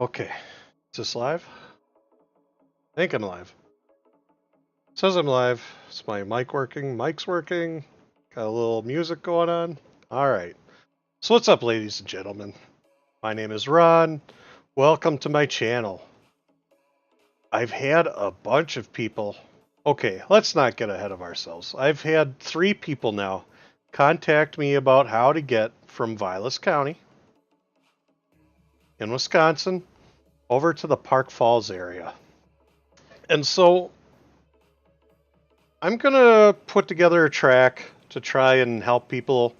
Okay, is this live? I think I'm live. It says I'm live. Is my mic working? Mic's working. Got a little music going on. All right. So what's up, ladies and gentlemen? My name is Ron. Welcome to my channel. I've had a bunch of people. Okay, let's not get ahead of ourselves. I've had 3 people now contact me about how to get from Vilas County in Wisconsin over to the Park Falls area. And so I'm going to put together a track to try and help people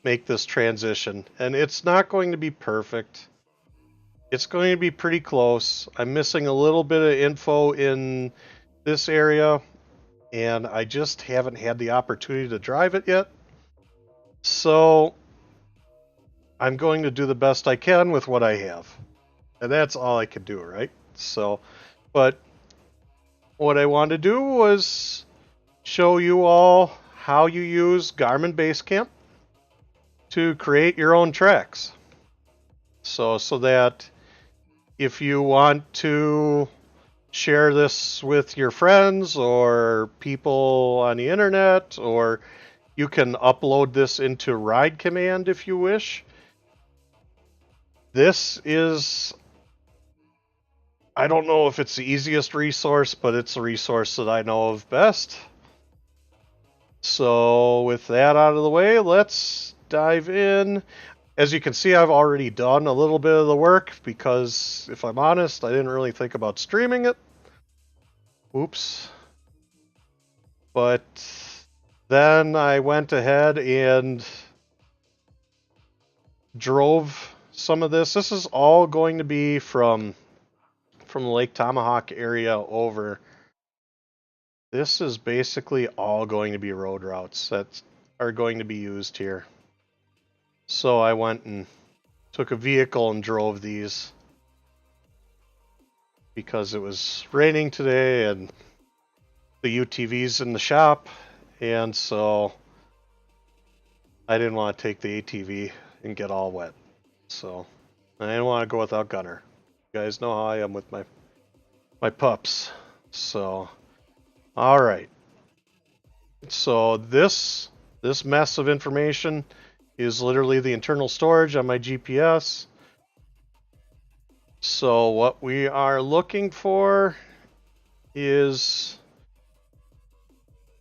make this transition. And it's not going to be perfect. It's going to be pretty close. I'm missing a little bit of info in this area, and I just haven't had the opportunity to drive it yet. So I'm going to do the best I can with what I have. And that's all I can do, right? So, but what I wanted to do was show you all how you use Garmin Basecamp to create your own tracks. So that if you want to share this with your friends or people on the internet, or you can upload this into Ride Command if you wish. This is, I don't know if it's the easiest resource, but it's a resource that I know of best. So with that out of the way, let's dive in. As you can see, I've already done a little bit of the work because, if I'm honest, I didn't really think about streaming it. Oops. But then I went ahead and drove some of this. This is all going to be from the Lake Tomahawk area over. This is basically all going to be road routes that are going to be used here. So I went and took a vehicle and drove these because it was raining today and the UTV's in the shop, and so I didn't want to take the ATV and get all wet. So I didn't want to go without Gunner. You guys know how I am with my pups. So all right. So this mess of information is literally the internal storage on my GPS. So what we are looking for is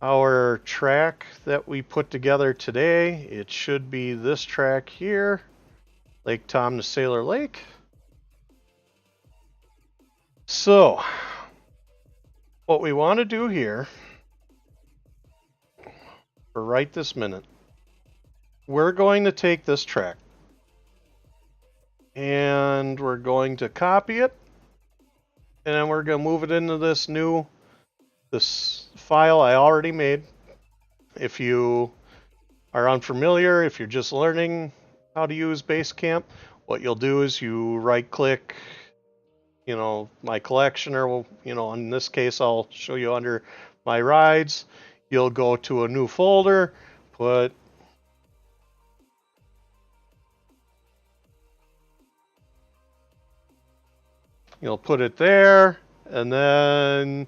our track that we put together today. It should be this track here, Lake Tom to Sailor Lake. So what we want to do here for right this minute, we're going to take this track and we're going to copy it, and then we're going to move it into this file I already made. If you are unfamiliar, if you're just learning how to use Basecamp, what you'll do is you right click, my collection, or, in this case, I'll show you under my rides. You'll go to a new folder, you'll put it there, and then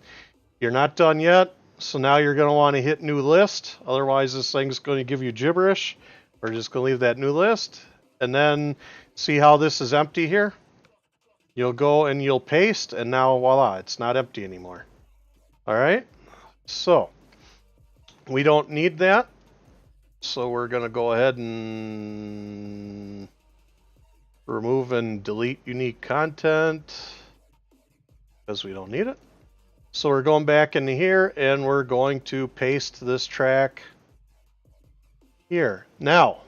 you're not done yet. So now you're going to want to hit new list. Otherwise, this thing's going to give you gibberish. We're just going to leave that new list. And then see how this is empty here? You'll go and you'll paste, and now voila, it's not empty anymore. All right. So we don't need that. So we're going to go ahead and remove and delete unique content because we don't need it. So we're going back into here and we're going to paste this track here. Now,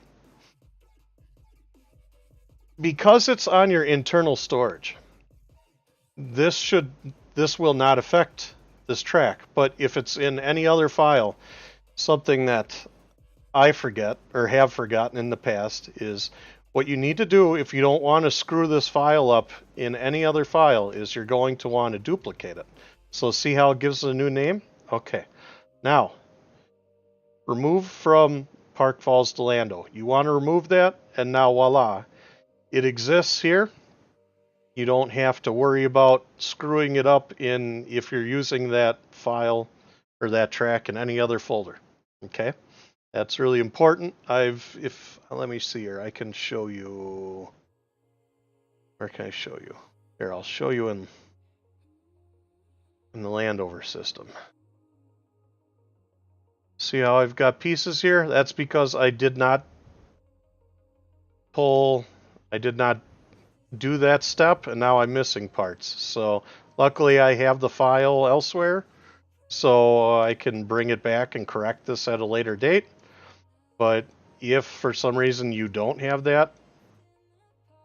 because it's on your internal storage, this will not affect this track. But if it's in any other file, something that I forget or have forgotten in the past is what you need to do if you don't want to screw this file up in any other file is you're going to want to duplicate it. So see how it gives it a new name? Okay. Now, remove from Park Falls to Lando. You want to remove that, and now voila. It exists here. You don't have to worry about screwing it up in if you're using that file or that track in any other folder. Okay? That's really important. Let me see here. I can show you. Where can I show you? Here, I'll show you in the Landover system. See how I've got pieces here? That's because I did not do that step, and now I'm missing parts. So luckily I have the file elsewhere, so I can bring it back and correct this at a later date. But if for some reason you don't have that,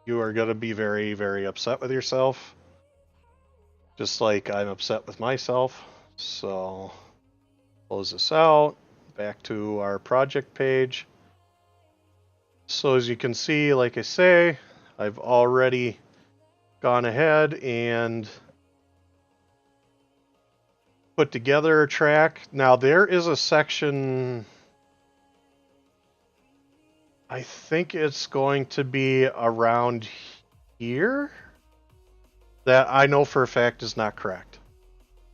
you are going to be very, very upset with yourself. Just like I'm upset with myself. So close this out. Back to our project page. So as you can see, like I say, I've already gone ahead and put together a track. Now there is a section, I think it's going to be around here, that I know for a fact is not correct.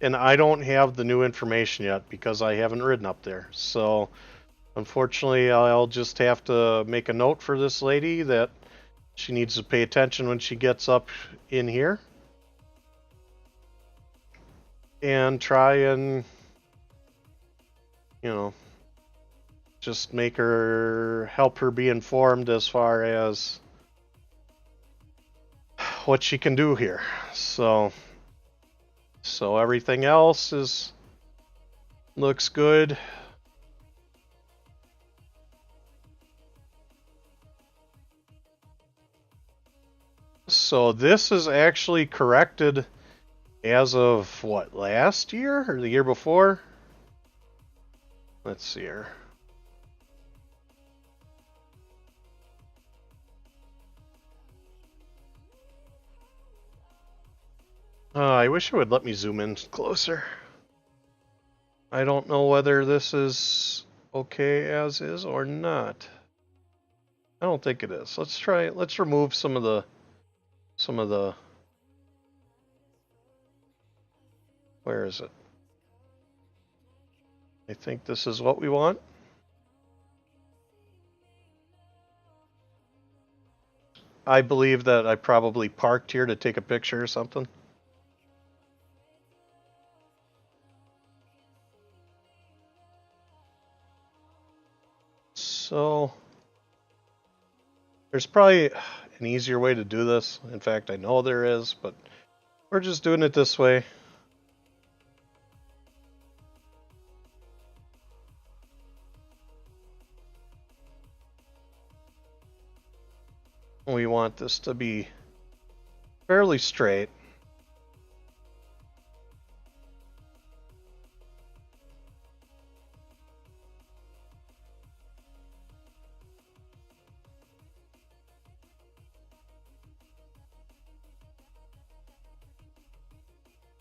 And I don't have the new information yet because I haven't ridden up there. So unfortunately, I'll just have to make a note for this lady that she needs to pay attention when she gets up in here. And try and, just help her be informed as far as what she can do here. So everything else looks good. So this is actually corrected as of what, last year or the year before? Let's see here. I wish it would let me zoom in closer. I don't know whether this is okay as is or not. I don't think it is. Let's try it. Let's remove some of the where is it? I think this is what we want. I believe that I probably parked here to take a picture or something. So there's probably an easier way to do this. In fact, I know there is, but we're just doing it this way. We want this to be fairly straight.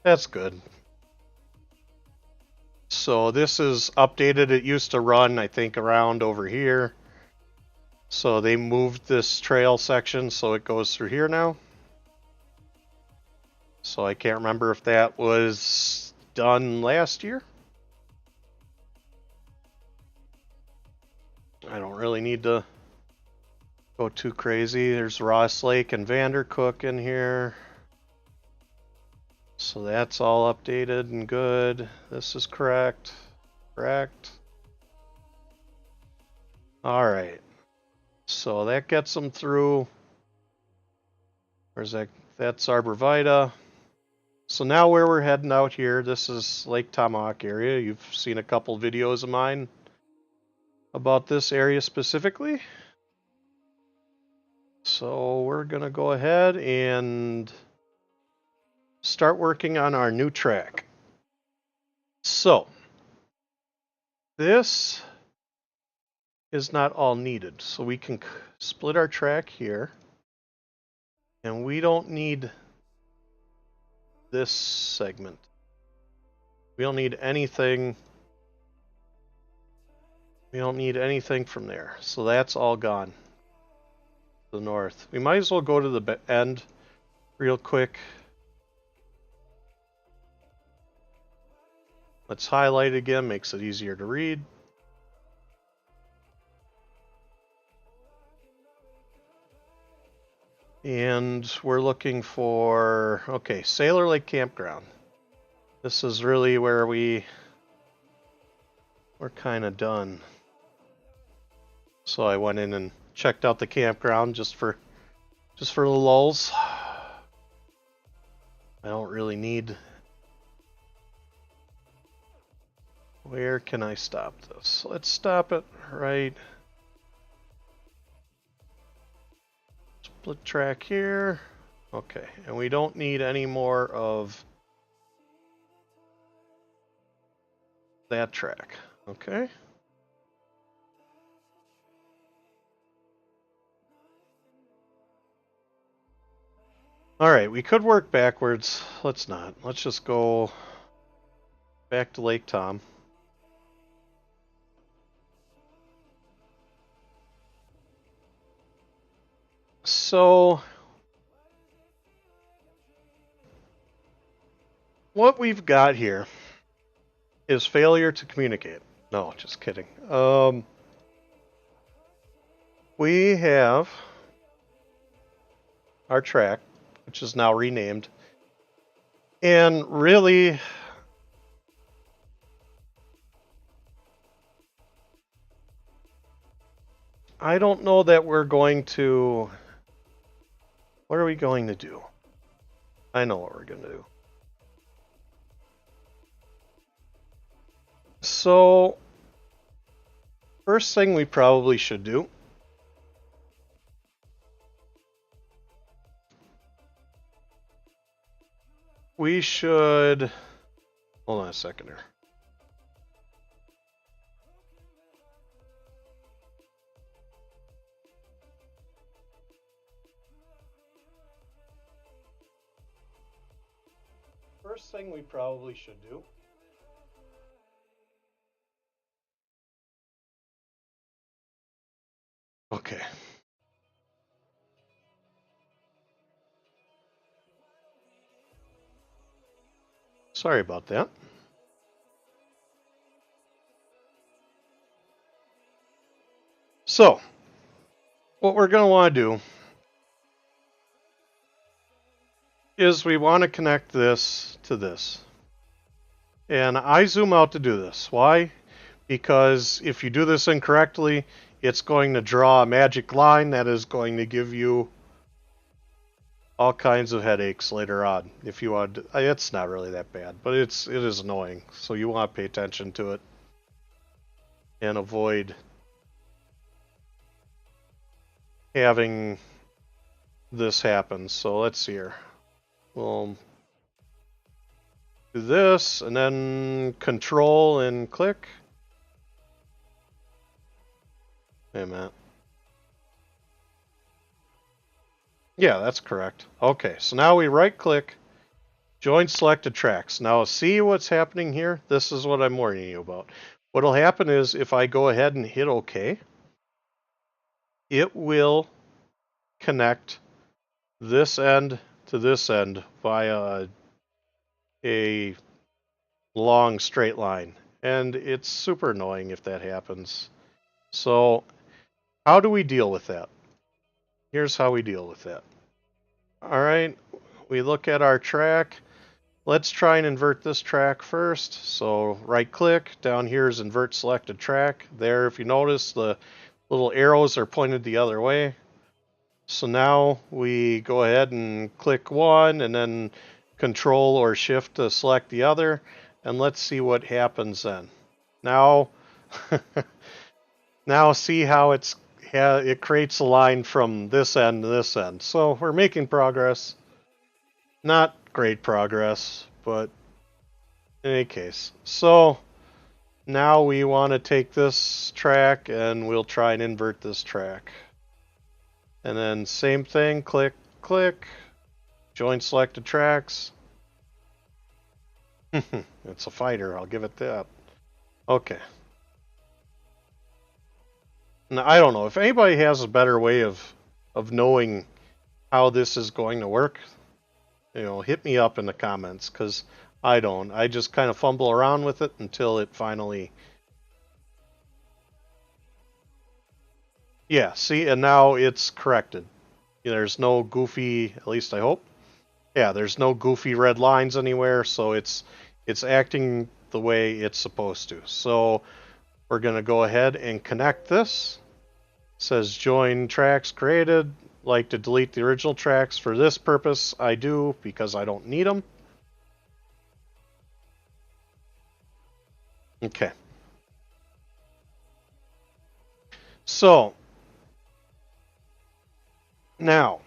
That's good. So this is updated. It used to run, I think, around over here. So they moved this trail section so it goes through here now. So I can't remember if that was done last year. I don't really need to go too crazy. There's Ross Lake and Vandercook in here. So that's all updated and good. This is correct. Correct. All right. So that gets them through. Where's that? That's Arborvita. So now where we're heading out here, this is Lake Tomahawk area. You've seen a couple videos of mine about this area specifically. So we're going to go ahead and start working on our new track. So this is not all needed. So we can split our track here. And we don't need this segment. We don't need anything We don't need anything from there. So that's all gone. The north. We might as well go to the end real quick. Let's highlight again, makes it easier to read. And we're looking for, okay, Sailor Lake Campground. This is really where we're kind of done. So I went in and checked out the campground just for the lulls. I don't really need. Where can I stop this? Let's stop it right. Split track here. Okay, and we don't need any more of that track. Okay. Alright, we could work backwards. Let's not. Let's just go back to Lake Tom. So, what we've got here is failure to communicate. No, just kidding. We have our track, which is now renamed, and really, I don't know that we're going to. What are we going to do? I know what we're going to do. So, first thing we probably should do we should hold on a second here. First thing we probably should do okay. Sorry about that. So, what we're going to want to do is we want to connect this to this. And I zoom out to do this. Why? Because if you do this incorrectly, it's going to draw a magic line that is going to give you all kinds of headaches later on. If you want to, it's not really that bad, but it is annoying. So you want to pay attention to it and avoid having this happen. So let's see here. We'll do this and then control and click. Wait a minute. Yeah, that's correct. Okay, so now we right click, join selected tracks. Now see what's happening here? This is what I'm warning you about. What'll happen is if I go ahead and hit OK, it will connect this end to this end via a long straight line. And it's super annoying if that happens. So how do we deal with that? Here's how we deal with that. All right, we look at our track. Let's try and invert this track first. So right click, down here is invert selected track. There, if you notice, the little arrows are pointed the other way. So now we go ahead and click one and then control or shift to select the other. And let's see what happens then. Now, now see how it creates a line from this end to this end. So we're making progress. Not great progress, but in any case. So now we want to take this track and we'll try and invert this track. And then same thing, click, click, join selected tracks. It's a fighter, I'll give it that. Okay. And I don't know if anybody has a better way of knowing how this is going to work. You know, hit me up in the comments, because I don't. I just kind of fumble around with it until it finally. Yeah, see, and now it's corrected. There's no goofy, at least I hope. Yeah, there's no goofy red lines anywhere, so it's acting the way it's supposed to. So we're going to go ahead and connect this. It says join tracks created. Like to delete the original tracks. For this purpose, I do, because I don't need them. Okay. So now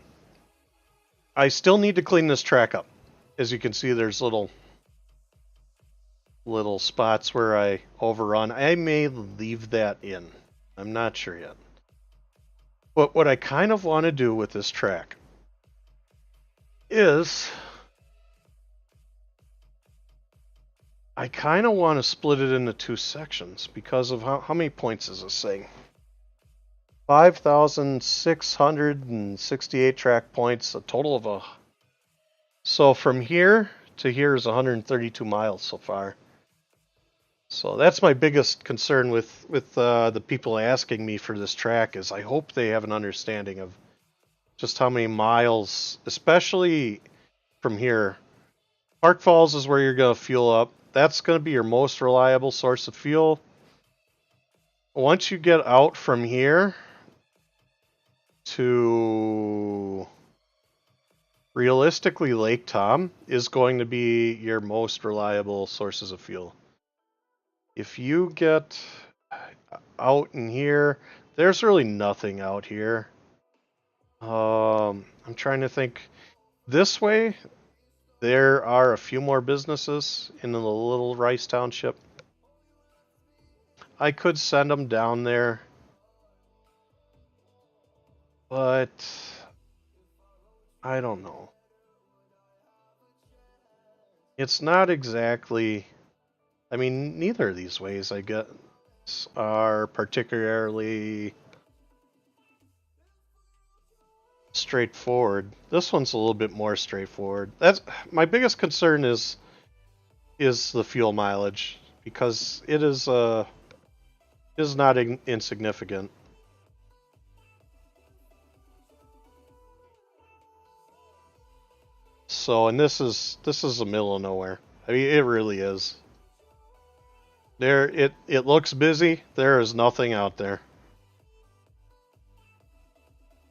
I still need to clean this track up. As you can see, there's little spots where I overrun. I may leave that in. I'm not sure yet. But what I kind of want to do with this track is I kind of want to split it into two sections because of how many points is this saying? 5,668 track points, a total of a. So from here to here is 132 miles so far. So that's my biggest concern with the people asking me for this track, is I hope they have an understanding of just how many miles, especially from here. Park Falls is where you're going to fuel up. That's going to be your most reliable source of fuel. Once you get out from here to realistically, Lake Tom is going to be your most reliable sources of fuel. If you get out in here, there's really nothing out here. I'm trying to think. This way, there are a few more businesses in the little rice township. I could send them down there, but I don't know. It's not exactly. I mean, neither of these ways, I guess, are particularly straightforward. This one's a little bit more straightforward. That's my biggest concern is the fuel mileage, because it is not insignificant. So, and this is the middle of nowhere. I mean, it really is. There, it looks busy. There is nothing out there.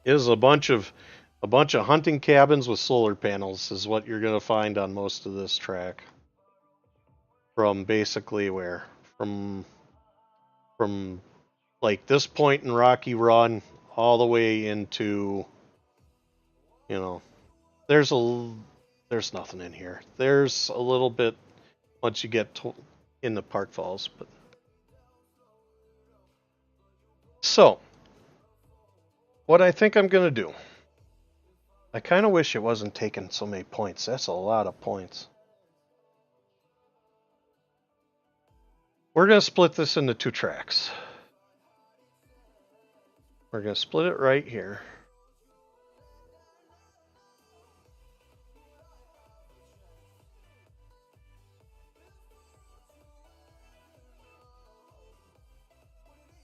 It is a bunch of hunting cabins with solar panels is what you're gonna find on most of this track. From basically where? From like this point in Rocky Run all the way into, you know, there's nothing in here. There's a little bit once you get into Park Falls, but so what I think I'm gonna do. I kind of wish it wasn't taking so many points. That's a lot of points. We're going to split this into two tracks. We're going to split it right here.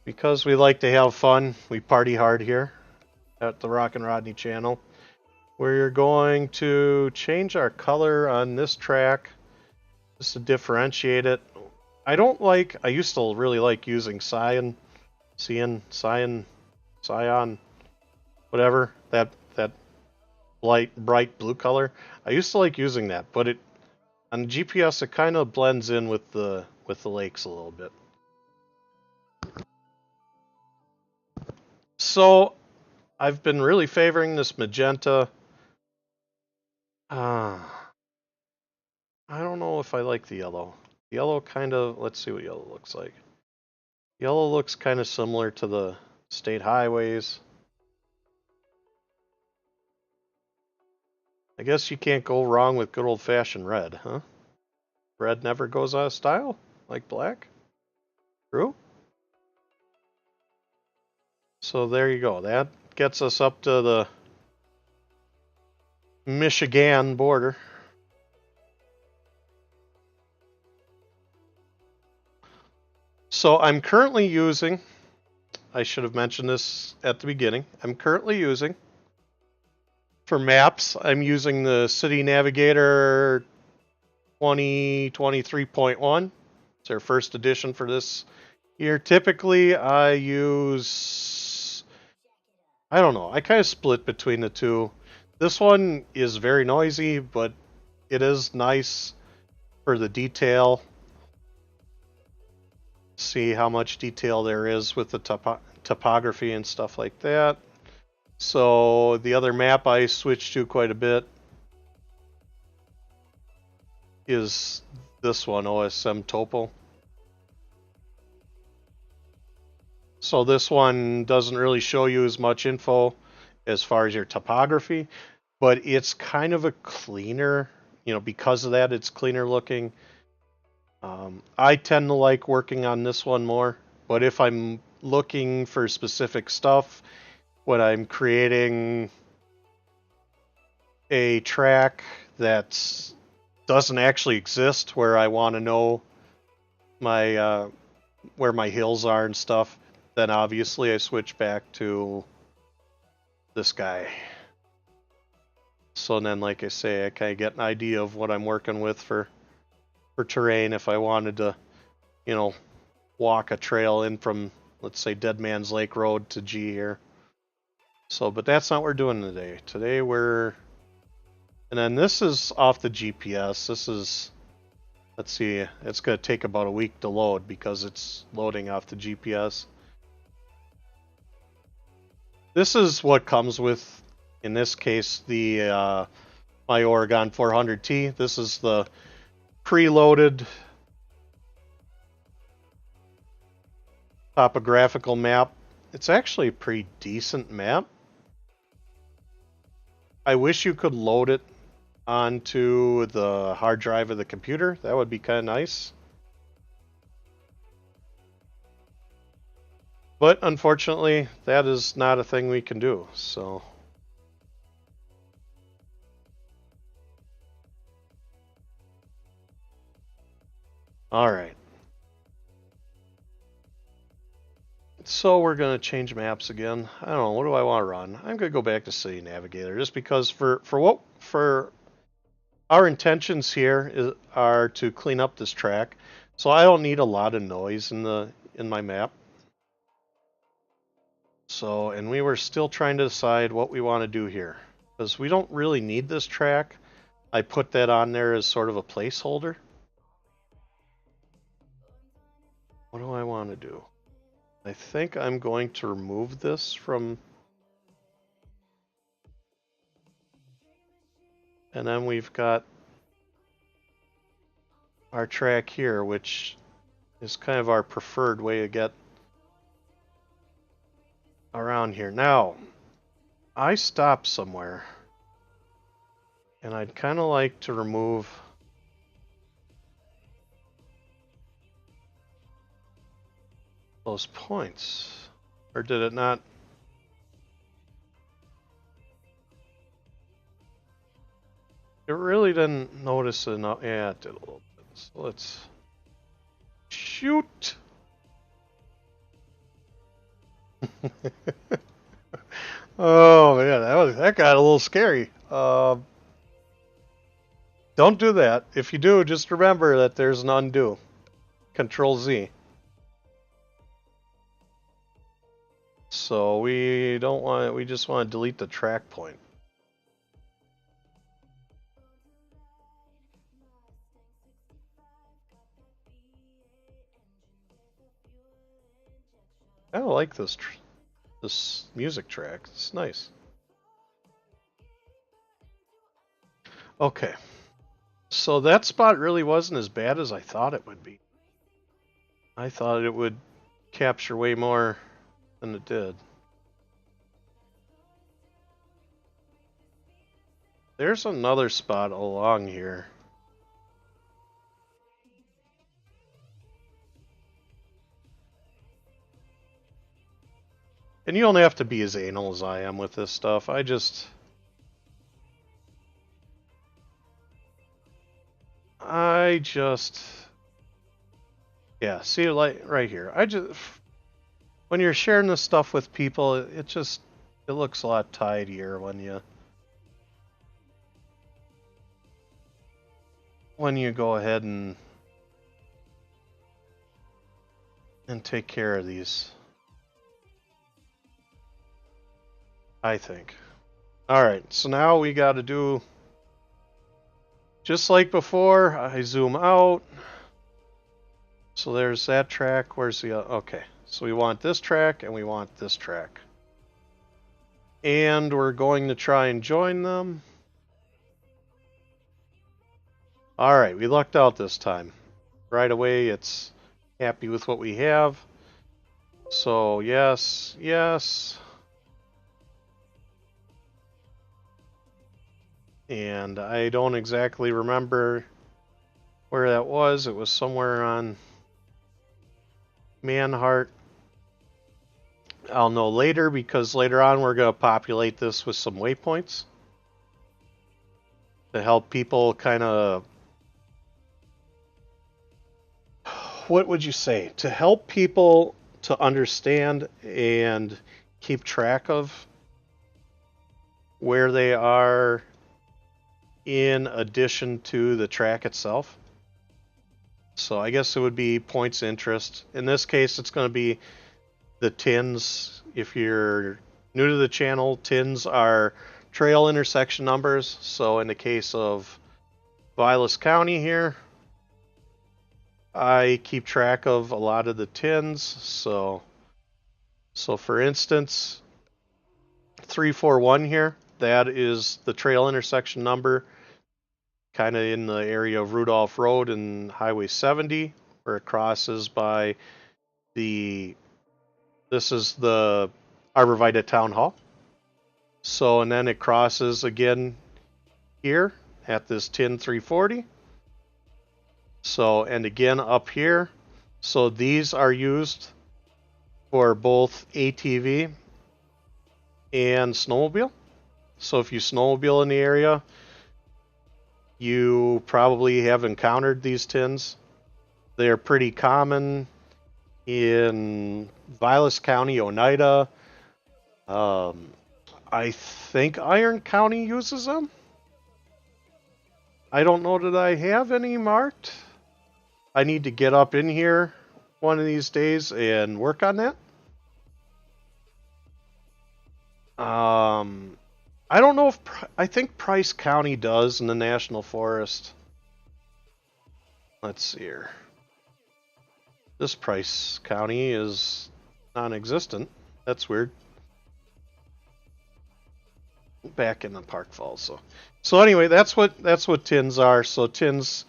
Because we like to have fun, we party hard here at the Rock and Rodney channel. We're going to change our color on this track just to differentiate it. I used to really like using cyan, whatever, that bright blue color. I used to like using that, but on GPS it kind of blends in with the lakes a little bit. So I've been really favoring this magenta. I don't know if I like the yellow. The yellow kind of, let's see what yellow looks like. Yellow looks kind of similar to the state highways. I guess you can't go wrong with good old-fashioned red, huh? Red never goes out of style, like black? True? So there you go. That gets us up to the Michigan border. So I'm currently using, I should have mentioned this at the beginning, I'm currently using, for maps, I'm using the City Navigator 2023.1. It's their first edition for this year. Typically, I use, I don't know, I kind of split between the two. This one is very noisy, but it is nice for the detail. See how much detail there is with the topography and stuff like that. So the other map I switched to quite a bit is this one, Osm Topo. So this one doesn't really show you as much info as far as your topography, but it's kind of a cleaner, because of that, it's cleaner looking. I tend to like working on this one more, but if I'm looking for specific stuff, when I'm creating a track that doesn't actually exist, where I want to know my where my hills are and stuff, then obviously I switch back to this guy. So then, like I say, I kind of get an idea of what I'm working with for terrain. If I wanted to, walk a trail in from, let's say, Dead Man's Lake Road to G here. So, but that's not what we're doing today. Today we're, and then this is off the GPS. This is, let's see, it's going to take about a week to load because it's loading off the GPS. This is what comes with, in this case, the my Oregon 400T. This is the preloaded topographical map. It's actually a pretty decent map. I wish you could load it onto the hard drive of the computer. That would be kind of nice. But unfortunately, that is not a thing we can do. So all right. So we're going to change maps again. I don't know, what do I want to run? I'm going to go back to City Navigator just because for our intentions here are to clean up this track. So I don't need a lot of noise in my map. So, and we were still trying to decide what we want to do here because we don't really need this track. I put that on there as sort of a placeholder. What do I want to do? I think I'm going to remove this from, and then we've got our track here, which is kind of our preferred way to get around here. Now, I stopped somewhere, and I'd kind of like to remove those points. Or did it not? It really didn't notice enough. Yeah, it did a little bit. So let's shoot. Oh man, that got a little scary. Don't do that. If you do, just remember that there's an undo. Control Z. So we don't want it, we just want to delete the track point. I like this music track. It's nice. Okay. So that spot really wasn't as bad as I thought it would be. I thought it would capture way more than it did. There's another spot along here. And you don't have to be as anal as I am with this stuff. Yeah, see, like right here. When you're sharing this stuff with people, it looks a lot tidier when you go ahead and take care of these, I think. All right, so now we got to do just like before. I zoom out. So there's that track. Where's the okay? So we want this track and we want this track. And we're going to try and join them. All right, we lucked out this time. Right away, it's happy with what we have. So yes, yes. And I don't exactly remember where that was. It was somewhere on Manhart. I'll know later because later on we're going to populate this with some waypoints to help people kind of, what would you say? To help people to understand and keep track of where they are in addition to the track itself. So I guess it would be points of interest. In this case, it's going to be the TINs. If you're new to the channel, TINs are trail intersection numbers. So in the case of Vilas County here, I keep track of a lot of the TINs. So for instance, 341 here, that is the trail intersection number, kind of in the area of Rudolph Road and Highway 70, where it crosses by this is the Arborvitae Town Hall. So, and then it crosses again here at this TIN 340. So, and again up here. So these are used for both ATV and snowmobile. So if you snowmobile in the area, you probably have encountered these TINs. They're pretty common in Vilas County, Oneida. I think Iron County uses them. I don't know that I have any marked. I need to get up in here one of these days and work on that. I don't know if I think Price County does in the National Forest. Let's see here. This Price County is non-existent. That's weird. Back in the Park Falls. So anyway, that's what TINs are. So TINs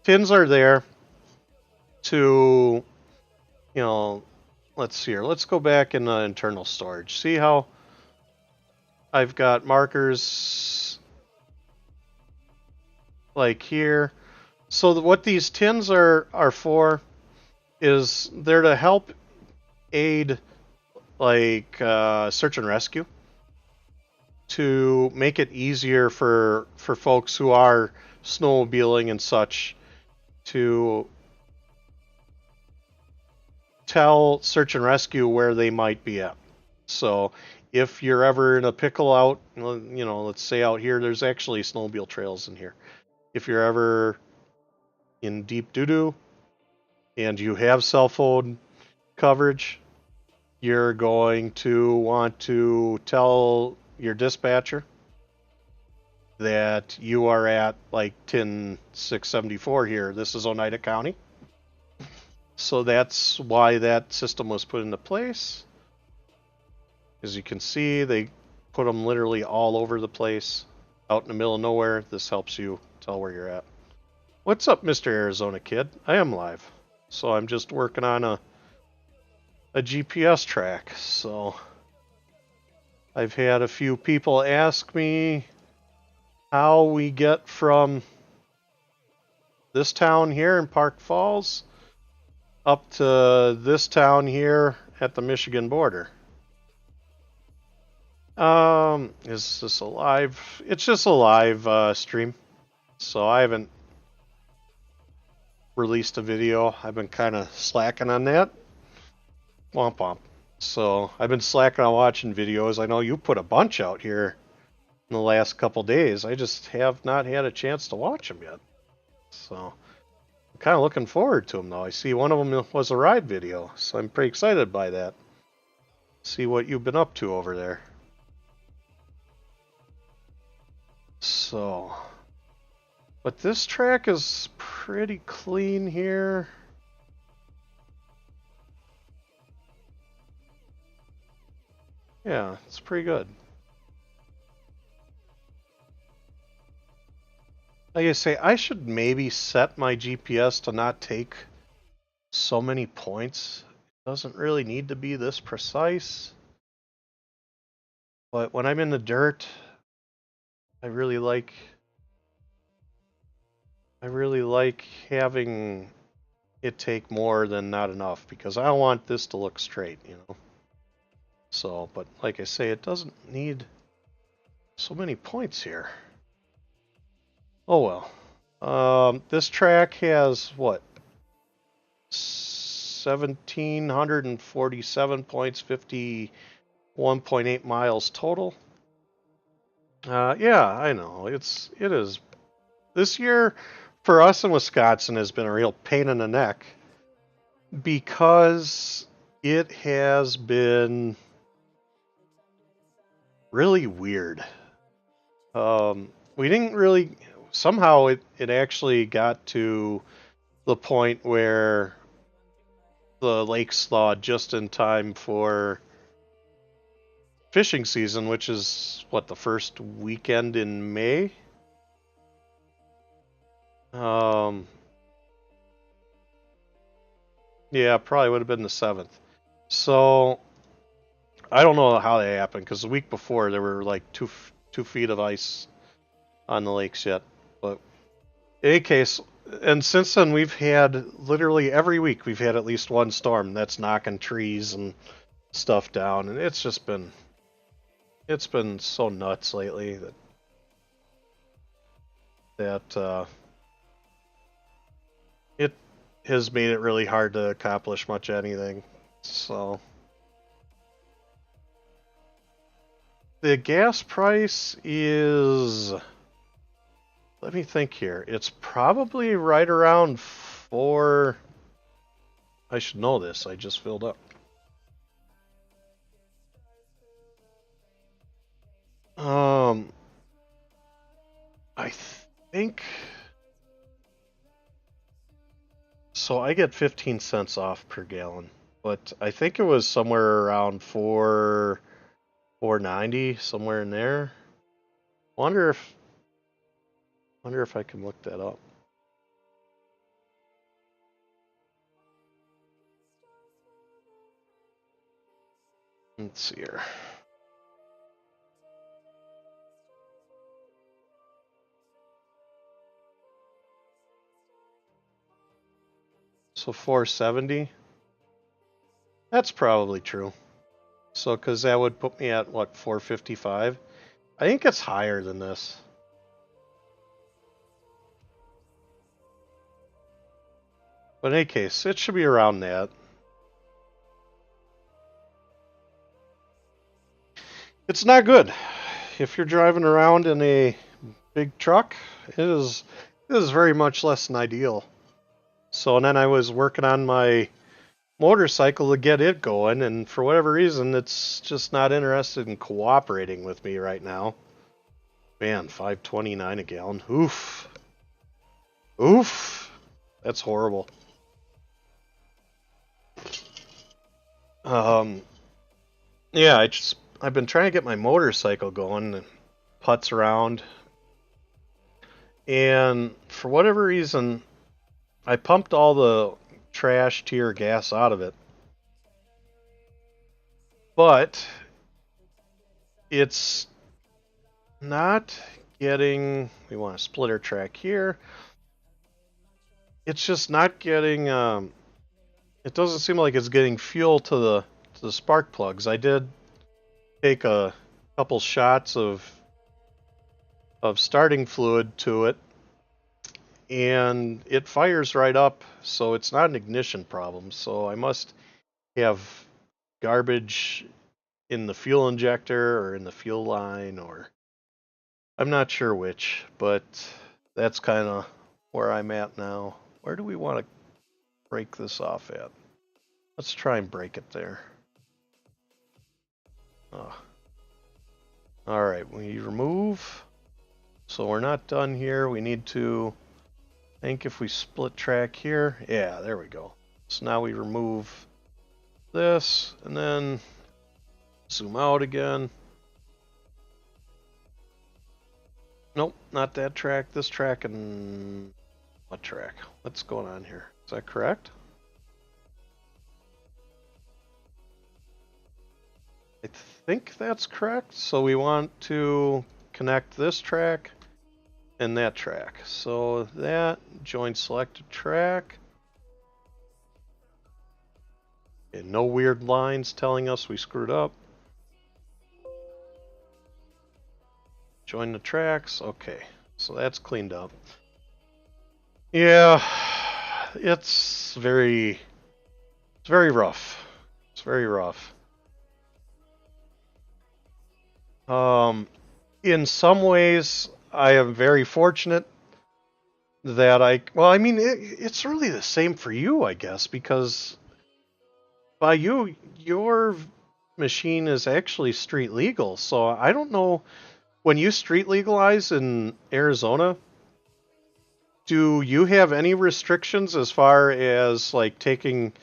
are there to, let's see here. Let's go back in the internal storage. See how I've got markers like here. So what these TINs are for is they're to help aid like search and rescue, to make it easier for folks who are snowmobiling and such to tell search and rescue where they might be at. So if you're ever in a pickle out, let's say out here, there's actually snowmobile trails in here. If you're ever in deep doo-doo and you have cell phone coverage, you're going to want to tell your dispatcher that you are at like TIN 674 here. This is Oneida County. So that's why that system was put into place. As you can see, they put them literally all over the place, out in the middle of nowhere. This helps you tell where you're at. What's up, Mr. Arizona Kid? I am live. So I'm just working on a GPS track. So I've had a few people ask me how we get from this town here in Park Falls up to this town here at the Michigan border. Is this a live? It's just a live stream, so I haven't released a video. I've been kind of slacking on that. Womp womp. So I've been slacking on watching videos. I know you put a bunch out here in the last couple days. I just have not had a chance to watch them yet. So I'm kind of looking forward to them, though. I see one of them was a ride video, so I'm pretty excited by that. See what you've been up to over there. So, but this track is pretty clean here. Yeah, it's pretty good. Like I say, I should maybe set my GPS to not take so many points. It doesn't really need to be this precise. But when I'm in the dirt, I really like having it take more than not enough, because I don't want this to look straight, you know. So, but like I say, it doesn't need so many points here. Oh well. This track has what? 1,747 points, 51.8 miles total. Yeah, I know. It is. This year for us in Wisconsin has been a real pain in the neck because it has been really weird. We didn't really. Somehow it actually got to the point where the lakes thawed just in time for fishing season, which is what, the first weekend in May. Yeah, probably would have been the 7th. So I don't know how that happened, because the week before there were like 2 feet of ice on the lakes yet. But in any case, and since then we've had literally every week we've had at least one storm that's knocking trees and stuff down, and it's been so nuts lately that it has made it really hard to accomplish much anything. So the gas price is, let me think here. It's probably right around 4. I should know this. I just filled up. I think so. I get 15 cents off per gallon, but I think it was somewhere around 4.90, somewhere in there. Wonder if I can look that up. Let's see here. So 470. That's probably true. So, because that would put me at what, 455? I think it's higher than this. But in any case, it should be around that. It's not good. If you're driving around in a big truck, it is very much less than ideal. So, and then I was working on my motorcycle to get it going, and for whatever reason, it's just not interested in cooperating with me right now. Man, 5.29 a gallon. Oof. Oof. That's horrible. Yeah, I've been trying to get my motorcycle going and putz around, and for whatever reason, I pumped all the trash tier gas out of it, but it's not getting. We want a splitter track here. It's just not getting. It doesn't seem like it's getting fuel to the spark plugs. I did take a couple shots of starting fluid to it, and it fires right up, so it's not an ignition problem. So I must have garbage in the fuel injector or in the fuel line, or I'm not sure which, but that's kind of where I'm at now. Where do we want to break this off at? Let's try and break it there. Oh. All right, we remove. So we're not done here. We need to, I think if we split track here, yeah, there we go. So now we remove this and then zoom out again. Nope, not that track. This track and what track? What's going on here? Is that correct? I think that's correct. So we want to connect this track and that track. So that, join selected track. And no weird lines telling us we screwed up. Join the tracks. Okay, so that's cleaned up. Yeah, it's very rough. It's very rough. In some ways, I am very fortunate that I mean, it's really the same for you, I guess, because by your machine is actually street legal. So I don't know, when you street legalize in Arizona, do you have any restrictions as far as like taking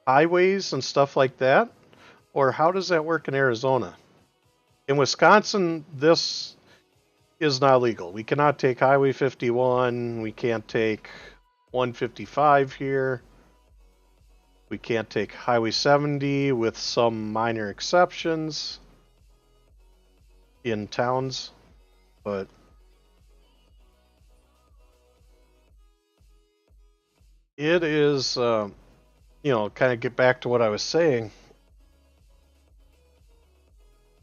highways and stuff like that? Or how does that work in Arizona? In Wisconsin, this is not legal. We cannot take Highway 51. We can't take 155 here. We can't take Highway 70 with some minor exceptions in towns. But it is, you know, kind of get back to what I was saying.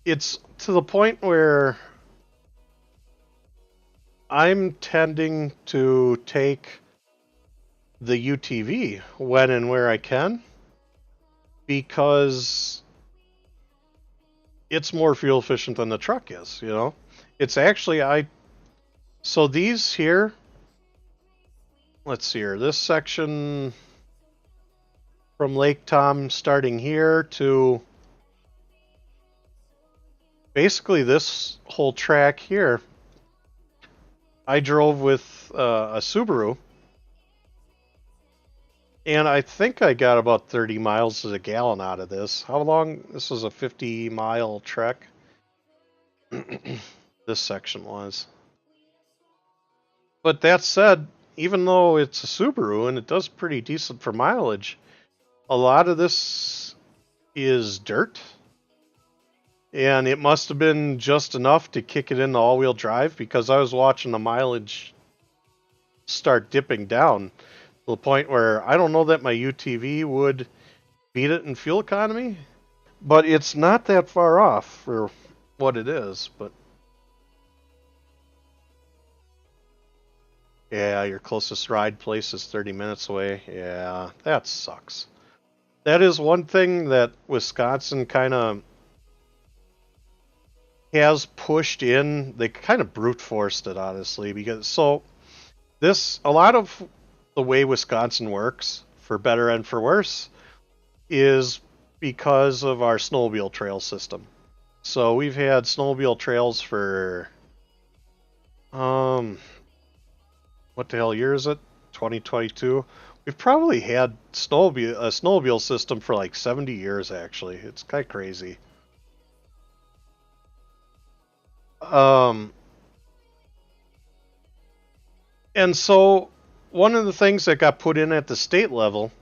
It's to the point where I'm tending to take the UTV when and where I can, because it's more fuel efficient than the truck is, you know. It's actually, so these here, let's see here, this section from Lake Tom starting here to basically this whole track here, I drove with a Subaru, and I think I got about 30 miles to the gallon out of this. How long? This was a 50-mile trek. This section was. But that said, even though it's a Subaru and it does pretty decent for mileage, a lot of this is dirt. And it must have been just enough to kick it into all-wheel drive, because I was watching the mileage start dipping down to the point where I don't know that my UTV would beat it in fuel economy, but it's not that far off for what it is. But yeah, your closest ride place is 30 minutes away. Yeah, that sucks. That is one thing that Wisconsin kind of has pushed in. They kind of brute forced it, honestly, because a lot of the way Wisconsin works, for better and for worse, is because of our snowmobile trail system. So we've had snowmobile trails for what the hell year is it? 2022. We've probably had a snowmobile system for like 70 years, actually. It's kind of crazy. And so one of the things that got put in at the state level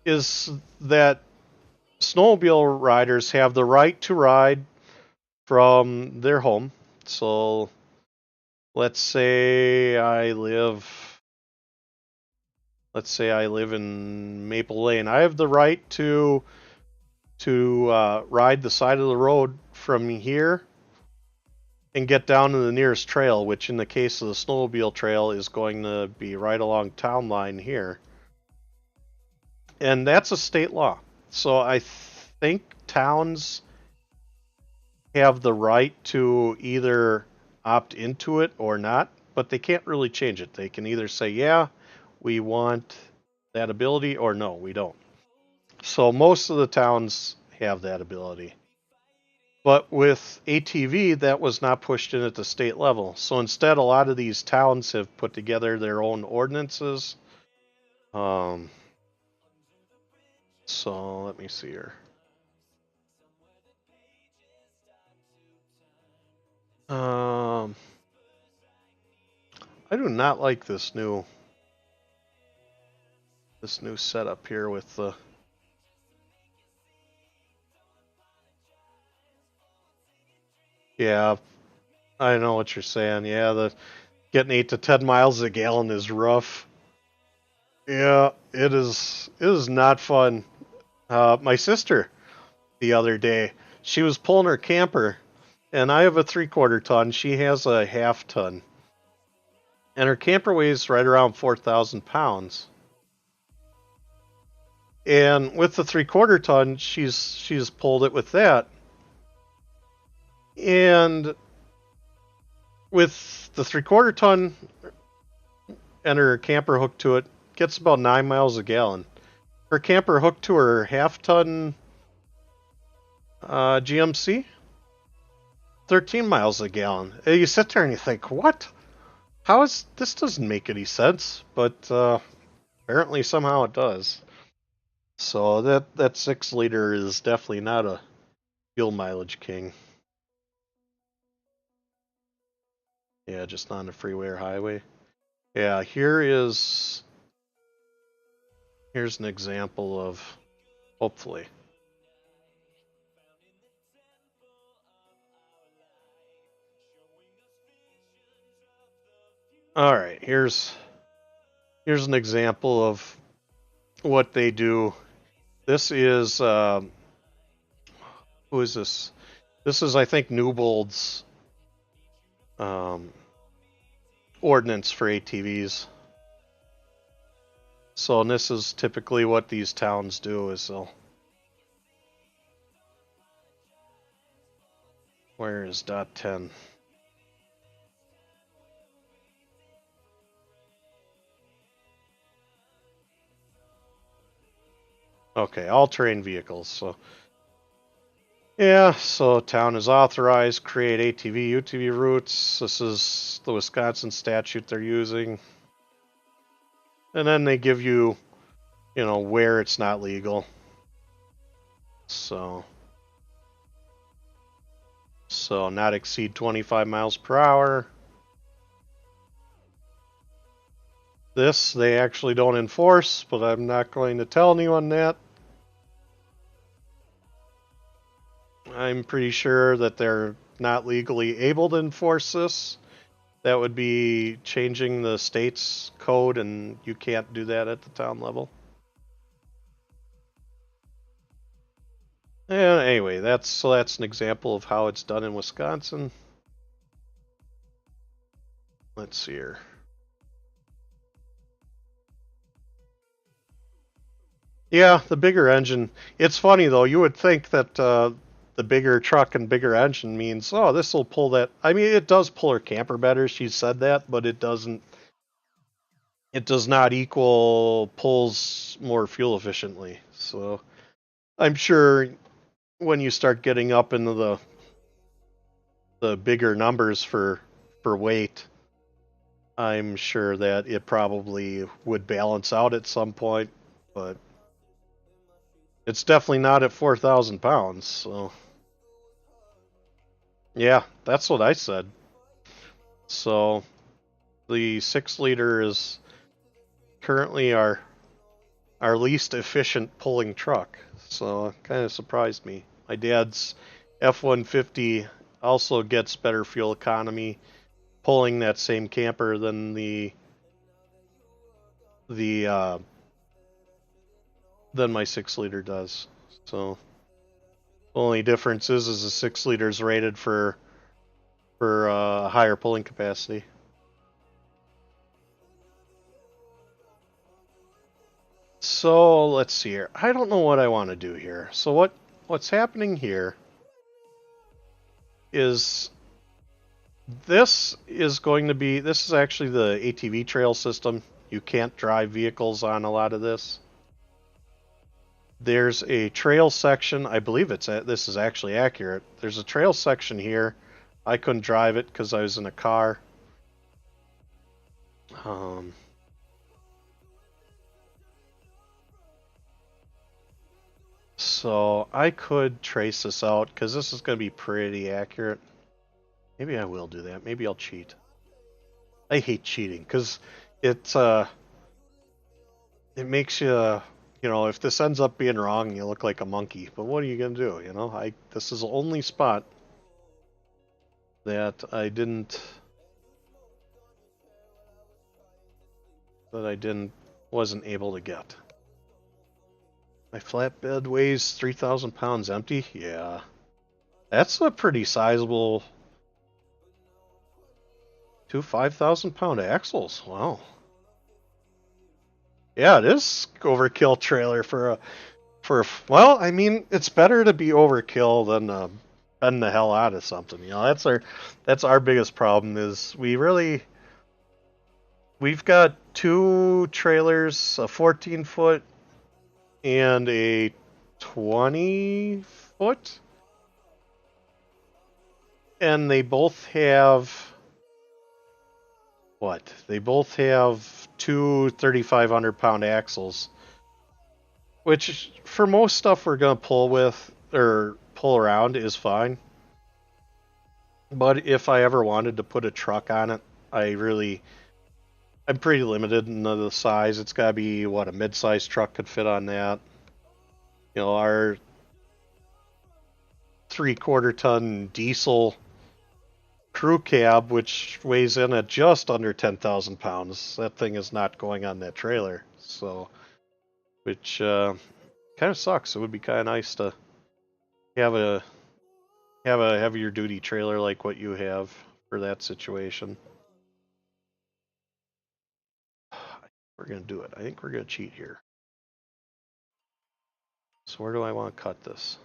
is that snowmobile riders have the right to ride from their home. So let's say I live in Maple Lane. I have the right to ride the side of the road from here and get down to the nearest trail, which in the case of the snowmobile trail is going to be right along town line here. And that's a state law. So I think towns have the right to either opt into it or not, but they can't really change it. They can either say, yeah, we want that ability, or no, we don't. So most of the towns have that ability. But with ATV, that was not pushed in at the state level. So instead, a lot of these towns have put together their own ordinances. So let me see here. I do not like this new setup here with the. Yeah, I know what you're saying. Yeah, the getting 8 to 10 miles a gallon is rough. Yeah, it is. It is not fun. My sister the other day, she was pulling her camper, and I have a 3/4 ton. She has a 1/2 ton, and her camper weighs right around 4,000 pounds. And with the 3/4 ton, she's pulled it with that, and with the 3/4 ton and her camper hooked to it, gets about 9 miles a gallon. Her camper hooked to her 1/2 ton GMC, 13 miles a gallon. And you sit there and you think, what? How is this? Doesn't make any sense, but apparently somehow it does. So that 6-liter is definitely not a fuel mileage king. Yeah, just not on the freeway or highway. Yeah, here's an example of, hopefully. All right, here's an example of what they do. This is who is this? This is, I think, Newbold's ordinance for ATVs. So, and this is typically what these towns do, is they'll. Where is .10? Okay, all-terrain vehicles. So, yeah, so town is authorized, create ATV, UTV routes. This is the Wisconsin statute they're using. And then they give you, where it's not legal. So not exceed 25 miles per hour. This they actually don't enforce, but I'm not going to tell anyone that. I'm pretty sure that they're not legally able to enforce this. That would be changing the state's code, and you can't do that at the town level. And anyway, that's an example of how it's done in Wisconsin. Let's see here. Yeah, the bigger engine. It's funny though. You would think that the bigger truck and bigger engine means, oh, this will pull that. I mean, it does pull her camper better. She said that, but it doesn't. It does not equal pulls more fuel efficiently. So I'm sure when you start getting up into the bigger numbers for weight, I'm sure that it probably would balance out at some point, but it's definitely not at 4,000 pounds. So yeah, that's what I said. So the 6-liter is currently our least efficient pulling truck. So it kind of surprised me. My dad's F-150 also gets better fuel economy pulling that same camper than than my 6-liter does. So Only difference is the 6 liters rated for higher pulling capacity. So let's see here. I don't know what I want to do here. So what's happening here is this is actually the ATV trail system. You can't drive vehicles on a lot of this. There's a trail section. I believe this is actually accurate. There's a trail section here. I couldn't drive it because I was in a car. So I could trace this out because this is going to be pretty accurate. Maybe I will do that. Maybe I'll cheat. I hate cheating because it makes you, if this ends up being wrong, you look like a monkey. But what are you going to do? This is the only spot that wasn't able to get. My flatbed weighs 3,000 pounds empty? Yeah. That's a pretty sizable... 2 5,000-pound axles. Wow. Yeah, it is overkill trailer well, I mean, it's better to be overkill than bend the hell out of something. That's our biggest problem is we've got 2 trailers, a 14-foot and a 20-foot, and they both have They both have 2 3,500-pound axles, which for most stuff we're gonna pull around is fine. But if I ever wanted to put a truck on it, I'm pretty limited in the size. It's gotta be a mid-sized truck could fit on that. Our 3/4-ton diesel crew cab, which weighs in at just under 10,000 pounds. That thing is not going on that trailer. So, which kind of sucks. It would be kind of nice to have a heavier duty trailer like what you have for that situation. We're going to do it. I think we're going to cheat here. So where do I want to cut this?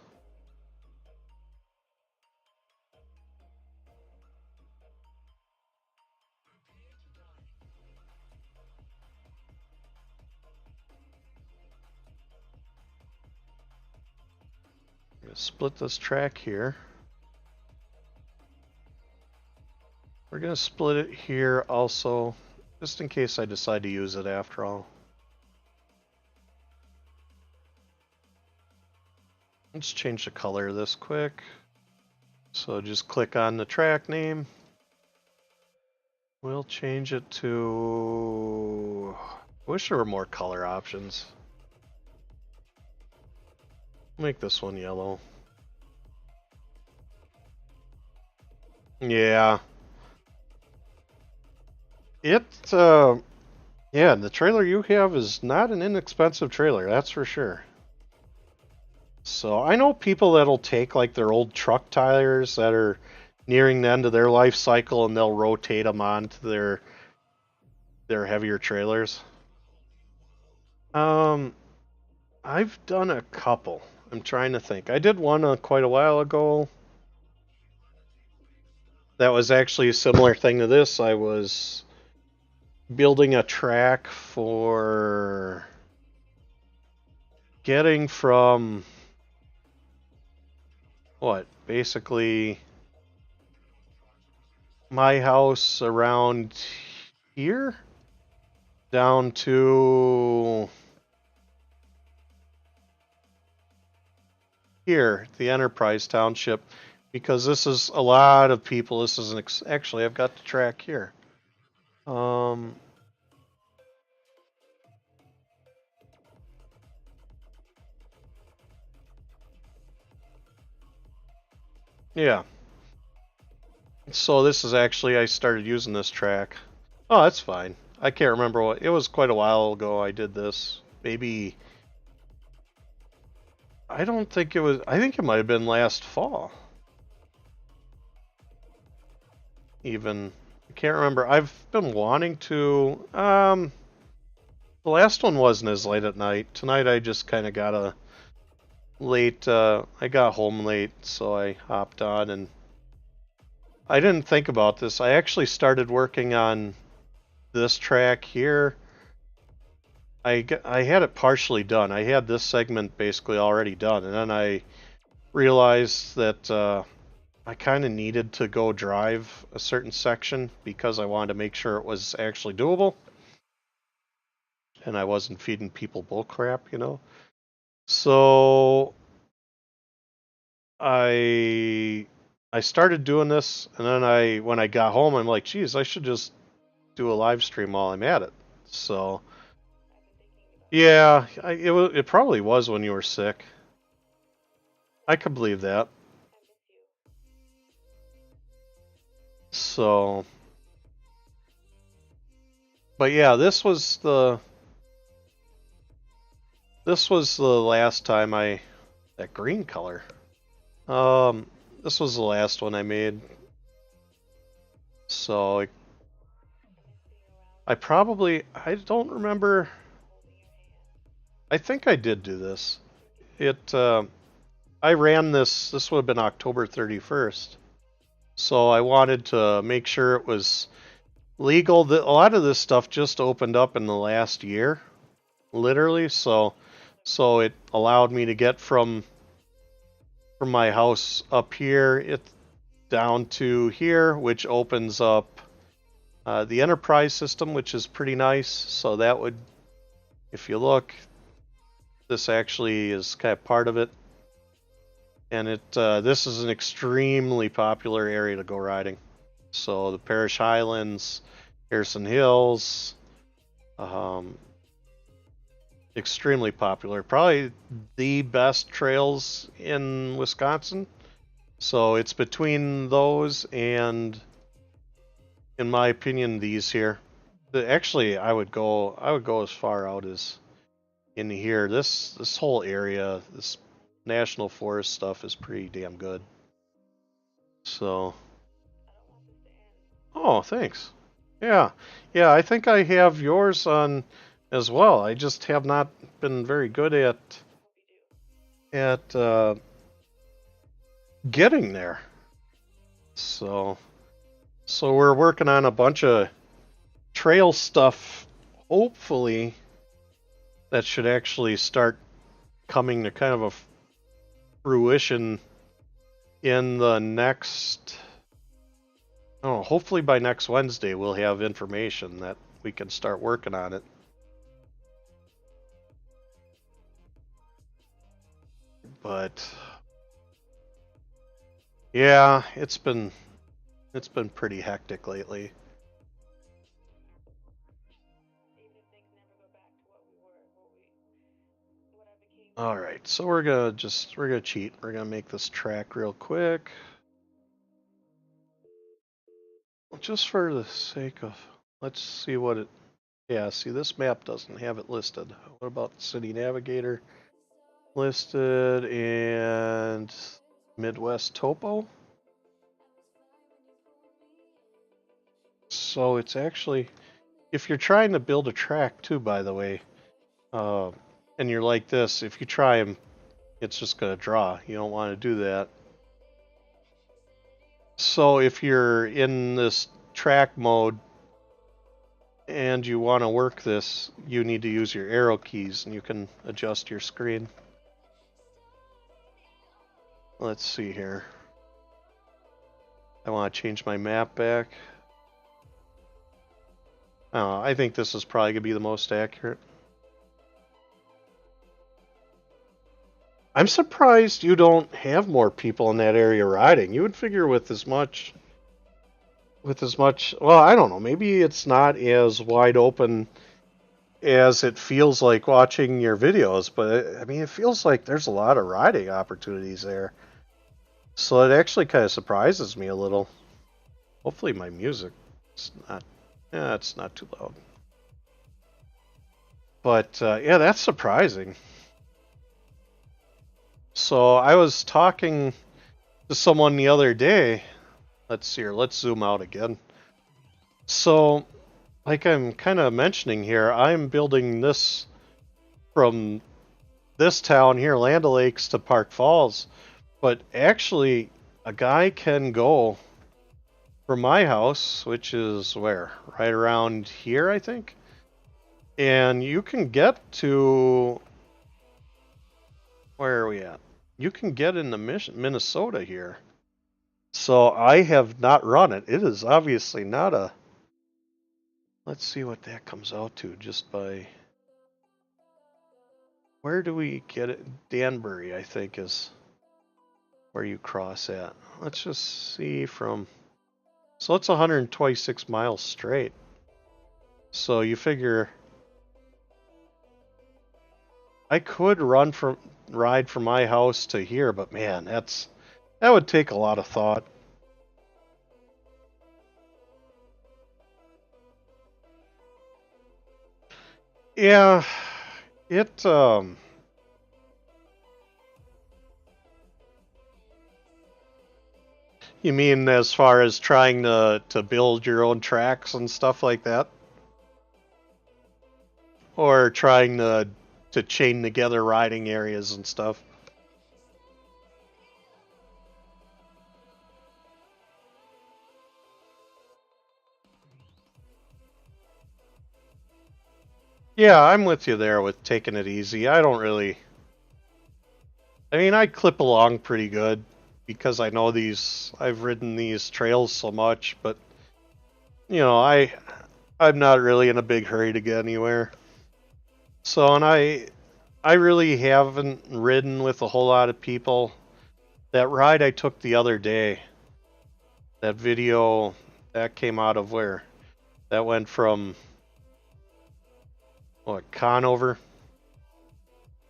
I'm going to split this track here. We're going to split it here also, just in case I decide to use it after all. Let's change the color of this quick. So just click on the track name. We'll change it to... I wish there were more color options. Make this one yellow. Yeah. Yeah, the trailer you have is not an inexpensive trailer, that's for sure. So I know people that'll take like their old truck tires that are nearing the end of their life cycle and they'll rotate them onto their heavier trailers. I've done a couple. I'm trying to think. I did one quite a while ago. That was actually a similar thing to this. I was building a track for getting from basically my house around here down to here, the Enterprise Township, because this is a lot of people. This is actually, I've got the track here. Yeah. So this is actually, I started using this track. Oh, that's fine. I can't remember it was quite a while ago I did this. Maybe I don't think it was. I think it might have been last fall. Even I can't remember. I've been wanting to. The last one wasn't as late at night. Tonight I just kind of got a late. I got home late, so I hopped on, and I didn't think about this. I actually started working on this track here. I had it partially done. I had this segment basically already done, and then I realized that I kind of needed to go drive a certain section because I wanted to make sure it was actually doable, and I wasn't feeding people bull crap, you know. So I started doing this, and then when I got home, I'm like, geez, I should just do a live stream while I'm at it. So yeah, it probably was when you were sick. I could believe that. So, but yeah, this was the last time that green color. This was the last one I made. So I don't remember. I think I did do this. I ran this. This would have been October 31st. So I wanted to make sure it was legal. A lot of this stuff just opened up in the last year, literally. So it allowed me to get from my house up here down to here, which opens up the enterprise system, which is pretty nice. So that would, if you look, this actually is kind of part of it. And this is an extremely popular area to go riding. So the Parish Highlands, Harrison Hills, extremely popular. Probably the best trails in Wisconsin. So it's between those and, in my opinion, these here. Actually, I would go as far out as in here. This whole area, this national forest stuff is pretty damn good. So, oh, thanks. Yeah, I think I have yours on as well. I just have not been very good at getting there. So we're working on a bunch of trail stuff. Hopefully, that should actually start coming to kind of a fruition in the next. Oh, hopefully by next Wednesday we'll have information that we can start working on it. But yeah, it's been pretty hectic lately. All right, so we're gonna cheat. We're gonna make this track real quick, just for the sake of. Let's see what it. Yeah, see, this map doesn't have it listed. What about City Navigator? Listed and Midwest Topo. So it's actually, if you're trying to build a track too, by the way, and you're like this, if you try them, it's just going to draw. You don't want to do that. So if you're in this track mode and you want to work this, you need to use your arrow keys, and you can adjust your screen. Let's see here. I want to change my map back. I think this is probably going to be the most accurate. I'm surprised you don't have more people in that area riding. You would figure with as much, well, I don't know, maybe it's not as wide open as it feels like watching your videos, but I mean, it feels like there's a lot of riding opportunities there. So it actually kind of surprises me a little. Hopefully my music is not, yeah, it's not too loud. But yeah, that's surprising. So I was talking to someone the other day. Let's see here. Let's zoom out again. So, like I'm kind of mentioning here, I'm building this from this town here, Land O'Lakes, to Park Falls. But actually, a guy can go from my house, which is where? Right around here, I think. And you can get to... Where are we at? You can get into Minnesota here. So I have not run it. It is obviously not a... Let's see what that comes out to just by... Where do we get it? Danbury, I think, is where you cross at. Let's just see from... So it's 126 miles straight. So you figure... I could ride from my house to here, but man, that would take a lot of thought. Yeah, it you mean as far as trying to build your own tracks and stuff like that? Or trying to chain together riding areas and stuff? Yeah, I'm with you there with taking it easy. I don't really... I mean, I clip along pretty good because I know I've ridden these trails so much, but you know, I'm not really in a big hurry to get anywhere. So, and I really haven't ridden with a whole lot of people. That ride I took the other day, that video, that came out of where? That went from, what, Conover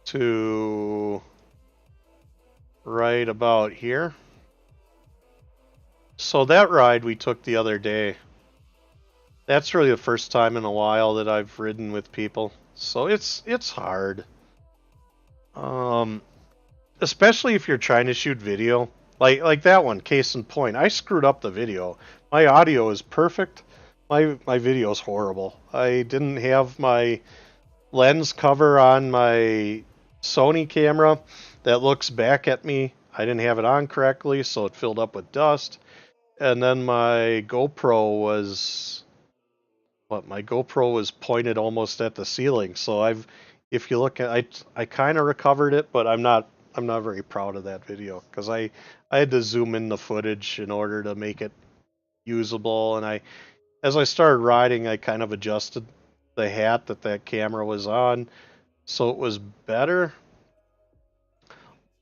to right about here. So that ride we took the other day, that's really the first time in a while that I've ridden with people. So it's hard. Especially if you're trying to shoot video. Like that one, case in point. I screwed up the video. My audio is perfect. My video is horrible. I didn't have my lens cover on my Sony camera that looks back at me. I didn't have it on correctly, so it filled up with dust. And then my GoPro was pointed almost at the ceiling. So if you look at, I kind of recovered it, but I'm not very proud of that video because I had to zoom in the footage in order to make it usable. And as I started riding, I kind of adjusted the hat that camera was on, so it was better.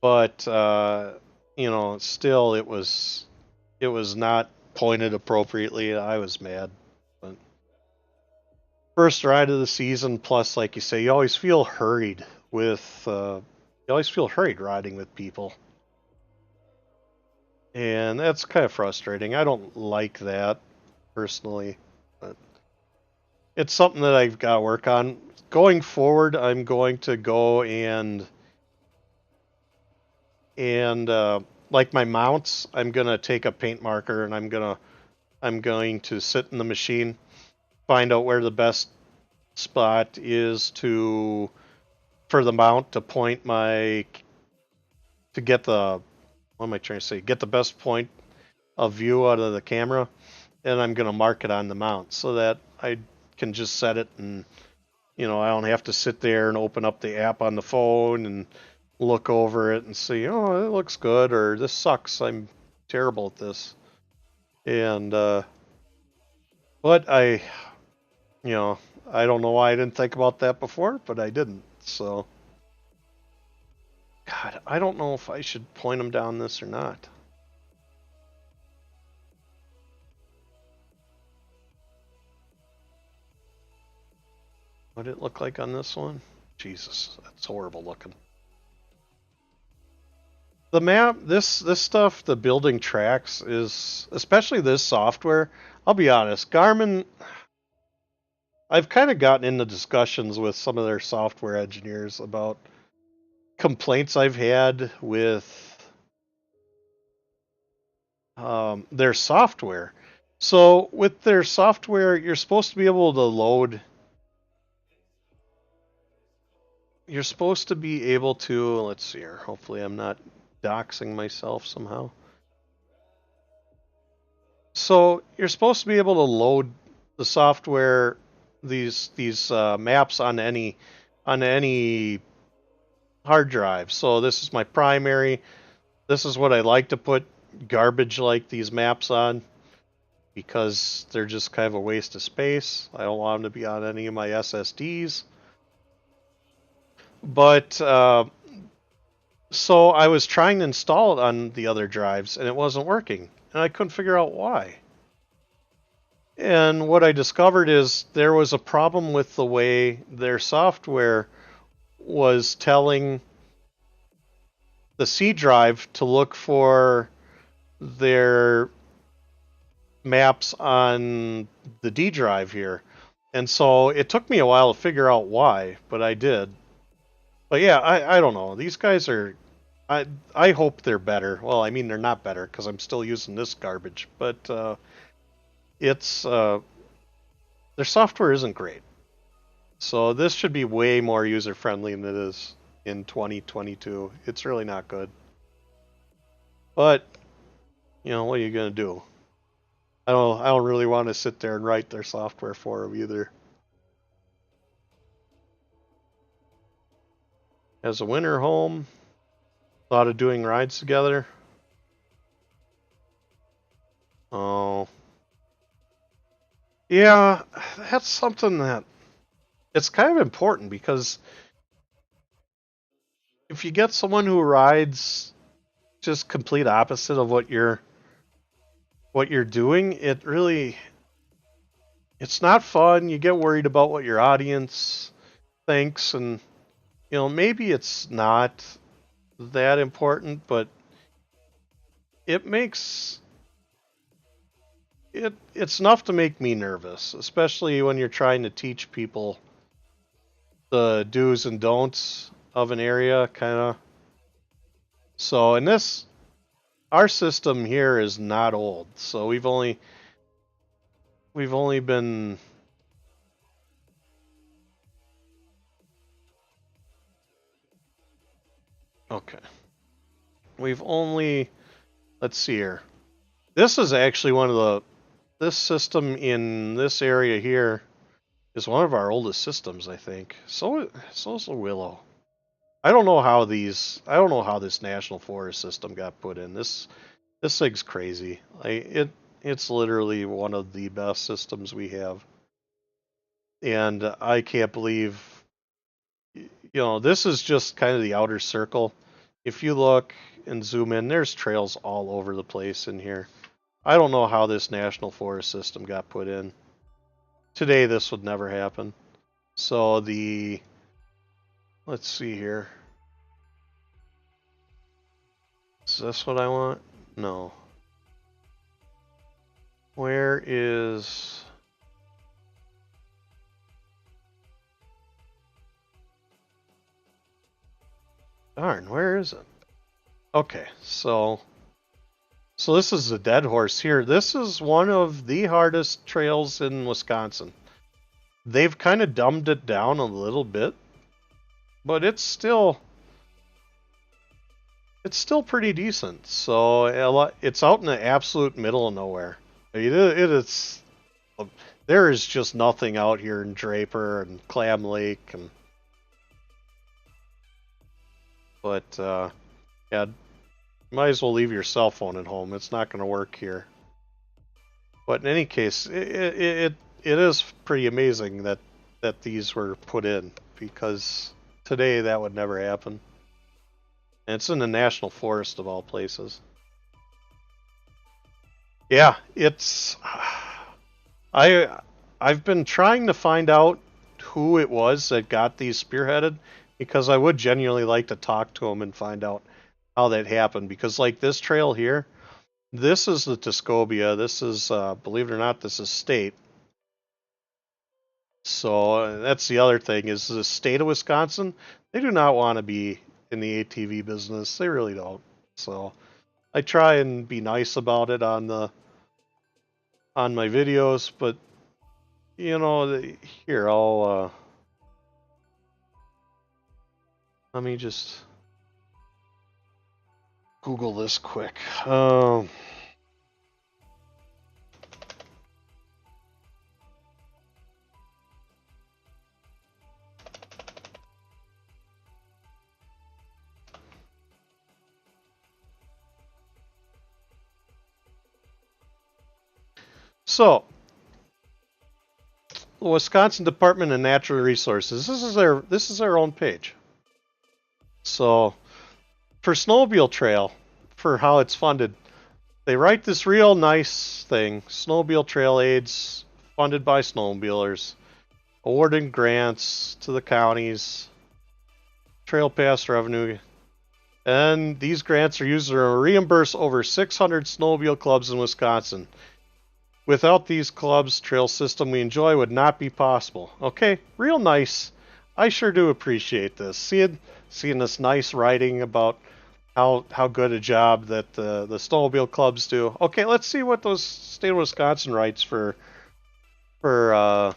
But you know, still it was not pointed appropriately. I was mad. But first ride of the season, plus, like you say, you always feel hurried riding with people. And that's kind of frustrating. I don't like that, personally. But it's something that I've got to work on. Going forward, I'm going to go and like my mounts, I'm going to take a paint marker and I'm going to sit in the machine, find out where the best spot is for the mount to point to get the, what am I trying to say? Get the best point of view out of the camera, and I'm going to mark it on the mount so that I can just set it, and you know, I don't have to sit there and open up the app on the phone and look over it and see, oh, it looks good, or this sucks, I'm terrible at this. And but I don't know why I didn't think about that before, but I didn't. So God, I don't know if I should point them down this or not. What did it look like on this one? Jesus, that's horrible looking. The map, this stuff, the building tracks is, especially this software, I'll be honest, Garmin, I've kind of gotten into discussions with some of their software engineers about complaints I've had with their software. So with their software, you're supposed to be able to load. You're supposed to be able to, let's see here. Hopefully I'm not doxing myself somehow. So you're supposed to be able to load the software, these maps on any hard drive. So this is my primary. This is what I like to put garbage like these maps on, because they're just kind of a waste of space. I don't want them to be on any of my SSDs. But so I was trying to install it on the other drives, and it wasn't working, and I couldn't figure out why. And what I discovered is there was a problem with the way their software was telling the C drive to look for their maps on the D drive here. And so it took me a while to figure out why, but I did. But yeah, I don't know. These guys are, I hope they're better. Well, I mean, they're not better because I'm still using this garbage, but it's their software isn't great. So this should be way more user friendly than it is in 2022. It's really not good. But you know, what are you gonna do? I don't really want to sit there and write their software for them either. As a winter home, thought of doing rides together. Oh, yeah, that's something that it's kind of important, because if you get someone who rides just complete opposite of what you're doing, it's not fun. You get worried about what your audience thinks, and you know, maybe it's not that important, but it makes it's enough to make me nervous, especially when you're trying to teach people the do's and don'ts of an area, kind of. So in this, our system here is not old, so we've only been okay. We've only, let's see here. This is actually one of the, this system in this area here is one of our oldest systems, I think. So is the Willow. I don't know how this national forest system got put in. This thing's crazy. It's literally one of the best systems we have. And I can't believe, you know, this is just kind of the outer circle. If you look and zoom in, there's trails all over the place in here. I don't know how this national forest system got put in. Today, this would never happen. So let's see here. Is this what I want? No. Where is... Darn, where is it? Okay, so this is the dead horse here. This is one of the hardest trails in Wisconsin. They've kind of dumbed it down a little bit, but it's still pretty decent. So it's out in the absolute middle of nowhere. It is. There is just nothing out here in Draper and Clam Lake, but yeah, might as well leave your cell phone at home. It's not going to work here. But in any case, it is pretty amazing that these were put in, because today that would never happen. And it's in the national forest of all places. Yeah, it's I've been trying to find out who it was that got these spearheaded, because I would genuinely like to talk to them and find out how that happened. Because like this trail here, this is the Tuscobia. This is, believe it or not, this is state. So that's the other thing, is the state of Wisconsin, they do not want to be in the ATV business. They really don't. So I try and be nice about it on my videos, but you know, here I'll let me just Google this quick. So, the Wisconsin Department of Natural Resources. This is their own page. So, for snowmobile trail, for how it's funded, they write this real nice thing: snowmobile trail aids funded by snowmobilers, awarding grants to the counties, trail pass revenue, and these grants are used to reimburse over 600 snowmobile clubs in Wisconsin. Without these clubs, trail system we enjoy would not be possible. Okay, real nice. I sure do appreciate this. Seeing this nice writing about how good a job that the snowmobile clubs do. Okay, let's see what those state of Wisconsin writes for the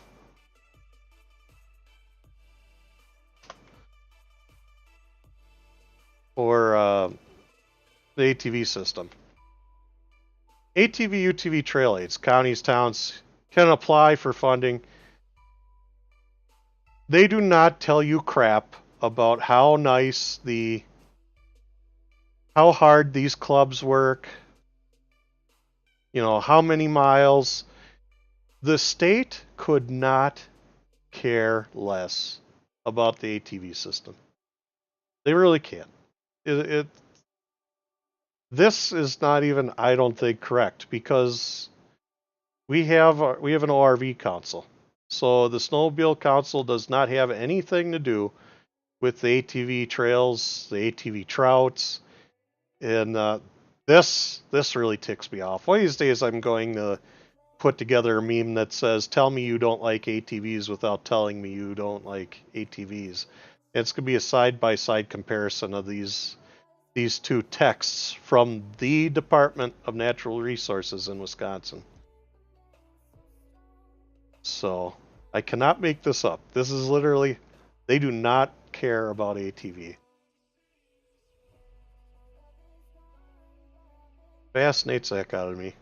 ATV system. ATV, UTV trail aids, counties, towns can apply for funding. They do not tell you crap about how hard these clubs work, you know, how many miles. The state could not care less about the ATV system. They really can't. This is not even, I don't think, correct, because we have an ORV council. So the Snowmobile Council does not have anything to do with the ATV trails, the ATV trouts, and this really ticks me off. One of these days I'm going to put together a meme that says, "Tell me you don't like ATVs without telling me you don't like ATVs." And it's going to be a side-by-side comparison of these two texts from the Department of Natural Resources in Wisconsin. So I cannot make this up. This is literally, they do not care about ATV. Fascinates the heck out of me.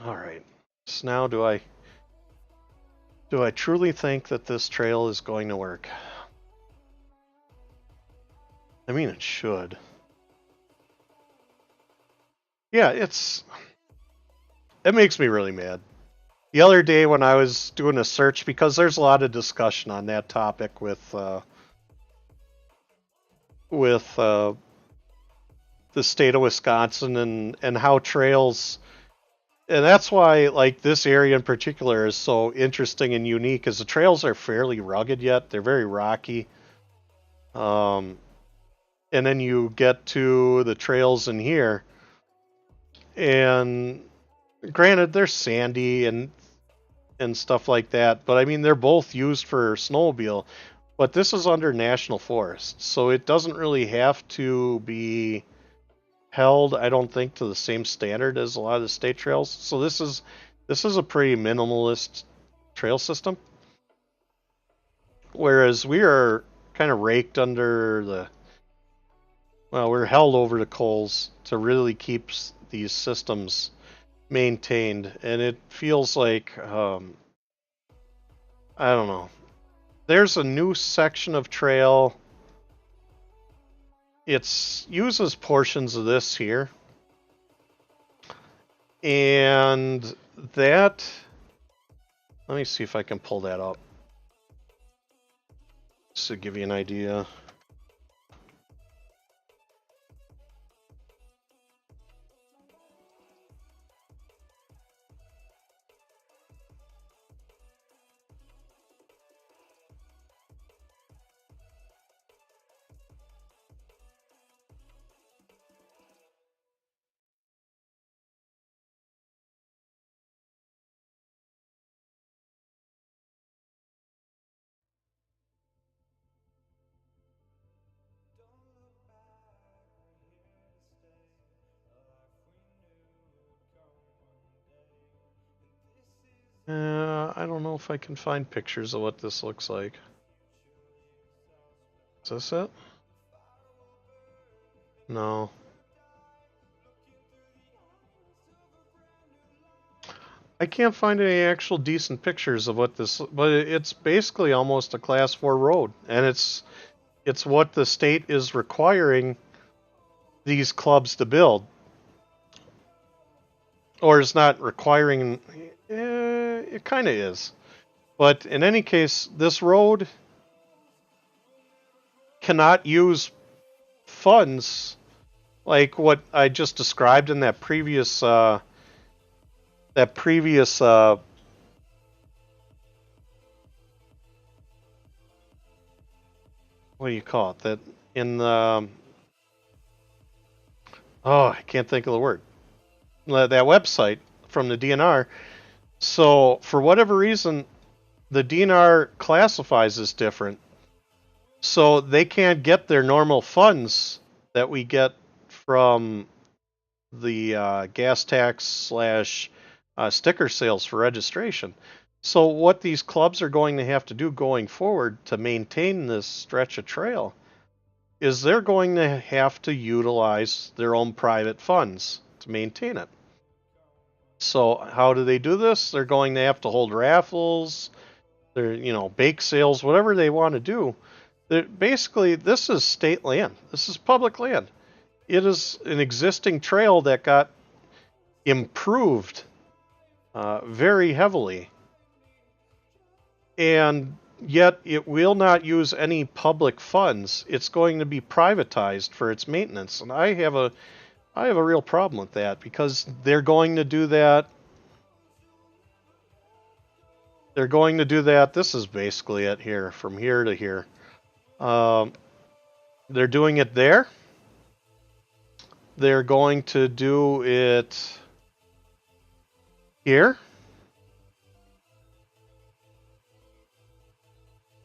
All right. So now do I truly think that this trail is going to work? I mean, it should. Yeah, it makes me really mad. The other day when I was doing a search, because there's a lot of discussion on that topic with the state of Wisconsin and how trails, and that's why like this area in particular is so interesting and unique, as the trails are fairly rugged yet. They're very rocky. And then you get to the trails in here, and granted they're sandy and stuff like that, but I mean they're both used for snowmobile, but this is under national forest, so it doesn't really have to be held, I don't think, to the same standard as a lot of the state trails. So this is a pretty minimalist trail system, whereas we are kind of raked under the, well, we're held over the coals to really keep these systems maintained, and it feels like I don't know. There's a new section of trail. It uses portions of this here, and that, let me see if I can pull that up just to give you an idea. I don't know if I can find pictures of what this looks like. Is this it? No. I can't find any actual decent pictures of what this, but it's basically almost a class 4 road, and it's what the state is requiring these clubs to build. Or it's not requiring, it kind of is. But in any case, this road cannot use funds like what I just described in that previous what do you call it? That in the I can't think of the word. That website from the DNR. So for whatever reason, the DNR classifies as different. So they can't get their normal funds that we get from the gas tax / sticker sales for registration. So what these clubs are going to have to do going forward to maintain this stretch of trail is they're going to have to utilize their own private funds to maintain it. So how do they do this? They're going to have to hold raffles, bake sales, whatever they want to do. Basically, this is state land. This is public land. It is an existing trail that got improved very heavily. And yet it will not use any public funds. It's going to be privatized for its maintenance. And I have a real problem with that because they're going to do that. They're going to do that. This is basically it here, from here to here. They're doing it there. They're going to do it here.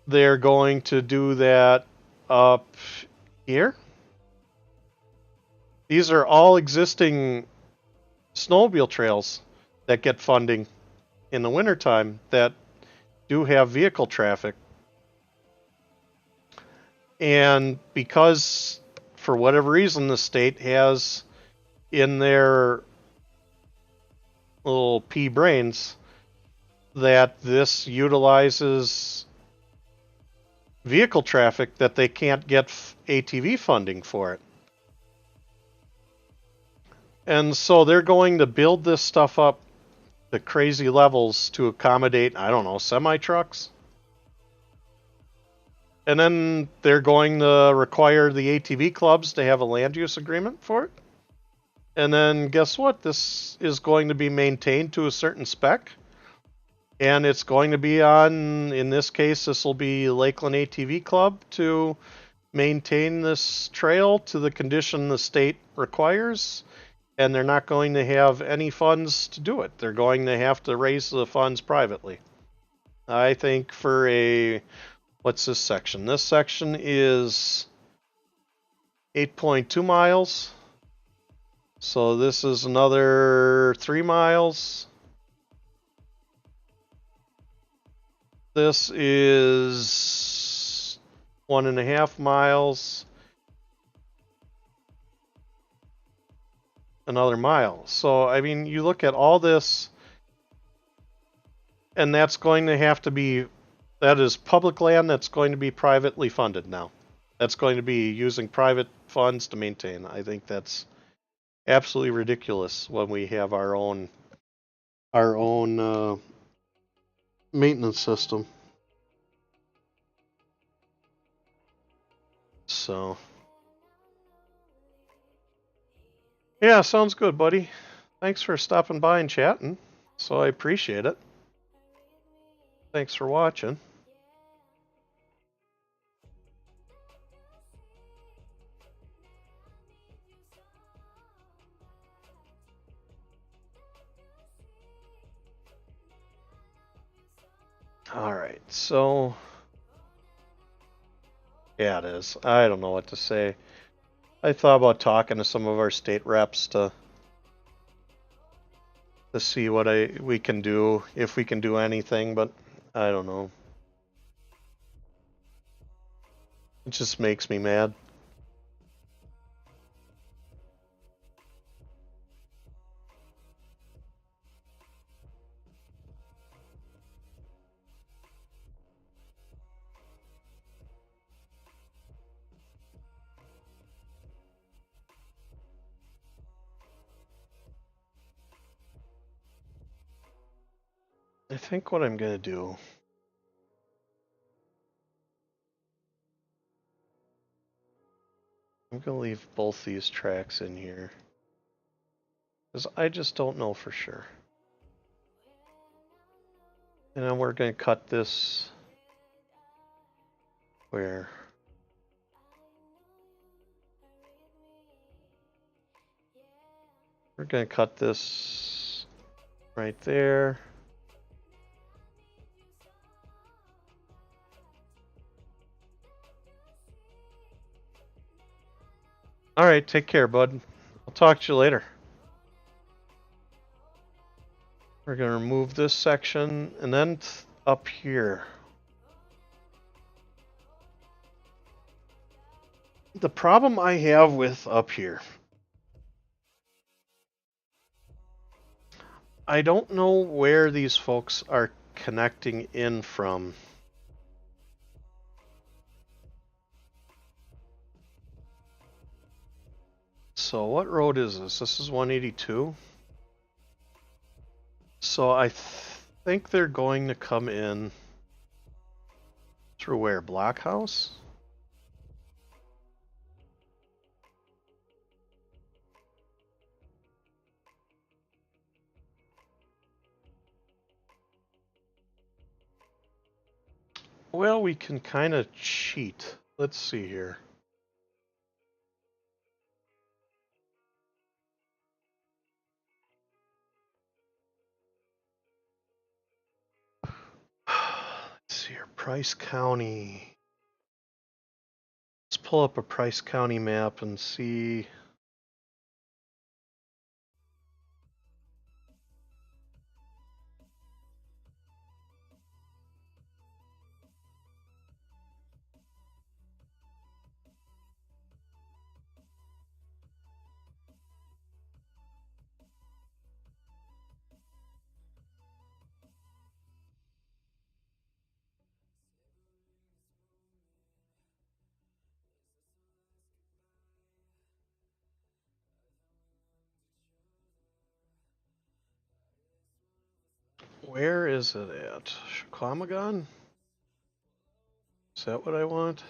They're going to do that up here. These are all existing snowmobile trails that get funding in the wintertime that do have vehicle traffic. And because, for whatever reason, the state has in their little pea brains that this utilizes vehicle traffic, that they can't get ATV funding for it. And so they're going to build this stuff up to crazy levels to accommodate, I don't know, semi-trucks. And then they're going to require the ATV clubs to have a land use agreement for it. And then guess what? This is going to be maintained to a certain spec. And it's going to be on, in this case, this will be Lakeland ATV Club to maintain this trail to the condition the state requires. And they're not going to have any funds to do it. They're going to have to raise the funds privately. I think for what's this section? This section is 8.2 miles. So this is another 3 miles. This is 1.5 miles. Another mile. So, I mean, you look at all this, and that's going to have to be, that is public land that's going to be privately funded now. That's going to be using private funds to maintain. I think that's absolutely ridiculous when we have our own maintenance system. So, yeah, sounds good, buddy. Thanks for stopping by and chatting. So I appreciate it. Thanks for watching. Alright, so yeah, it is. I don't know what to say. I thought about talking to some of our state reps to to see what we can do, if we can do anything, but I don't know. It just makes me mad. I think what I'm gonna do, I'm gonna leave both these tracks in here, because I just don't know for sure. And then we're gonna cut this where? We're gonna cut this right there. All right, take care, bud. I'll talk to you later. We're going to remove this section and then up here. The problem I have with up here, I don't know where these folks are connecting in from. So what road is this? This is 182. So I think they're going to come in through where? Blockhouse? Well, we can kind of cheat. Let's see here. Let's see here. Price County. Let's pull up a Price County map and see. Where is it at? Shikamagan? Is that what I want?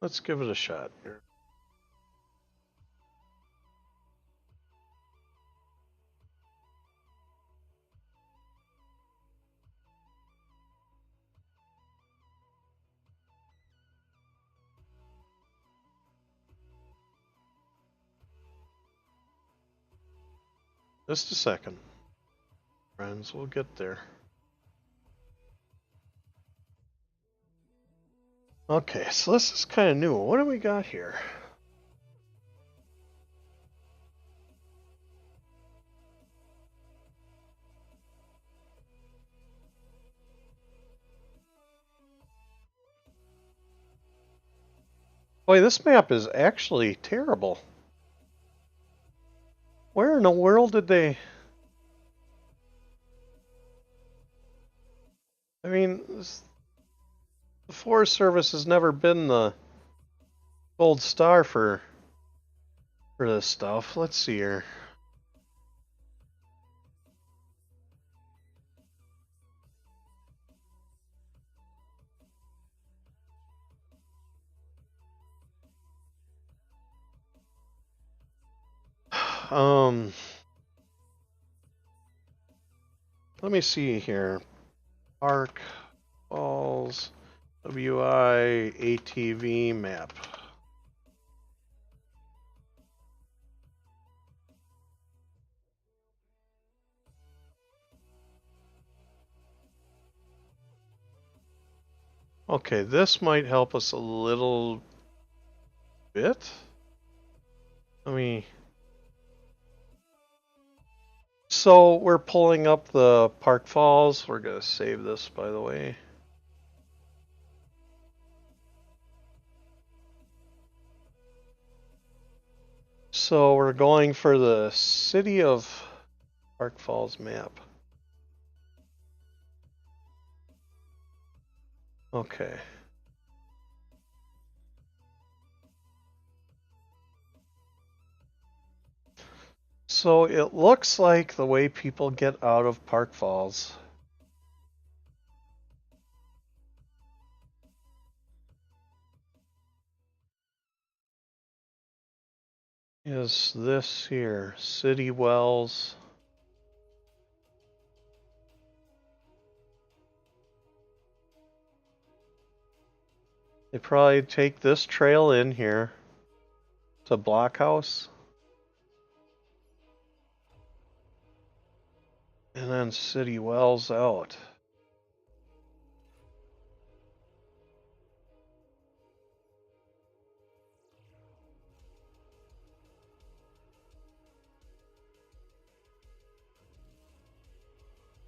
Let's give it a shot here. Just a second. Friends, we'll get there. Okay, so this is kind of new. What do we got here? Boy, this map is actually terrible. Where in the world did they... I mean, the Forest Service has never been the gold star for this stuff. Let's see here. Let me see here. Park Falls WI ATV map. Okay, this might help us a little bit. Let me... So we're pulling up the Park Falls. We're going to save this, by the way. So we're going for the City of Park Falls map. Okay. So it looks like the way people get out of Park Falls is this here, City Wells. They probably take this trail in here to Blockhouse. And then City Wells out.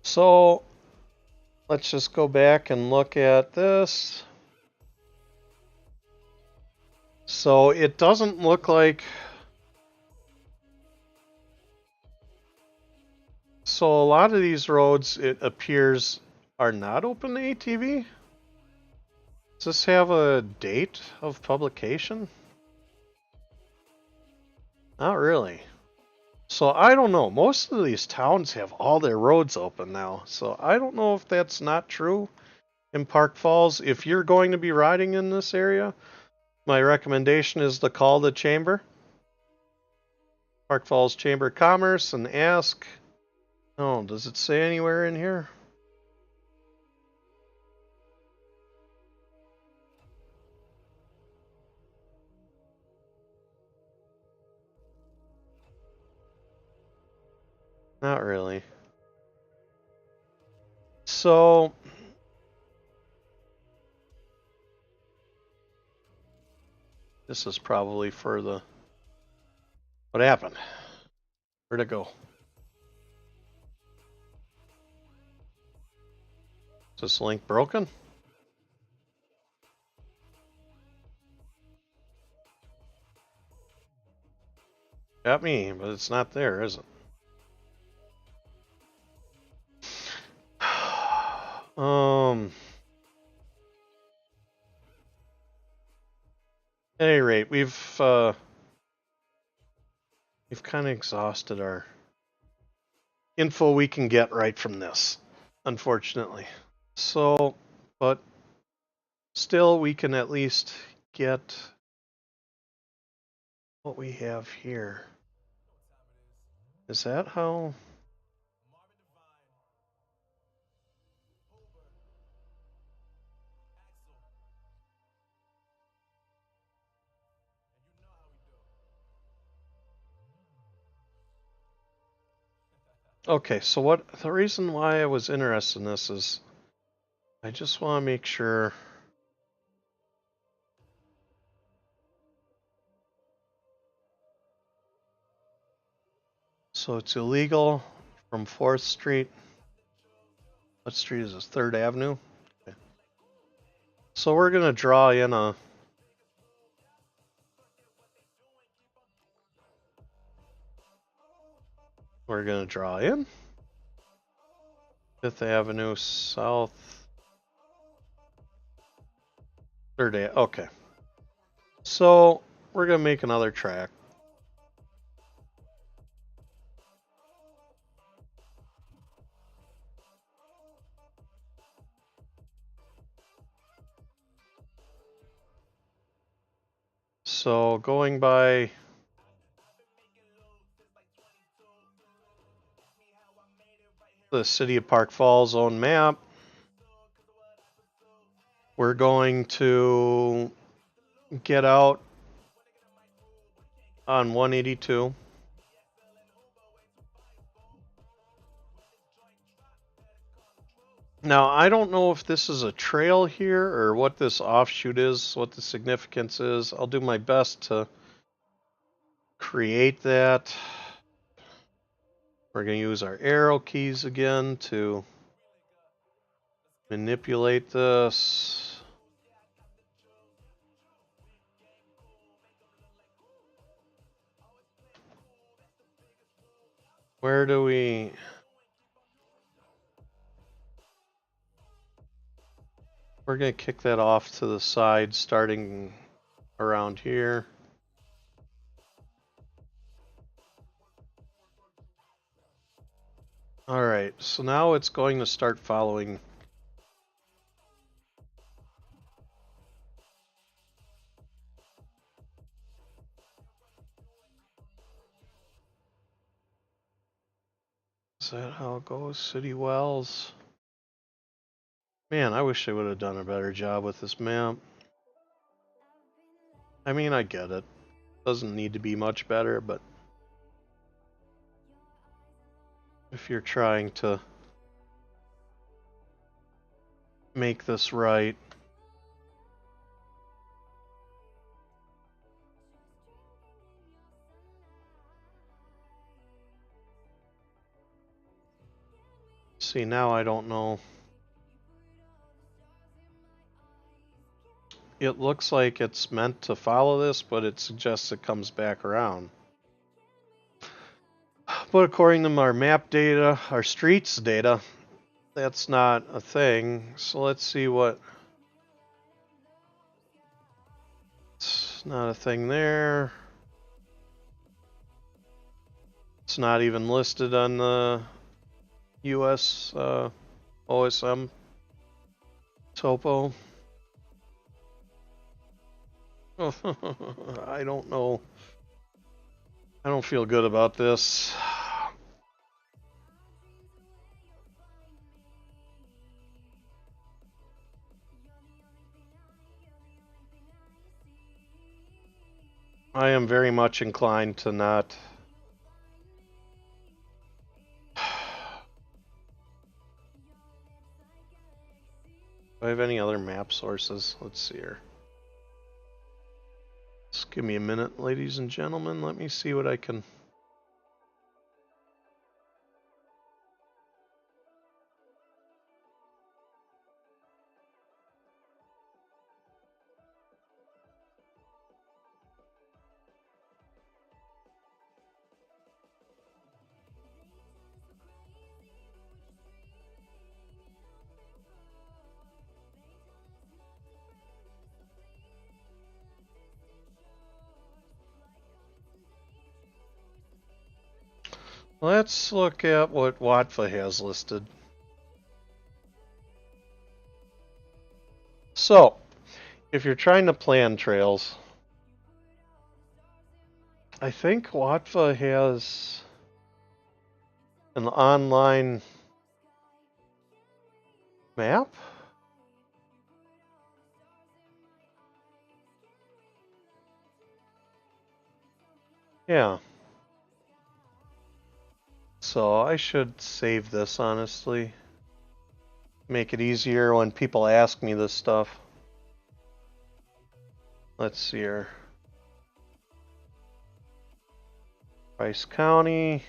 So let's just go back and look at this. So it doesn't look like... So a lot of these roads, it appears, are not open to ATV. Does this have a date of publication? Not really. So I don't know. Most of these towns have all their roads open now. So I don't know if that's not true in Park Falls. If you're going to be riding in this area, my recommendation is to call the chamber, Park Falls Chamber of Commerce, and ask. Oh, does it say anywhere in here? Not really. So this is probably for the... What happened? Where'd it go? Is this link broken? Got me, but it's not there, is it? At any rate, we've kind of exhausted our info we can get right from this, unfortunately. So, but still, we can at least get what we have here. Is that how? Okay, so what the reason why I was interested in this is I just want to make sure. So it's illegal from 4th Street. What street is this? 3rd Avenue? Okay. So we're going to draw in a... We're going to draw in 5th Avenue South. 3rd Avenue. Okay. So we're going to make another track. So going by the City of Park Falls own map, we're going to get out on 182. Now, I don't know if this is a trail here or what this offshoot is, what the significance is. I'll do my best to create that. We're going to use our arrow keys again to manipulate this. Where do we... We're going to kick that off to the side starting around here. Alright, so now it's going to start following. Is that how it goes? City Wells. Man, I wish they would have done a better job with this map. I mean, I get it. Doesn't need to be much better, but if you're trying to make this right. See, now I don't know. It looks like it's meant to follow this, but it suggests it comes back around. But according to our map data, our streets data, that's not a thing. So let's see what... It's not a thing there. It's not even listed on the US Osm Topo. I don't know. I don't feel good about this. I am very much inclined to not. Do I have any other map sources? Let's see here. Just give me a minute, ladies and gentlemen. Let me see what I can... Let's look at what Watfa has listed. So, if you're trying to plan trails, I think Watfa has an online map? Yeah. So I should save this, honestly. Make it easier when people ask me this stuff. Let's see here. Rice County.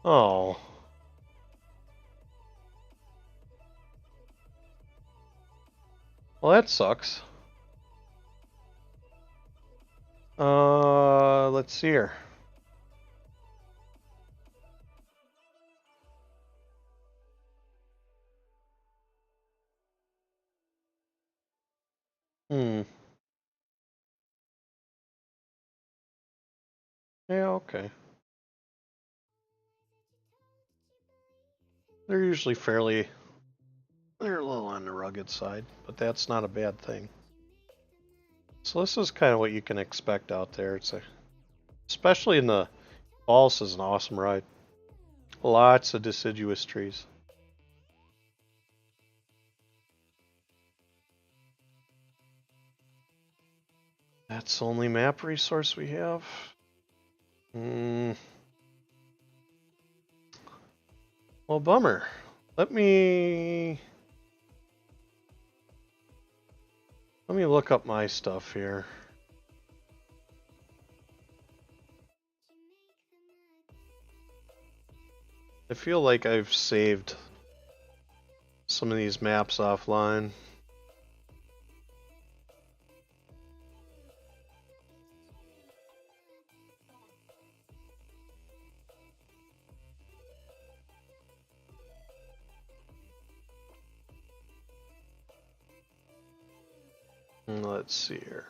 Oh. Well, that sucks. Let's see here. Yeah, okay. They're usually they're a little on the rugged side, but that's not a bad thing. So this is kind of what you can expect out there. Especially in the fall, this is an awesome ride. Lots of deciduous trees. That's the only map resource we have. Well, bummer. Let me look up my stuff here. I feel like I've saved some of these maps offline. Let's see here.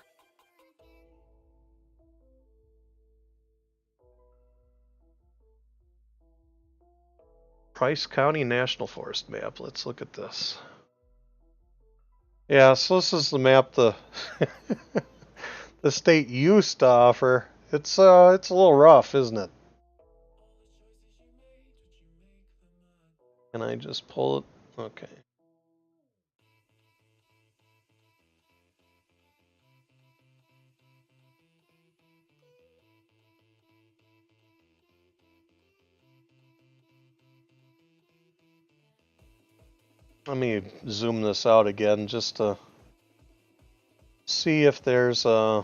Price County National Forest map. Let's look at this. Yeah, so this is the map the the state used to offer. It's a little rough, isn't it? Can I just pull it? Okay. Let me zoom this out again just to see if there's a...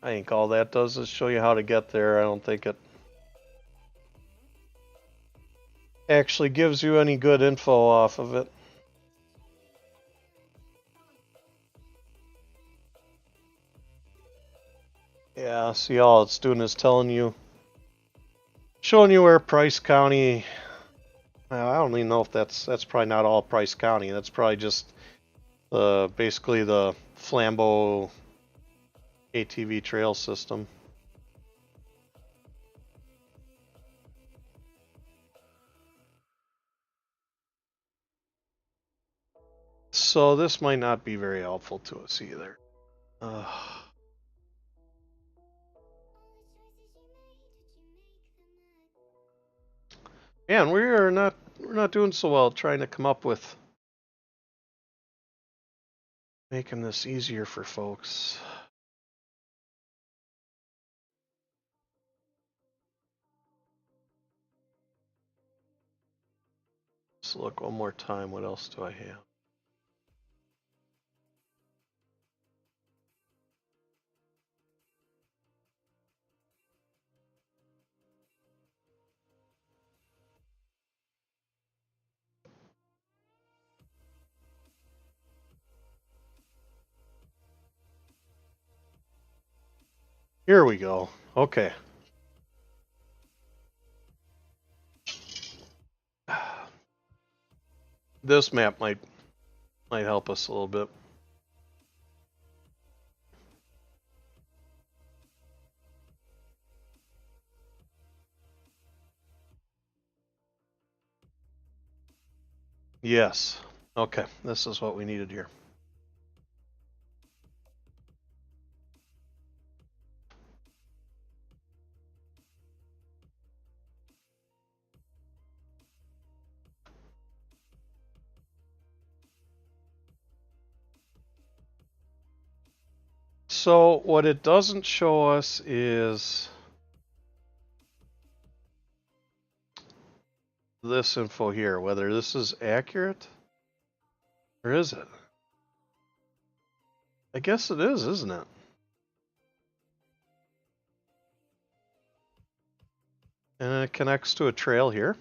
I think all that does is show you how to get there. I don't think it actually gives you any good info off of it. Yeah, see, all it's doing is showing you where Price County... I don't even know if that's probably not all Price County. That's probably just basically the Flambeau ATV trail system. So this might not be very helpful to us either. Man, we're not doing so well trying to come up with making this easier for folks. Let's look one more time. What else do I have? Here we go. Okay. This map might help us a little bit. Yes. Okay, this is what we needed here. So what it doesn't show us is this info here, whether this is accurate or is it? I guess it is, isn't it? And it connects to a trail here.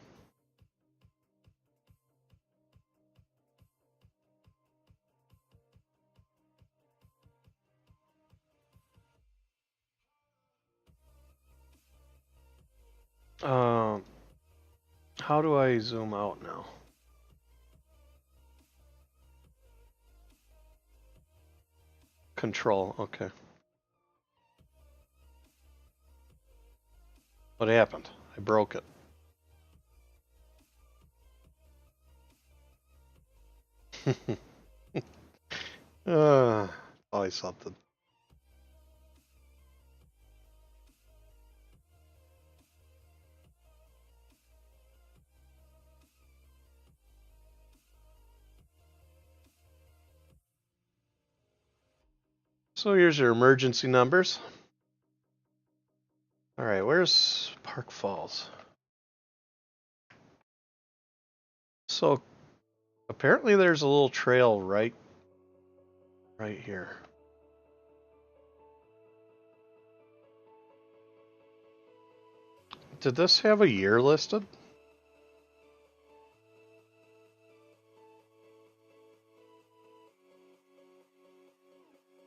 How do I zoom out now? Control, okay. What happened? I broke it. Always something. So here's your emergency numbers. All right, where's Park Falls? So apparently there's a little trail right here. Did this have a year listed?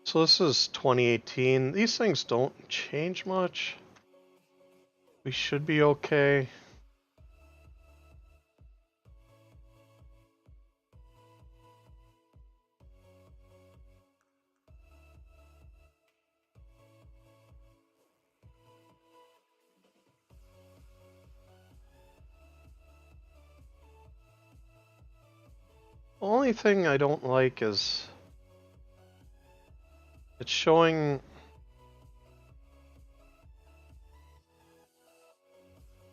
So this is 2018. These things don't change much. We should be okay. The only thing I don't like is it's showing.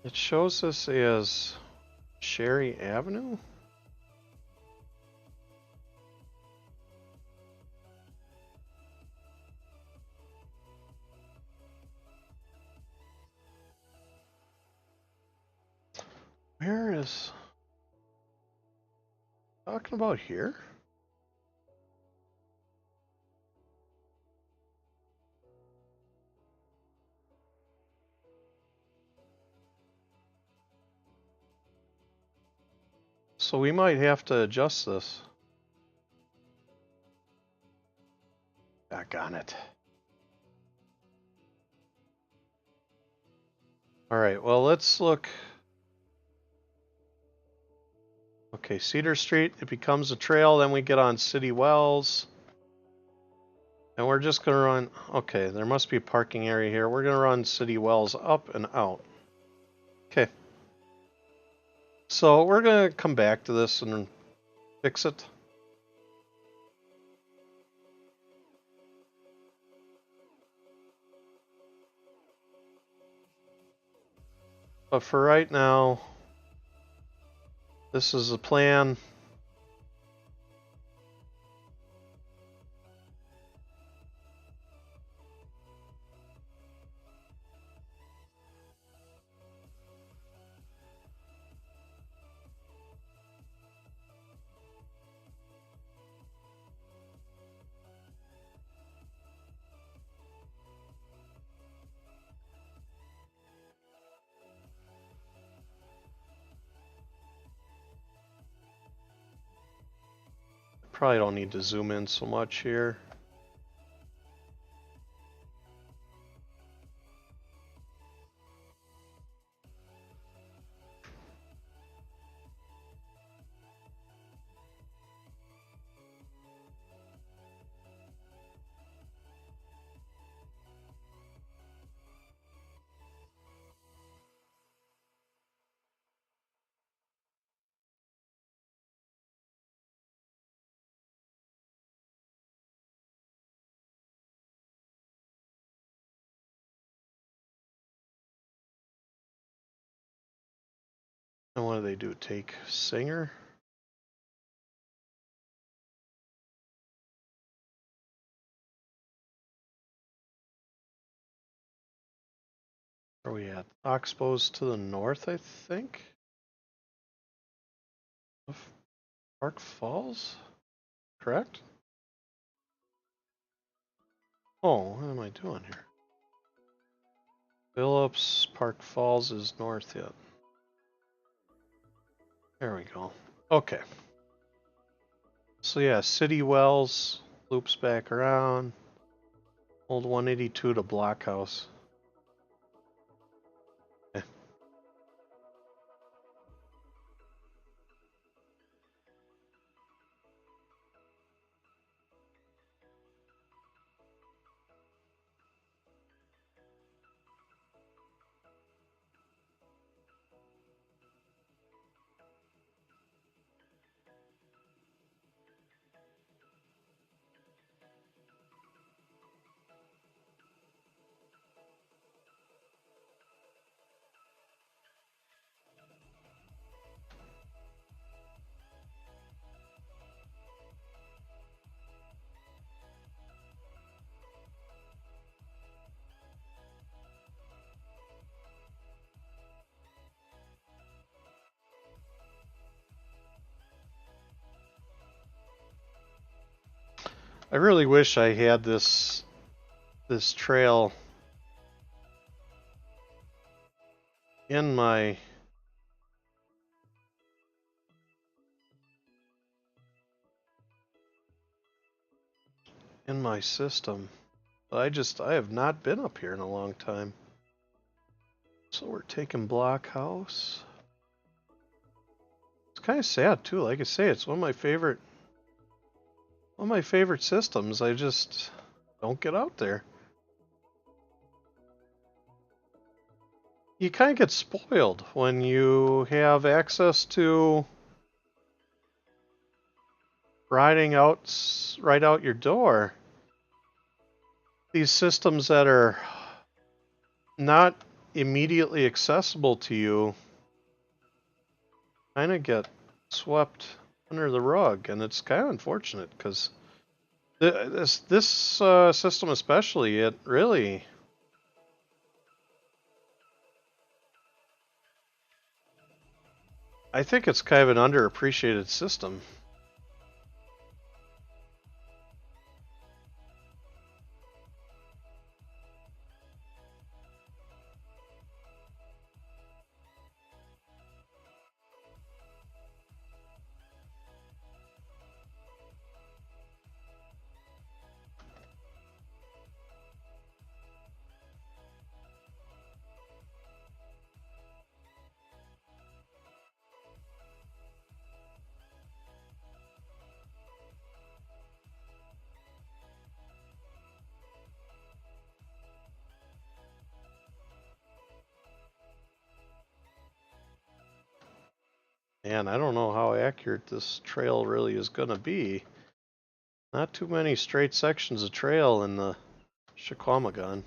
It shows this as Sherry Avenue? Where is... Talking about here? So we might have to adjust this. Back on it. Alright, well let's look. Okay, Cedar Street, it becomes a trail, then we get on City Wells. And we're just gonna run, okay, there must be a parking area here. We're gonna run City Wells up and out. Okay. So we're gonna come back to this and fix it. But for right now, this is the plan. Probably don't need to zoom in so much here. And what do they do? Take Singer? Where are we at? Oxbow's to the north, I think? Of Park Falls? Correct? Oh, what am I doing here? Phillips, Park Falls is north yet. There we go. Okay. So yeah, City Wells loops back around. Old 182 to Blockhouse. Okay. I really wish I had this trail in my system. But I have not been up here in a long time. So we're taking Blockhouse. It's kind of sad too. Like I say, it's one of my favorite systems. I just don't get out there. You kind of get spoiled when you have access to riding out right out your door. These systems that are not immediately accessible to you kind of get swept under the rug, and it's kind of unfortunate because this system especially, it really, I think it's kind of an underappreciated system. And I don't know how accurate this trail really is going to be. Not too many straight sections of trail in the Chequamegon.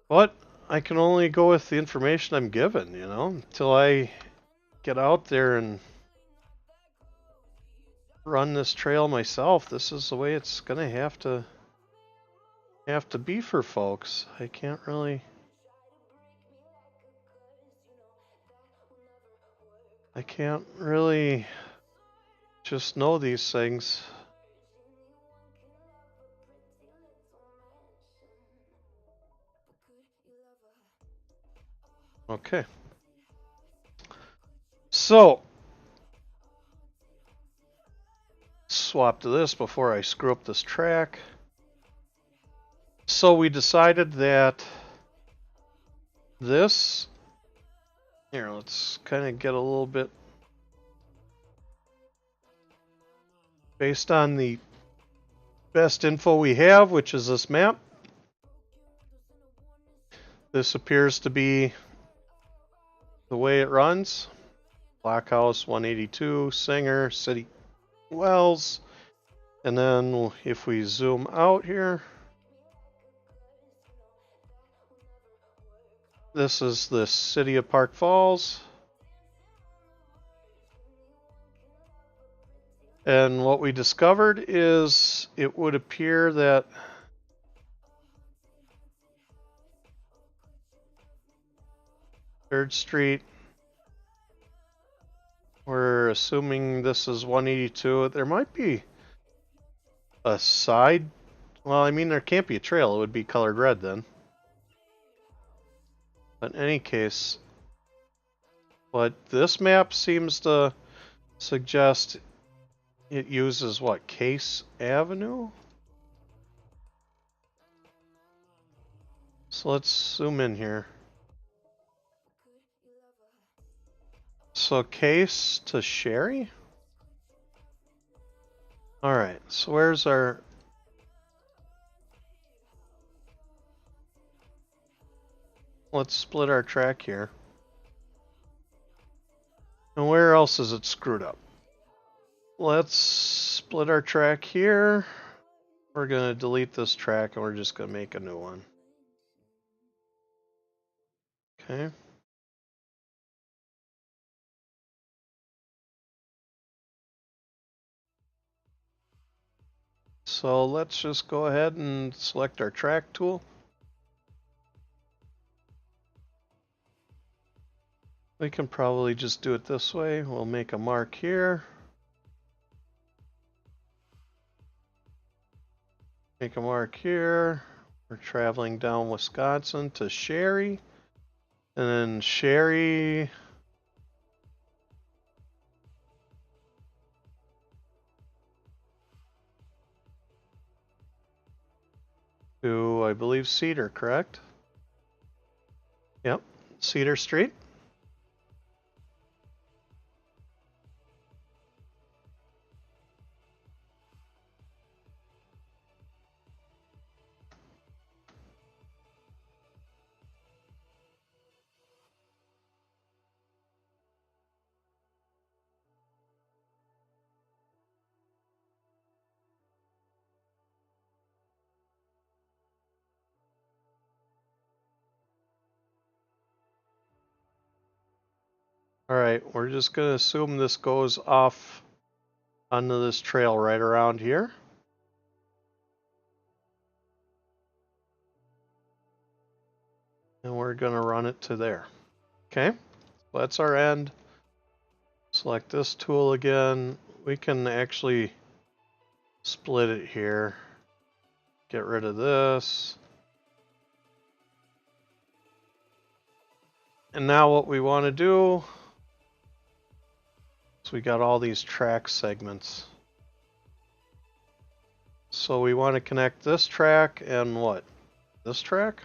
But I can only go with the information I'm given, you know, until I get out there and run this trail myself. This is the way it's gonna have to be for folks. I can't really just know these things. Okay. So swap to this before I screw up this track. So we decided that this, here, let's kind of get a little bit based on the best info we have, which is this map. This appears to be the way it runs. Blockhouse 182, Singer, City Wells. And then if we zoom out here, this is the city of Park Falls. And what we discovered is it would appear that Third Street, we're assuming this is 182. There might be a side, well, I mean, there can't be a trail. It would be colored red then. But in any case, what this map seems to suggest, it uses what, Case Avenue? So let's zoom in here. So Case to Sherry? Alright, so where's our... Let's split our track here. And where else is it screwed up? Let's split our track here. We're going to delete this track and we're just going to make a new one. Okay. So let's just go ahead and select our track tool. We can probably just do it this way. We'll make a mark here. Make a mark here. We're traveling down Wisconsin to Sherry. And then Sherry. To, I believe, Cedar, correct? Yep, Cedar Street. Alright, we're just going to assume this goes off onto this trail right around here. And we're going to run it to there. Okay, so that's our end. Select this tool again. We can actually split it here. Get rid of this. And now what we want to do is we got all these track segments. So we want to connect this track and what? This track?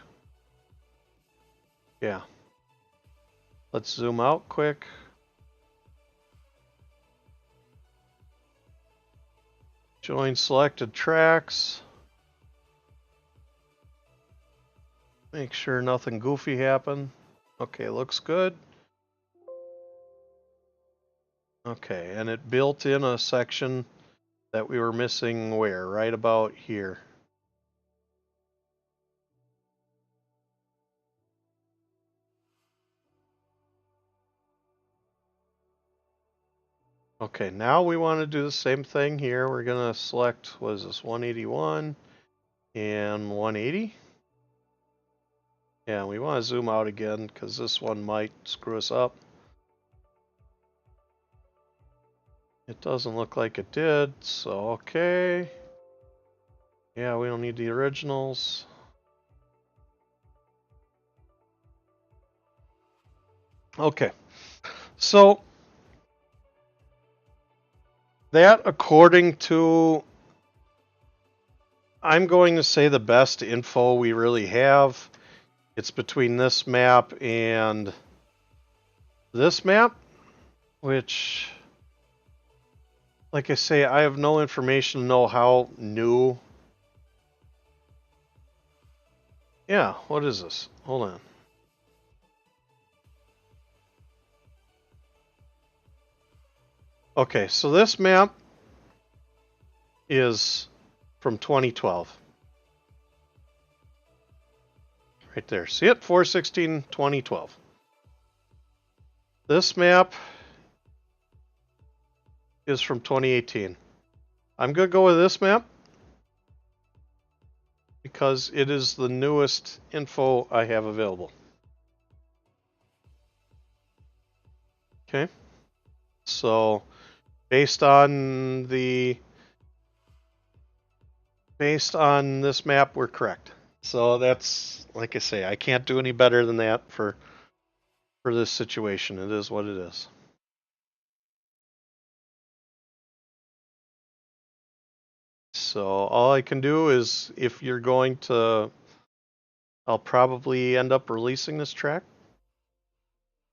Yeah. Let's zoom out quick. Join selected tracks. Make sure nothing goofy happened. Okay, looks good. Okay, and it built in a section that we were missing where? Right about here. Okay, now we want to do the same thing here. We're going to select, what is this, 181 and 180. Yeah, we want to zoom out again because this one might screw us up. It doesn't look like it did, so okay. Yeah, we don't need the originals. Okay, so that, according to, I'm going to say the best info we really have, it's between this map and this map, which, like I say, I have no information to know how new. Yeah, what is this? Hold on. Okay, so this map is from 2012. Right there. See it? 4/16/2012. This map is from 2018. I'm going to go with this map because it is the newest info I have available. Okay. So based on this map, we're correct. So that's, like I say, I can't do any better than that for this situation. It is what it is. So all I can do is, if you're going to, I'll probably end up releasing this track.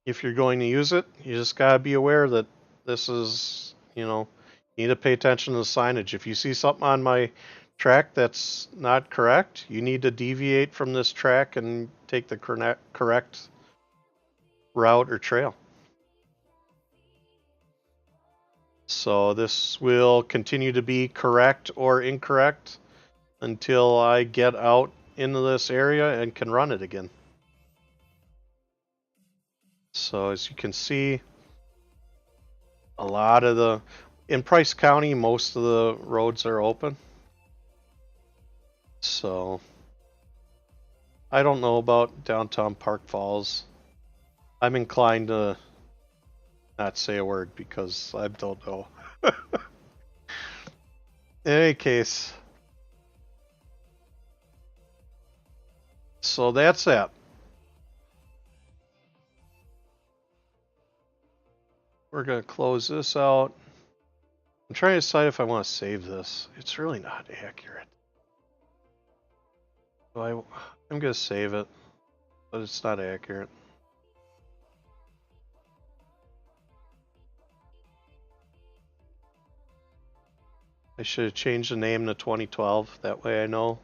If you're going to use it, you just gotta be aware that this is, you need to pay attention to the signage. If you see something on my track that's not correct, you need to deviate from this track and take the correct route or trail. So this will continue to be correct or incorrect until I get out into this area and can run it again. So as you can see, a lot of in Price County, most of the roads are open. So I don't know about downtown Park Falls. I'm inclined to not say a word because I don't know. In any case, so that's that. We're going to close this out. I'm trying to decide if I want to save this. It's really not accurate. So I'm going to save it, but it's not accurate. I should have changed the name to 2012. That way I know.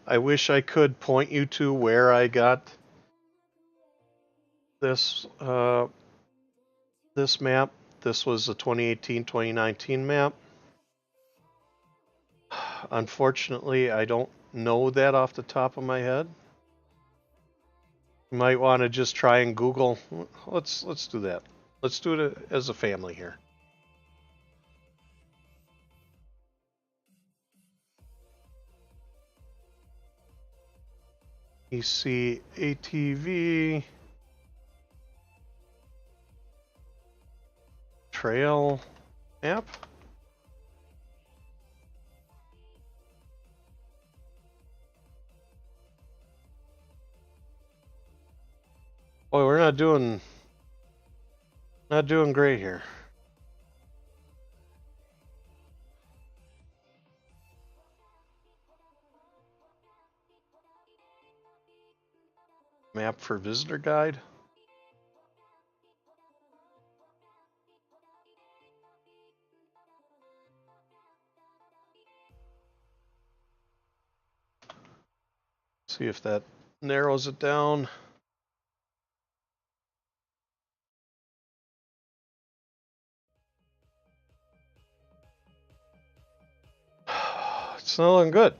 I wish I could point you to where I got this this map. This was the 2018-2019 map. Unfortunately, I don't know that off the top of my head. You might want to just try and Google. Let's do that. Let's do it as a family here. You see ATV trail map. Boy, we're not doing great here. Map for visitor guide. See if that narrows it down. It's not looking good.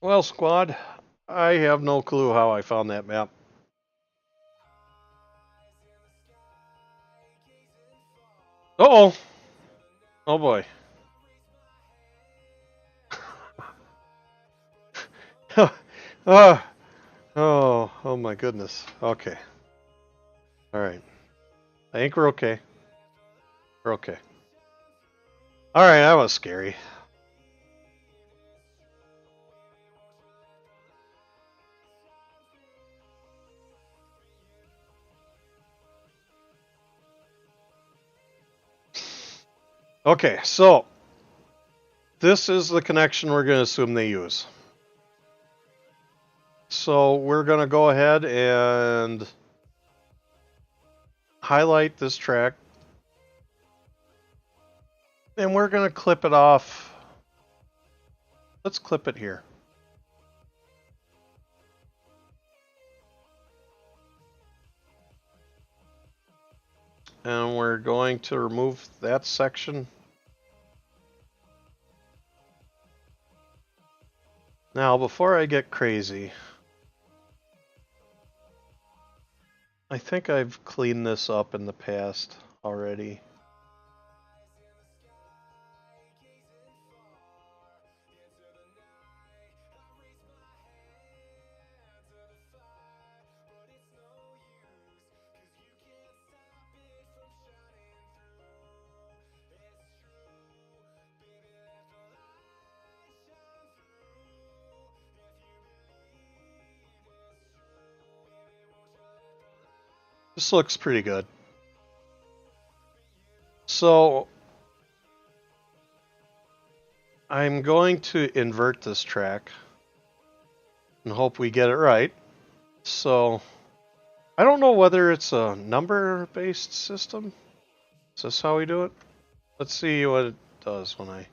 Well, squad, I have no clue how I found that map. Uh-oh. Oh boy. Oh my goodness. Okay. All right. I think we're okay. We're okay. All right, that was scary. Okay, so this is the connection we're going to assume they use. So we're going to go ahead and highlight this track. And we're going to clip it off. Let's clip it here. And we're going to remove that section. Now, before I get crazy, I think I've cleaned this up in the past already. This looks pretty good. So I'm going to invert this track and hope we get it right. So I don't know whether it's a number-based system. Is this how we do it? Let's see what it does when I...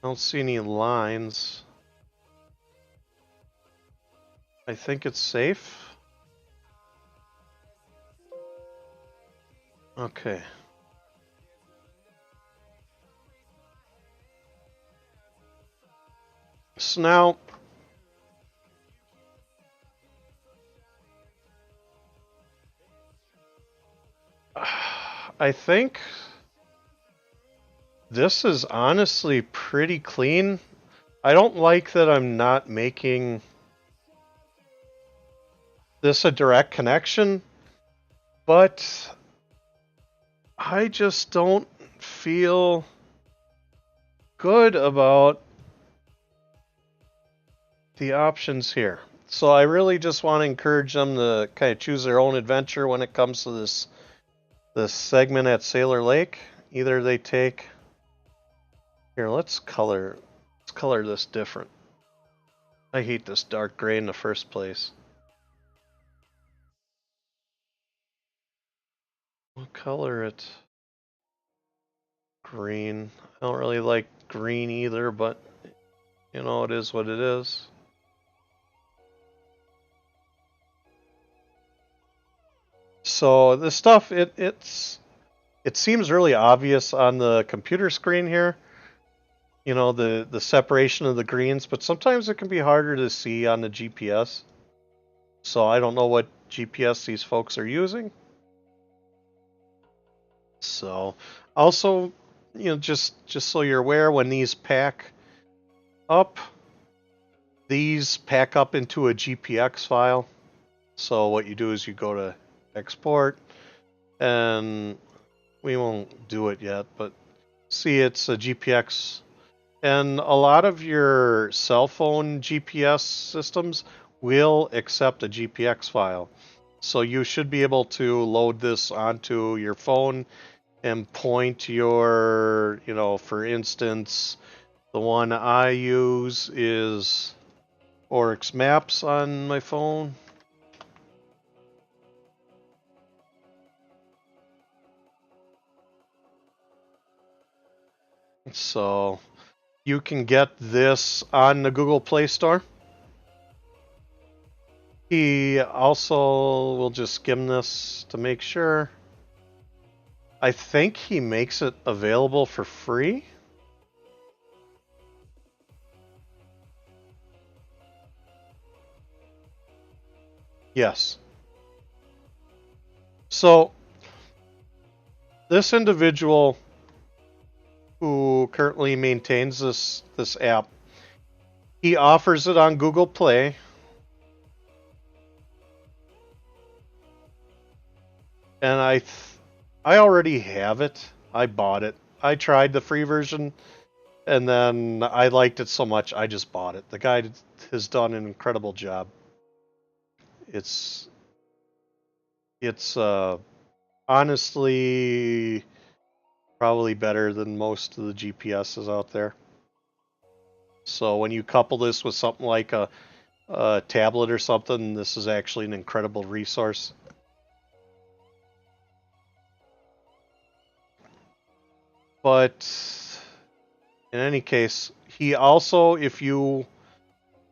don't see any lines. I think it's safe. Okay. So now, I think this is honestly pretty clean. I don't like that I'm not making this a direct connection, but I just don't feel good about the options here. So I really just want to encourage them to kind of choose their own adventure when it comes to this segment at Sailor Lake. Either they take here, let's color this different. I hate this dark gray in the first place. We'll color it green. I don't really like green either, but you know, it is what it is. So this stuff, it seems really obvious on the computer screen here. You know, the separation of the greens, but sometimes it can be harder to see on the GPS. So I don't know what GPS these folks are using. So also, you know, just so you're aware, when these pack up into a Gpx file. So what you do is you go to export, and we won't do it yet, but see, it's a Gpx. And a lot of your cell phone GPS systems will accept a Gpx file. So you should be able to load this onto your phone and point your, you know, for instance, the one I use is Oryx Maps on my phone. So you can get this on the Google Play Store. He also will just skim this to make sure. I think he makes it available for free. Yes. So this individual who currently maintains this app, he offers it on Google Play. And I already have it. I bought it. I tried the free version, and then I liked it so much I just bought it. The guy has done an incredible job. It's honestly probably better than most of the GPSs out there. So when you couple this with something like a tablet or something, this is actually an incredible resource. But in any case, he also, I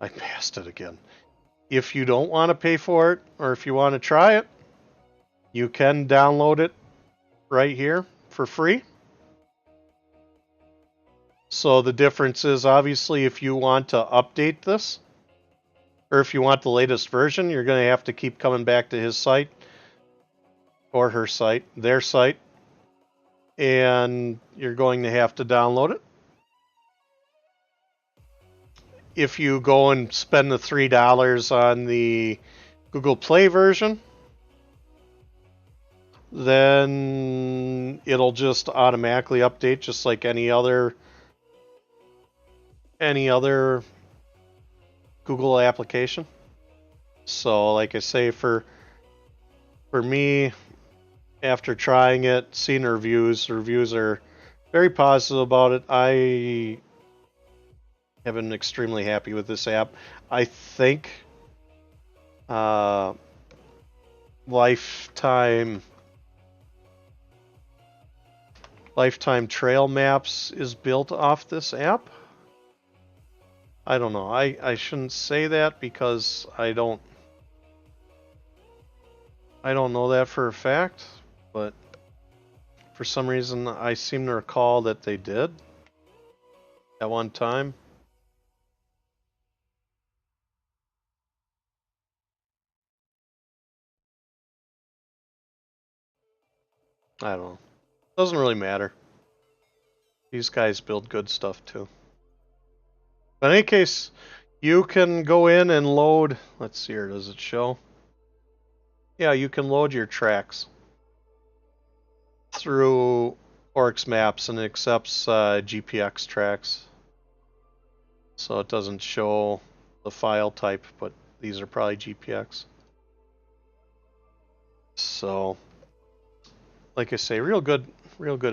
passed it again. If you don't want to pay for it, or if you want to try it, you can download it right here for free. So the difference is, obviously, if you want to update this, or if you want the latest version, you're going to have to keep coming back to his site, or her site, their site, and you're going to have to download it. If you go and spend the $3 on the Google Play version, then it'll just automatically update, just like any other Google application. So like I say, for me, after trying it, seeing the reviews are very positive about it. I have been extremely happy with this app. I think lifetime trail maps is built off this app. I don't know. I shouldn't say that because I don't know that for a fact, but For some reason, I seem to recall that they did at one time. I don't know. Doesn't really matter. These guys build good stuff too. But in any case, you can go in and load. Let's see here. Does it show? Yeah, you can load your tracks through Oryx Maps, and it accepts GPX tracks. So it doesn't show the file type, but these are probably GPX. So, like I say, real good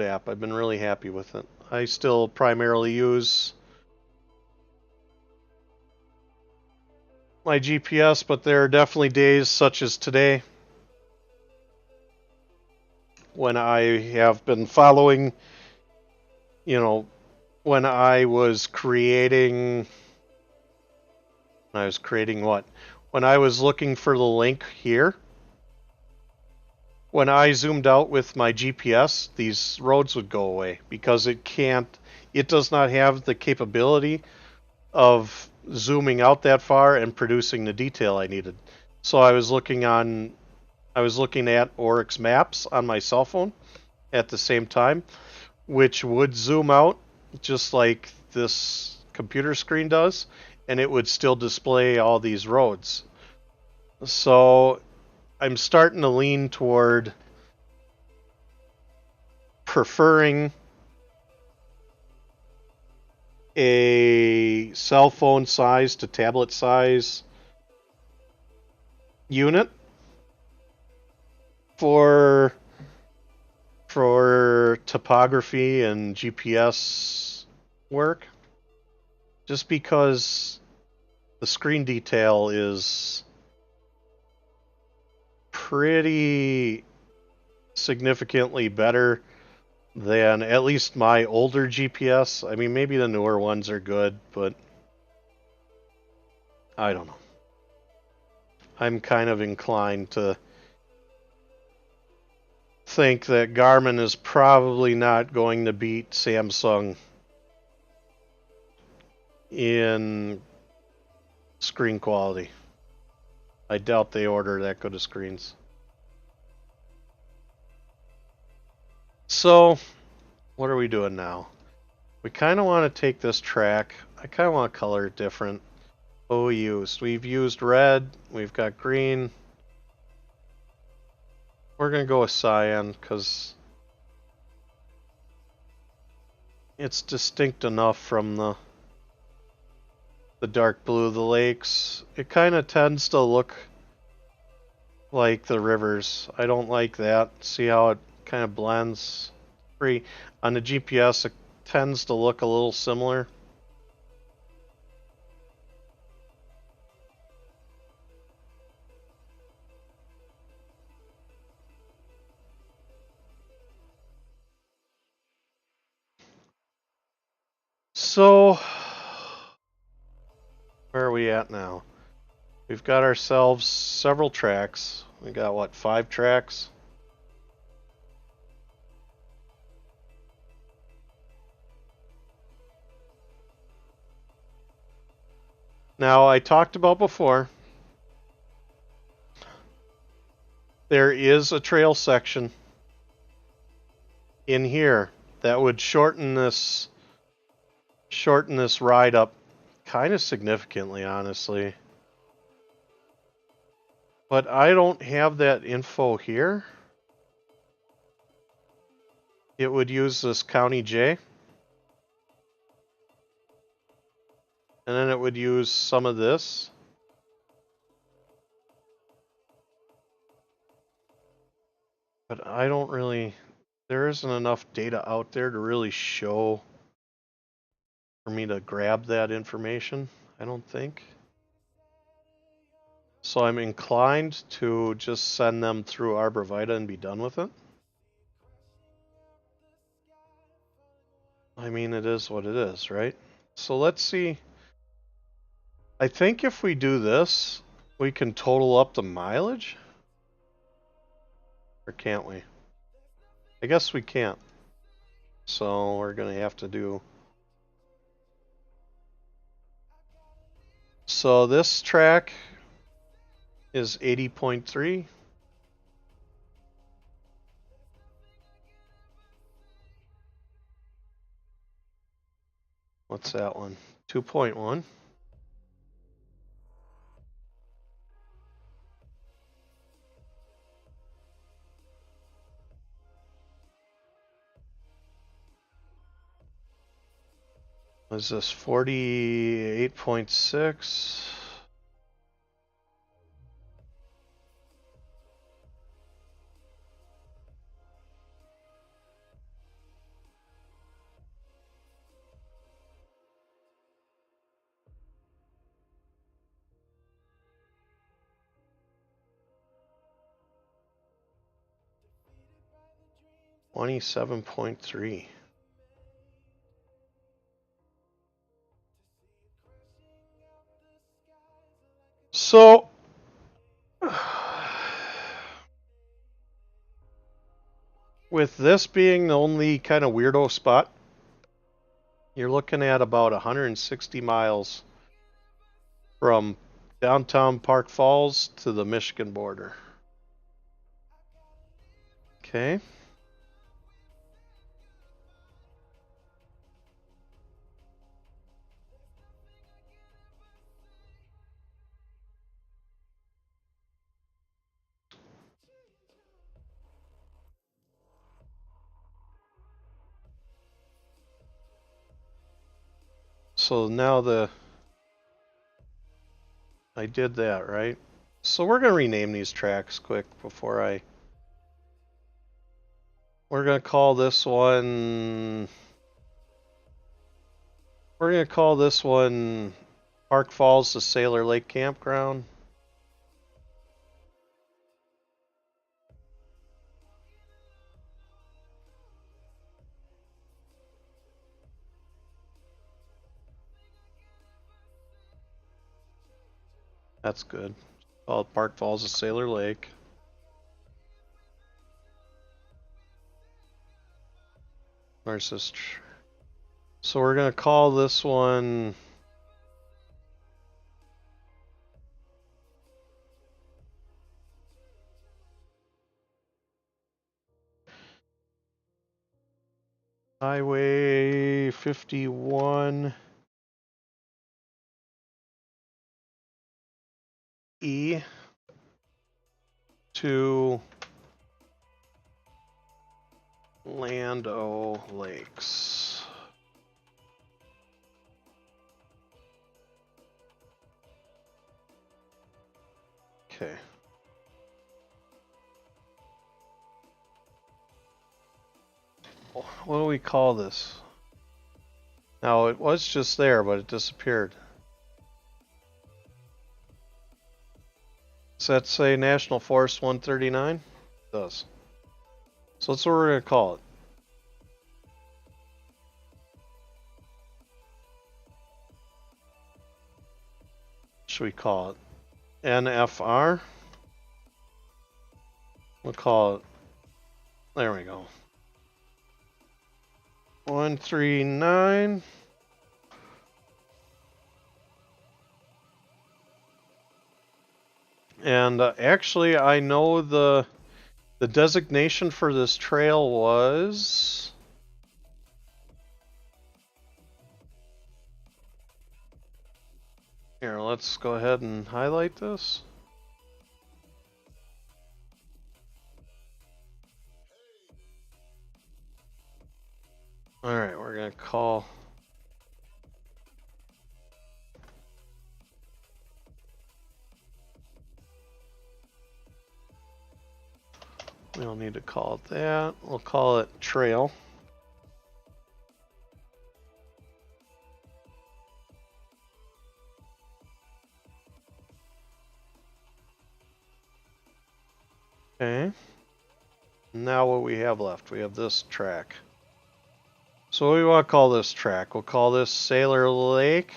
app. I've been really happy with it. I still primarily use my GPS, but there are definitely days such as today when I have been following, you know, when I was creating what? When I was looking for the link here, when I zoomed out with my GPS, these roads would go away because it does not have the capability of zooming out that far and producing the detail I needed. So I was looking at Oryx Maps on my cell phone at the same time, which would zoom out just like this computer screen does, and it would still display all these roads. So I'm starting to lean toward preferring a cell phone size to tablet size unit for topography and GPS work, just because the screen detail is pretty significantly better than at least my older GPS. I mean, maybe the newer ones are good, but I don't know. I'm kind of inclined to think that Garmin is probably not going to beat Samsung in screen quality. I doubt they order that good of screens. So, what are we doing now? We kind of want to take this track. I kind of want to color it different. What we used? We've used red. We've got green. We're going to go with cyan because it's distinct enough from the dark blue of the lakes. It kind of tends to look like the rivers. I don't like that. See how it kind of blends? On the GPS, it tends to look a little similar. So, where are we at now? We've got ourselves several tracks. We got, what, 5 tracks? Now, I talked about before, there is a trail section in here that would shorten this ride up kind of significantly, honestly. But I don't have that info here. It would use this County J. And then it would use some of this. But I don't really... There isn't enough data out there to really show for me to grab that information, I don't think. So I'm inclined to just send them through Arborvita and be done with it. I mean, it is what it is, right? So let's see. I think if we do this, we can total up the mileage. Or can't we? I guess we can't. So we're going to have to do... So this track is 80.3. What's that one? 2.1. Is this 48.6? $27.3. So with this being the only kind of weirdo spot, you're looking at about 160 miles from downtown Park Falls to the Michigan border. Okay. So now I did that, right? So we're going to rename these tracks quick before we're going to call this one Park Falls to Sailor Lake Campground. That's good. Call it Park Falls to Sailor Lake. Where's this? So we're going to call this one Highway 51 E to Land O Lakes. Okay. What do we call this? Now it was just there, but it disappeared. Does that say National Forest 139? It does. So that's what we're going to call it. Should we call it NFR? We'll call it, there we go, 139. And actually, I know the designation for this trail was... Here, let's go ahead and highlight this. Alright, we're going to call... We don't need to call it that. We'll call it Trail. Okay. Now what we have left, we have this track. So what do we want to call this track? We'll call this Sailor Lake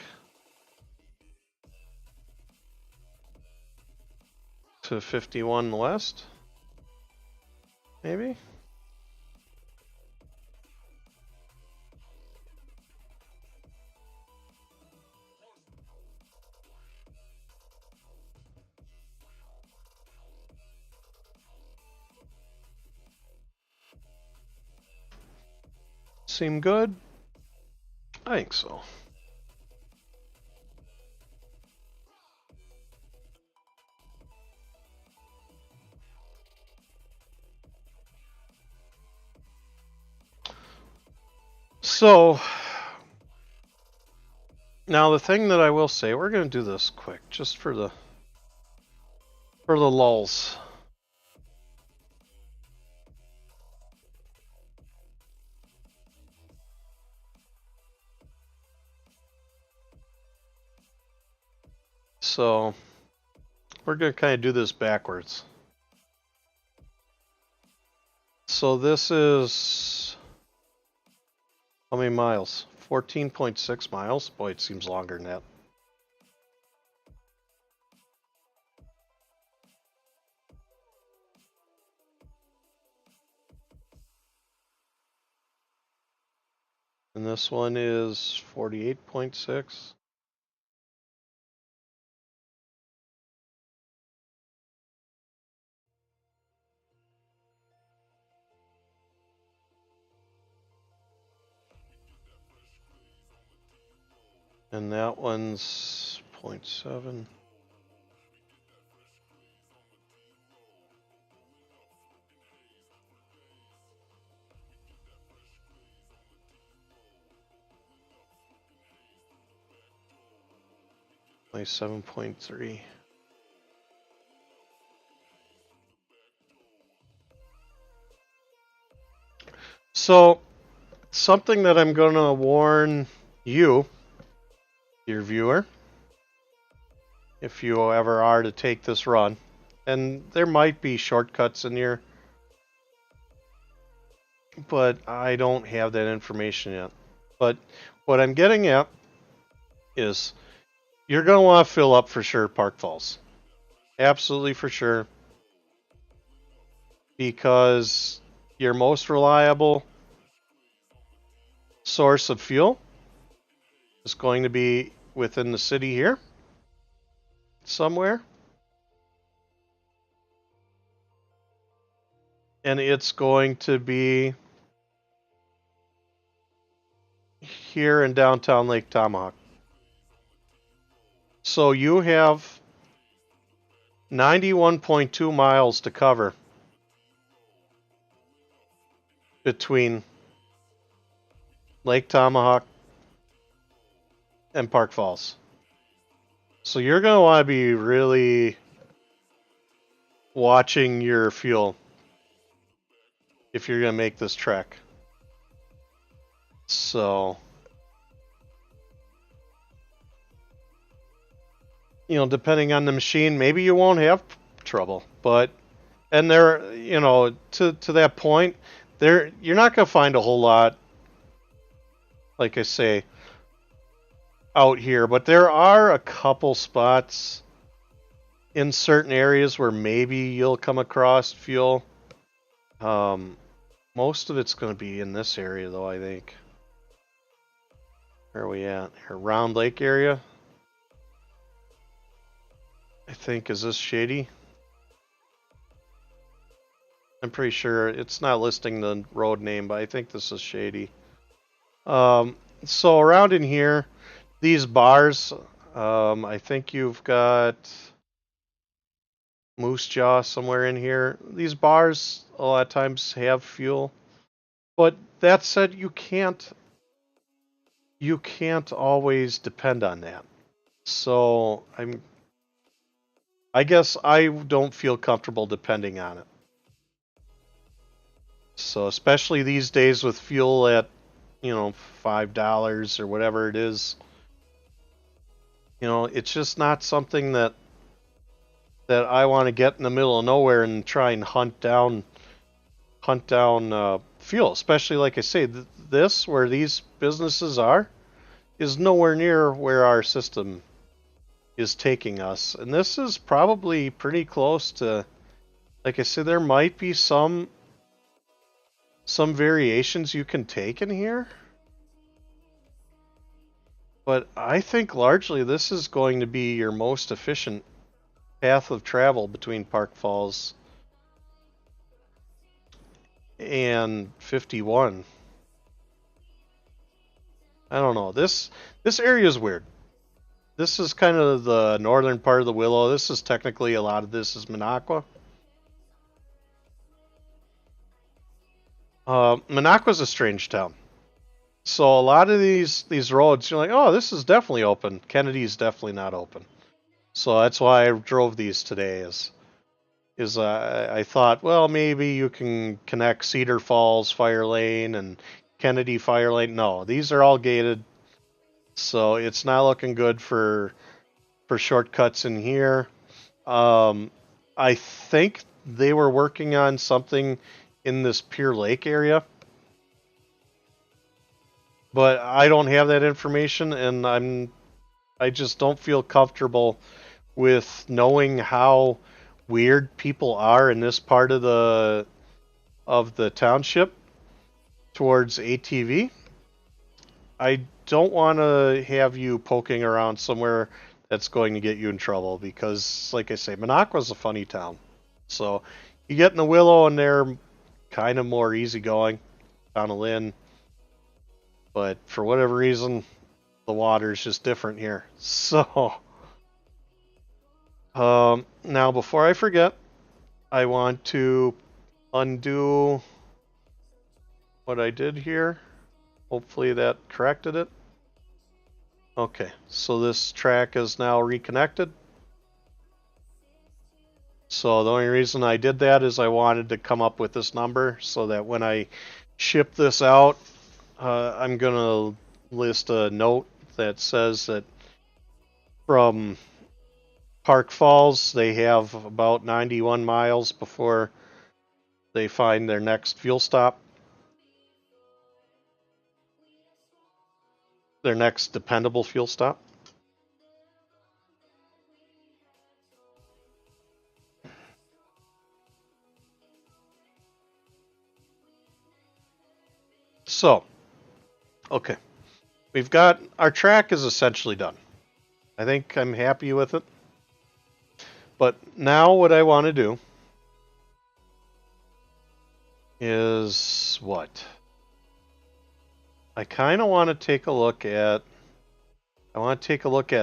to 51 West. Maybe? Seem good? I think so. So, now the thing that I will say, we're going to do this quick, just for the lulz. So, we're going to kind of do this backwards. So this is, how many miles? 14.6 miles? Boy, it seems longer than that. And this one is 48.6. And that one's 0.7. Like 7.3. So, something that I'm going to warn you, your viewer, if you ever are to take this run, and there might be shortcuts in here, but I don't have that information yet. But what I'm getting at is you're going to want to fill up for sure Park Falls. Absolutely for sure. Because your most reliable source of fuel is going to be within the city here somewhere. And it's going to be here in downtown Lake Tomahawk. So you have 91.2 miles to cover between Lake Tomahawk and Park Falls. So you're going to want to be really watching your fuel if you're going to make this trek. So, you know, depending on the machine, maybe you won't have trouble. But, and there, you know, to that point, there, you're not going to find a whole lot, like I say, out here. But there are a couple spots in certain areas where maybe you'll come across fuel. Most of it's going to be in this area, though, I think. Where are we at? Here, Round Lake area. I think, is this shady? I'm pretty sure it's not listing the road name, but I think this is shady. So around in here, these bars, I think you've got Moose Jaw somewhere in here. These bars a lot of times have fuel, but that said, you can't always depend on that. So I guess I don't feel comfortable depending on it. So especially these days with fuel at, you know, $5 or whatever it is, you know, it's just not something that I want to get in the middle of nowhere and try and hunt down fuel. Especially, like I say, this where these businesses are is nowhere near where our system is taking us, and this is probably pretty close to, like I said, there might be some variations you can take in here, but I think largely this is going to be your most efficient path of travel between Park Falls and 51. I don't know. This area is weird. This is kind of the northern part of the Willow. This is technically, a lot of this is Minocqua. Minocqua's a strange town. So a lot of these roads, you're like, oh, this is definitely open. Kennedy's definitely not open. So that's why I drove these today. Is I thought, well, maybe you can connect Cedar Falls Fire Lane and Kennedy Fire Lane. No, these are all gated, so it's not looking good for shortcuts in here. I think they were working on something in this Pier Lake area, but I don't have that information, and I just don't feel comfortable with knowing how weird people are in this part of the township towards ATV. I don't want to have you poking around somewhere that's going to get you in trouble because, like I say, Minocqua's a funny town. So you get in the Willow and they're kind of more easygoing down a Lynn, but for whatever reason, the water's just different here. So now before I forget, I want to undo what I did here. Hopefully that corrected it. Okay, so this track is now reconnected. So the only reason I did that is I wanted to come up with this number so that when I ship this out, I'm going to list a note that says that from Park Falls, they have about 91 miles before they find their next fuel stop. Their next dependable fuel stop. So, okay. We've got, our track is essentially done. I think I'm happy with it. But now what I want to do is what? I kind of want to take a look at,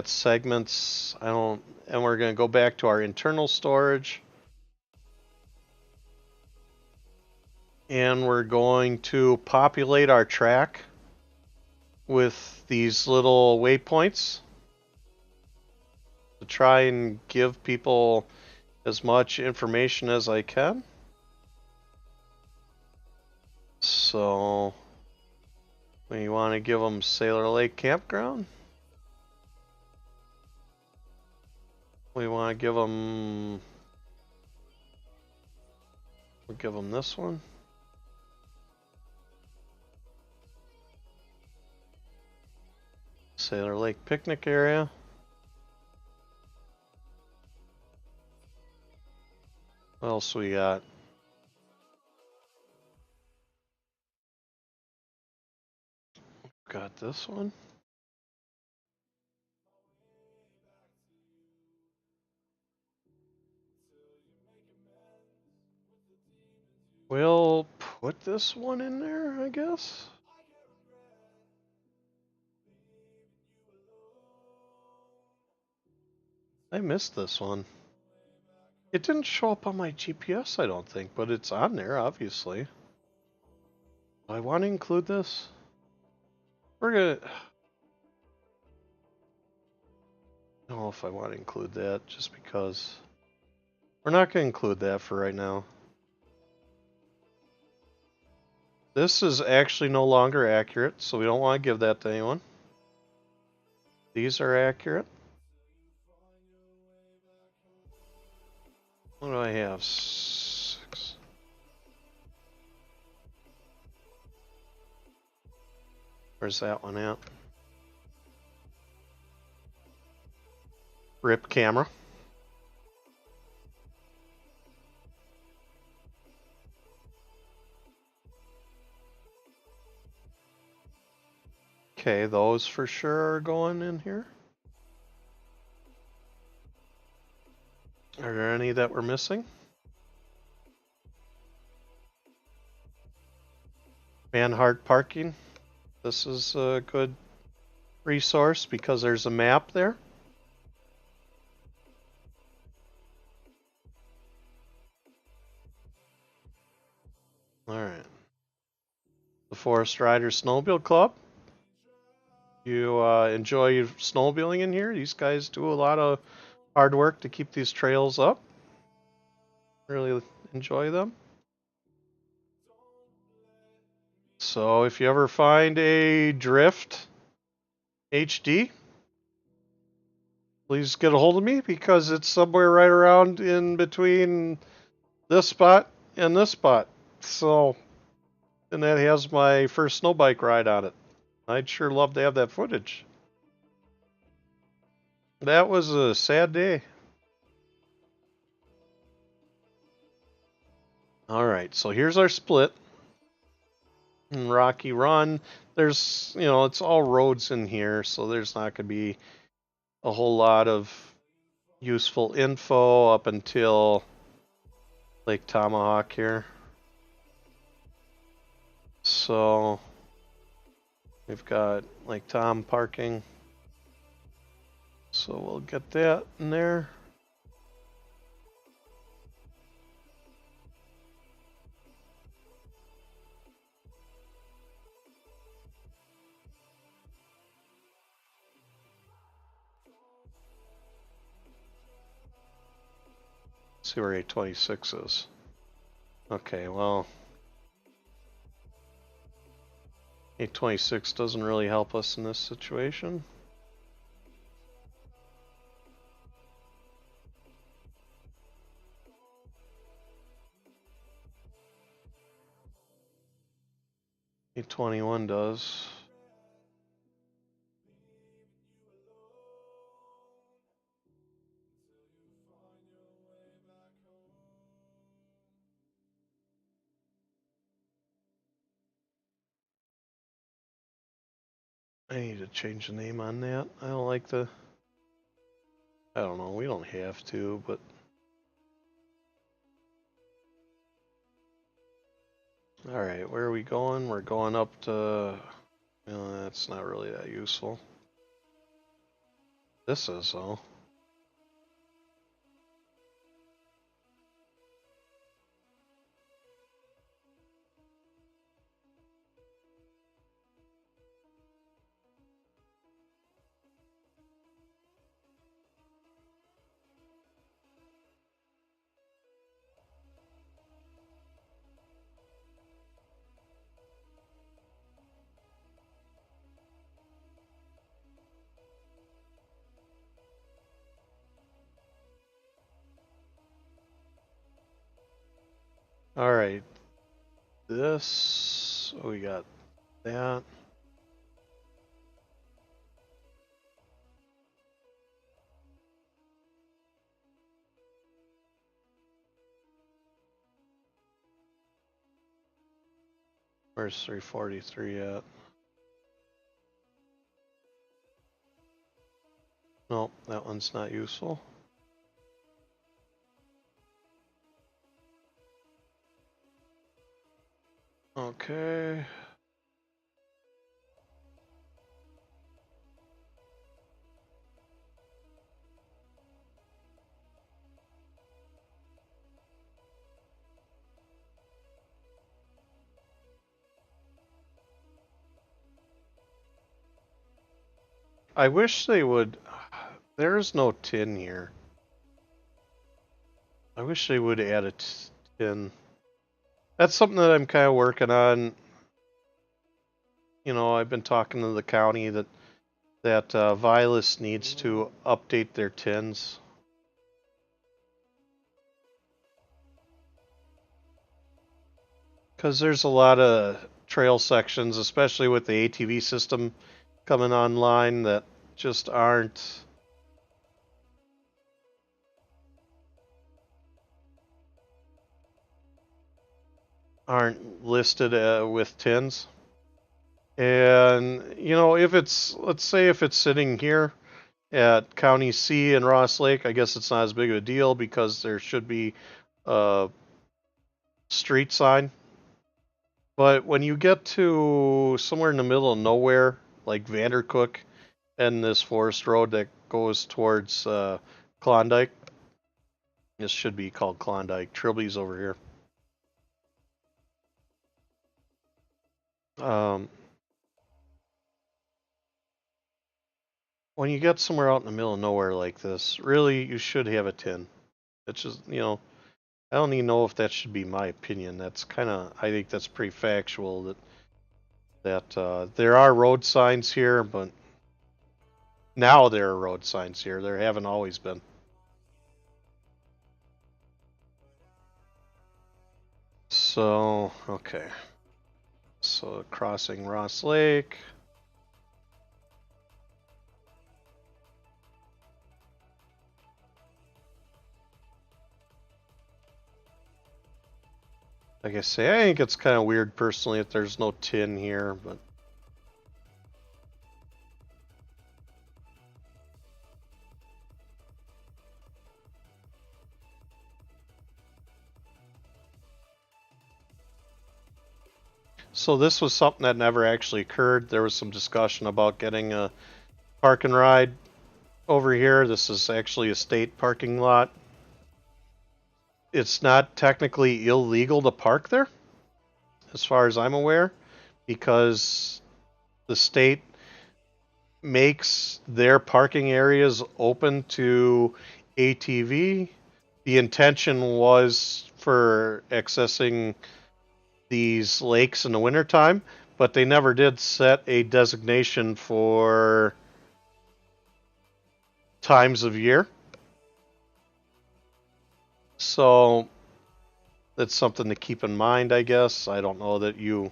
segments. And we're going to go back to our internal storage. And we're going to populate our track with these little waypoints to try and give people as much information as I can. So we want to give them Sailor Lake Campground. We want to give them, we'll give them this one. Sailor Lake Picnic Area. What else we got? Got this one. We'll put this one in there, I guess. I missed this one. It didn't show up on my GPS, I don't think, but it's on there, obviously. Do I want to include this? We're gonna... I don't know if I want to include that, just because... We're not going to include that for right now. This is actually no longer accurate, so we don't want to give that to anyone. These are accurate. What do I have? 6. Where's that one at? RIP camera. Okay, those for sure are going in here. Are there any that we're missing? Manhart parking. This is a good resource because there's a map there. Alright. The Forest Riders Snowmobile Club. You enjoy snowmobiling in here? These guys do a lot of hard work to keep these trails up. Really enjoy them. So if you ever find a Drift HD, please get a hold of me because it's somewhere right around in between this spot and this spot. So, and that has my first snow bike ride on it. I'd sure love to have that footage. That was a sad day. Alright, so here's our split. In Rocky Run, there's, it's all roads in here, so there's not going to be a whole lot of useful info up until Lake Tomahawk here. So we've got Lake Tom parking. So we'll get that in there. Let's see where 826 is. Okay, well, 826 doesn't really help us in this situation. $821 does. I need to change the name on that. I don't like the... I don't know, we don't have to, but... Alright, where are we going? We're going up to... that's not really that useful. This is, though. Alright. This... we got that. Where's 343 at? Nope, that one's not useful. Okay. I wish they would... There's no tin here. I wish they would add a tin. That's something that I'm kind of working on. I've been talking to the county that Vilas needs to update their tins. Because there's a lot of trail sections, especially with the ATV system coming online, that just aren't listed with tins. And if it's, let's say if it's sitting here at County C in Ross Lake, I guess it's not as big of a deal because there should be a street sign. But when you get to somewhere in the middle of nowhere, like Vandercook, and this forest road that goes towards Klondike. This should be called Klondike. Trilby's over here. When you get somewhere out in the middle of nowhere like this, really, you should have a tin. It's just, you know, I don't even know if that should be my opinion. That's kind of, I think that's pretty factual that there are road signs here, but now there are road signs here. There haven't always been. So, okay. So, crossing Ross Lake. Like I say, I think it's kind of weird personally that there's no tin here, but so this was something that never actually occurred. There was some discussion about getting a park and ride over here. This is actually a state parking lot. It's not technically illegal to park there, as far as I'm aware, because the state makes their parking areas open to ATV. The intention was for accessing these lakes in the wintertime, but they never did set a designation for times of year. So that's something to keep in mind, I guess. I don't know that you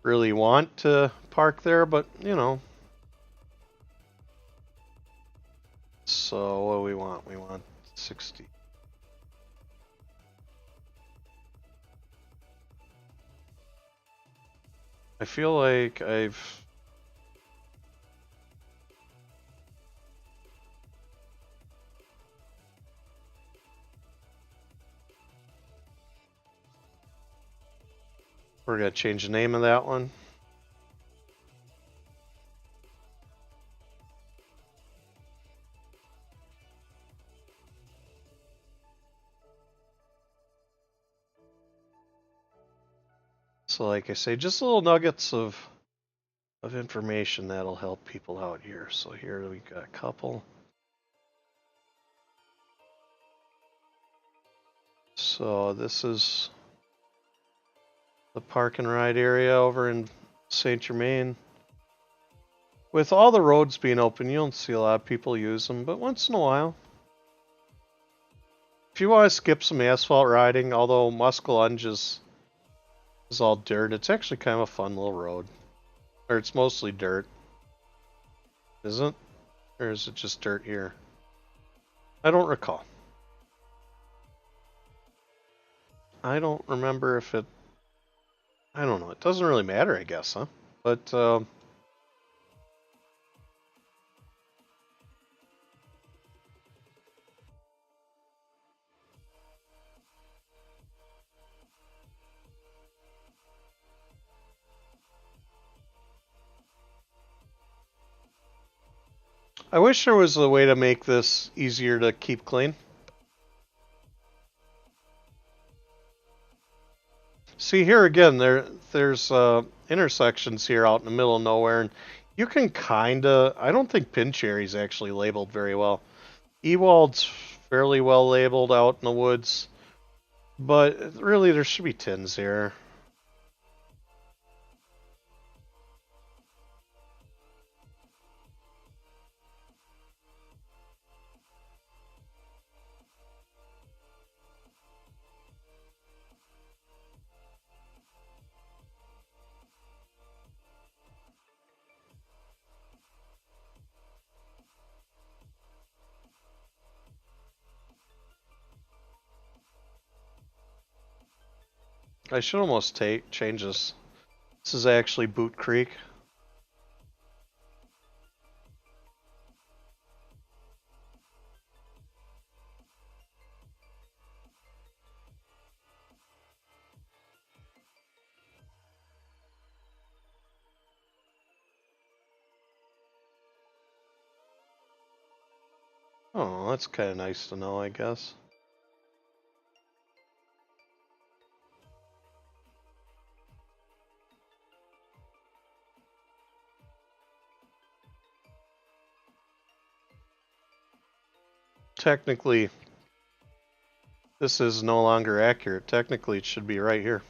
really want to park there, but you know. So what do we want? We want 60. I feel like we're gonna change the name of that one. So like I say, just little nuggets of information that'll help people out here. So here we got a couple. So this is the park and ride area over in Saint Germain. With all the roads being open, you don't see a lot of people use them, but once in a while. If you want to skip some asphalt riding, although Muskellunge is all dirt, it's actually kind of a fun little road. Or it's mostly dirt. Isn't it? Or is it just dirt here? I don't recall. I don't remember if it... I don't know. It doesn't really matter, I guess, huh? But, I wish there was a way to make this easier to keep clean. See, here again, there's intersections here out in the middle of nowhere, and you can kind of... I don't think Pincherry's actually labeled very well. Ewald's fairly well labeled out in the woods, but really there should be tins here. I should almost change this. This is actually Boot Creek. Oh, that's kind of nice to know, I guess. Technically, this is no longer accurate. Technically, it should be right here.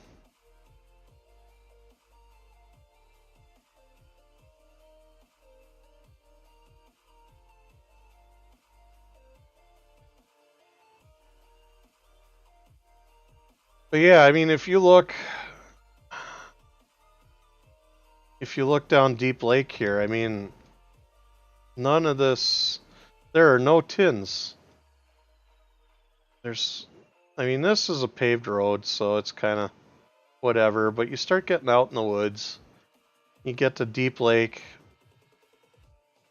But yeah, I mean, if you look down Deep Lake here, I mean, none of this, there are no tins. I mean, this is a paved road, so it's kind of whatever, but you start getting out in the woods, you get to Deep Lake,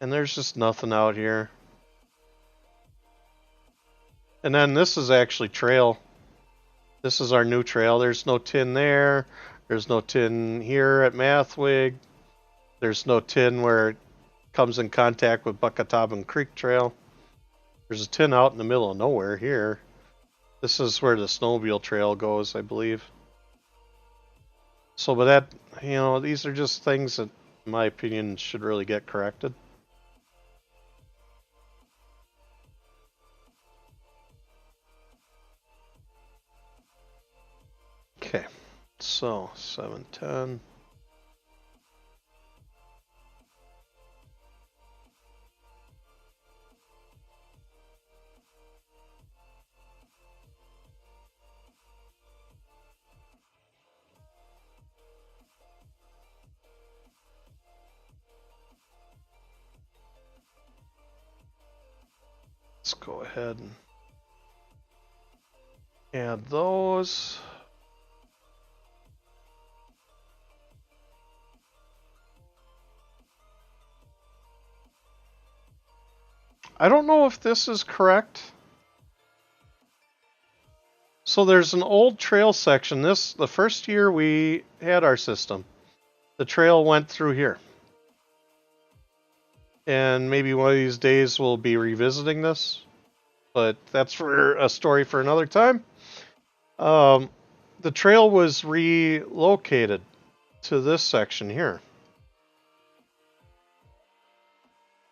and there's just nothing out here. And then this is actually trail. This is our new trail. There's no tin there. There's no tin here at Mathwig. There's no tin where it comes in contact with Buckataben Creek Trail. There's a tin out in the middle of nowhere here. This is where the snowmobile trail goes, I believe. So, but that, you know, these are just things that, in my opinion, should really get corrected. Okay, so 710. Let's go ahead and add those. I don't know if this is correct. So there's an old trail section. The first year we had our system, the trail went through here. And maybe one of these days we'll be revisiting this, but that's for a story for another time. The trail was relocated to this section here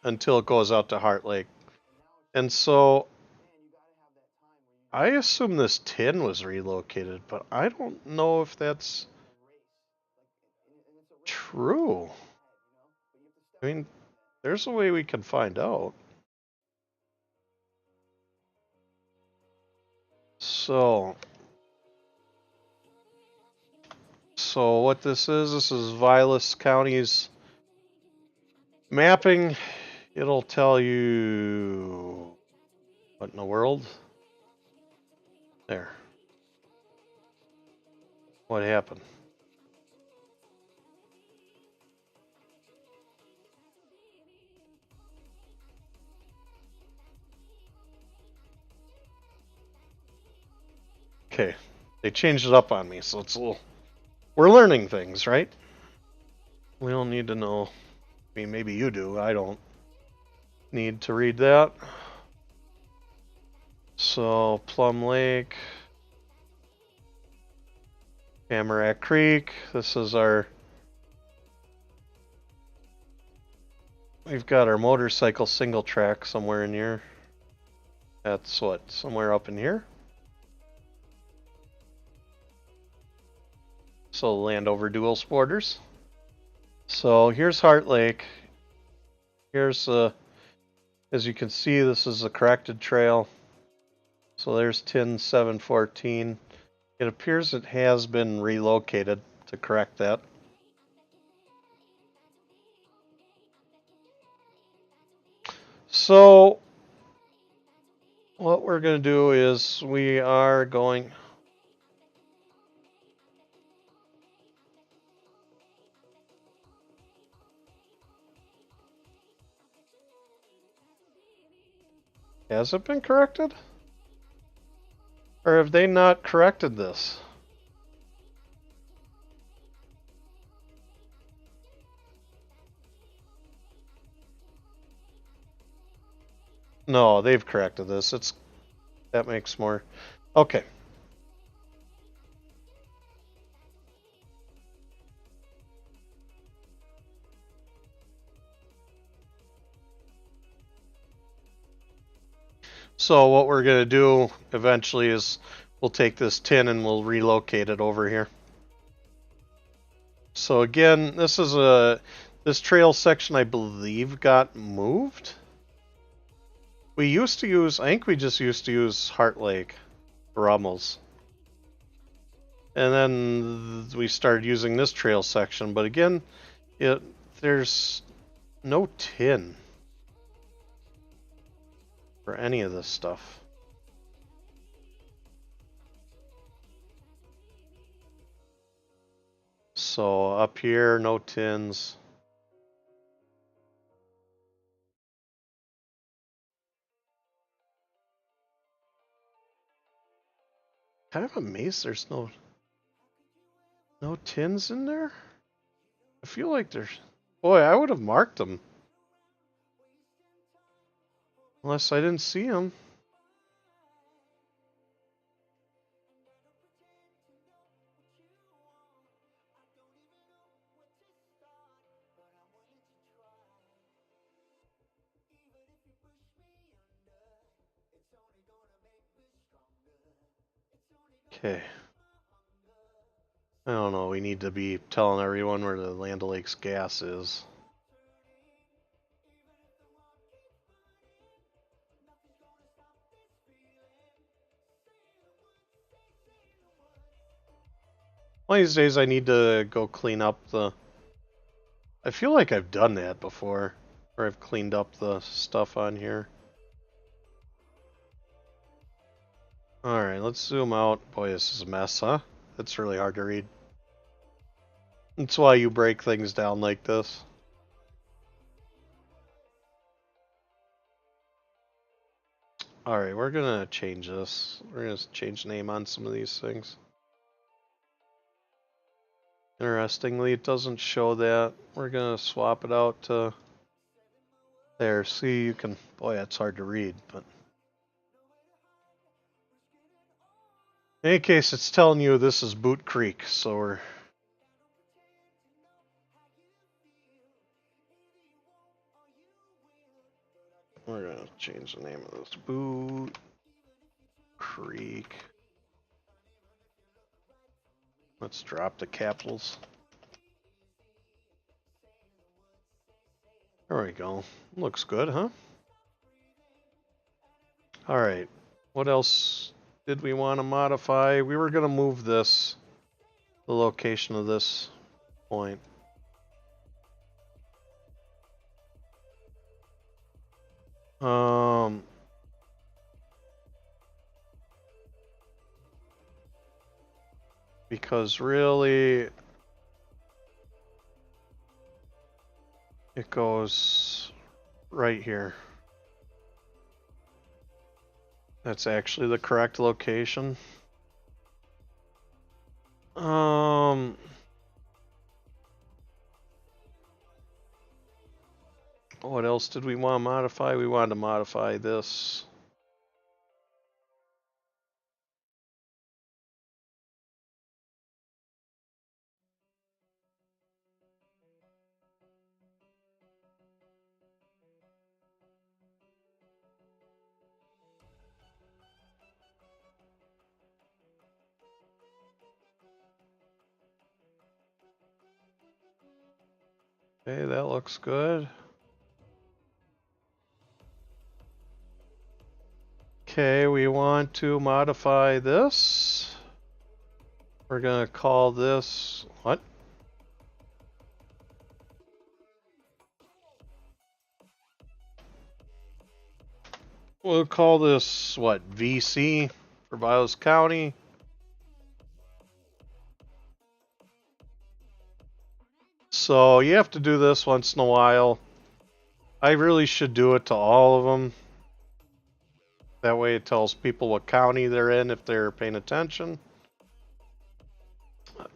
until it goes out to Heart Lake. And so I assume this tin was relocated, but I don't know if that's true. I mean, there's a way we can find out. So what this is Vilas County's mapping. It'll tell you what in the world? There. What happened? Okay. They changed it up on me, so it's a little... We're learning things, right? We don't need to know. I mean, maybe you do. I don't need to read that. So, Plum Lake. Tamarack Creek. This is our... We've got our motorcycle single track somewhere in here. That's what? Somewhere up in here? So Landover dual sporters. So here's Heart Lake. Here's as you can see, this is a corrected trail. So there's tin 714. It appears it has been relocated to correct that. So what we're going to do is we are going... Has it been corrected? Or have they not corrected this? No, they've corrected this. That makes more. Okay. So what we're going to do eventually is we'll take this tin and we'll relocate it over here. So again, this trail section I believe got moved. I think we just used to use Heart Lake, Rummels. And then we started using this trail section, but again, there's no tin for any of this stuff. So up here, no tins. Kind of amazed there's no tins in there. I feel like there's. Boy, I would have marked them. Unless I didn't see them. Okay. I don't know, we need to be telling everyone where the Land O'Lakes gas is. One of these days I need to go clean up the... I feel like I've done that before, where I've cleaned up the stuff on here. Alright, let's zoom out. Boy, this is a mess, huh? It's really hard to read. That's why you break things down like this. Alright, we're gonna change this. We're gonna change name on some of these things. Interestingly, it doesn't show that. We're gonna swap it out to there. See, you can... Boy, that's hard to read, but... In any case, it's telling you this is Boot Creek, so we're gonna change the name of this. Boot Creek. Let's drop the capitals. There we go. Looks good, huh? Alright. What else did we want to modify? We were gonna move this, the location of this point. Because really it goes right here. That's actually the correct location. What else did we want to modify? We wanted to modify this. Okay, that looks good. Okay, we want to modify this. We're gonna call this, what? We'll call this, what, VC for Vilas County. So you have to do this once in a while. I really should do it to all of them. That way it tells people what county they're in if they're paying attention.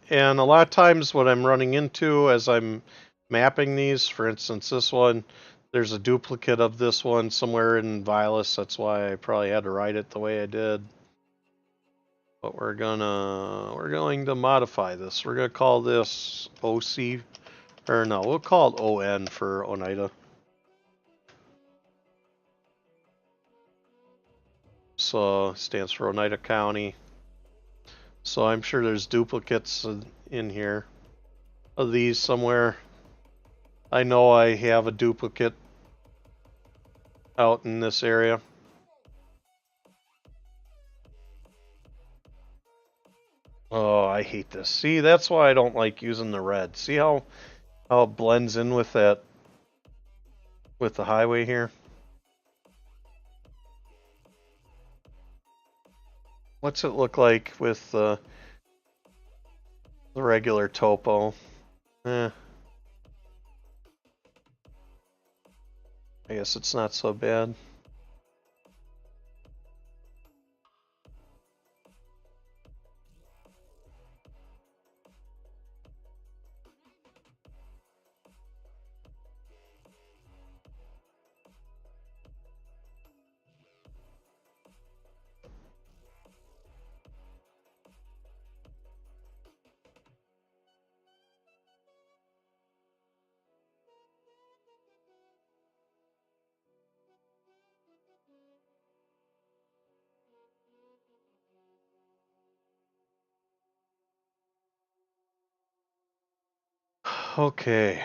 And a lot of times what I'm running into as I'm mapping these, for instance this one, There's a duplicate of this one somewhere in Vilas. That's why I probably had to write it the way I did. But we're going to modify this. We're gonna call this OC, or no, we'll call it ON for Oneida. So stands for Oneida County. So I'm sure there's duplicates in here of these somewhere. I know I have a duplicate out in this area. Oh, I hate this. See, that's why I don't like using the red. See how it blends in with that, with the highway here? What's it look like with the regular topo? I guess it's not so bad. Okay.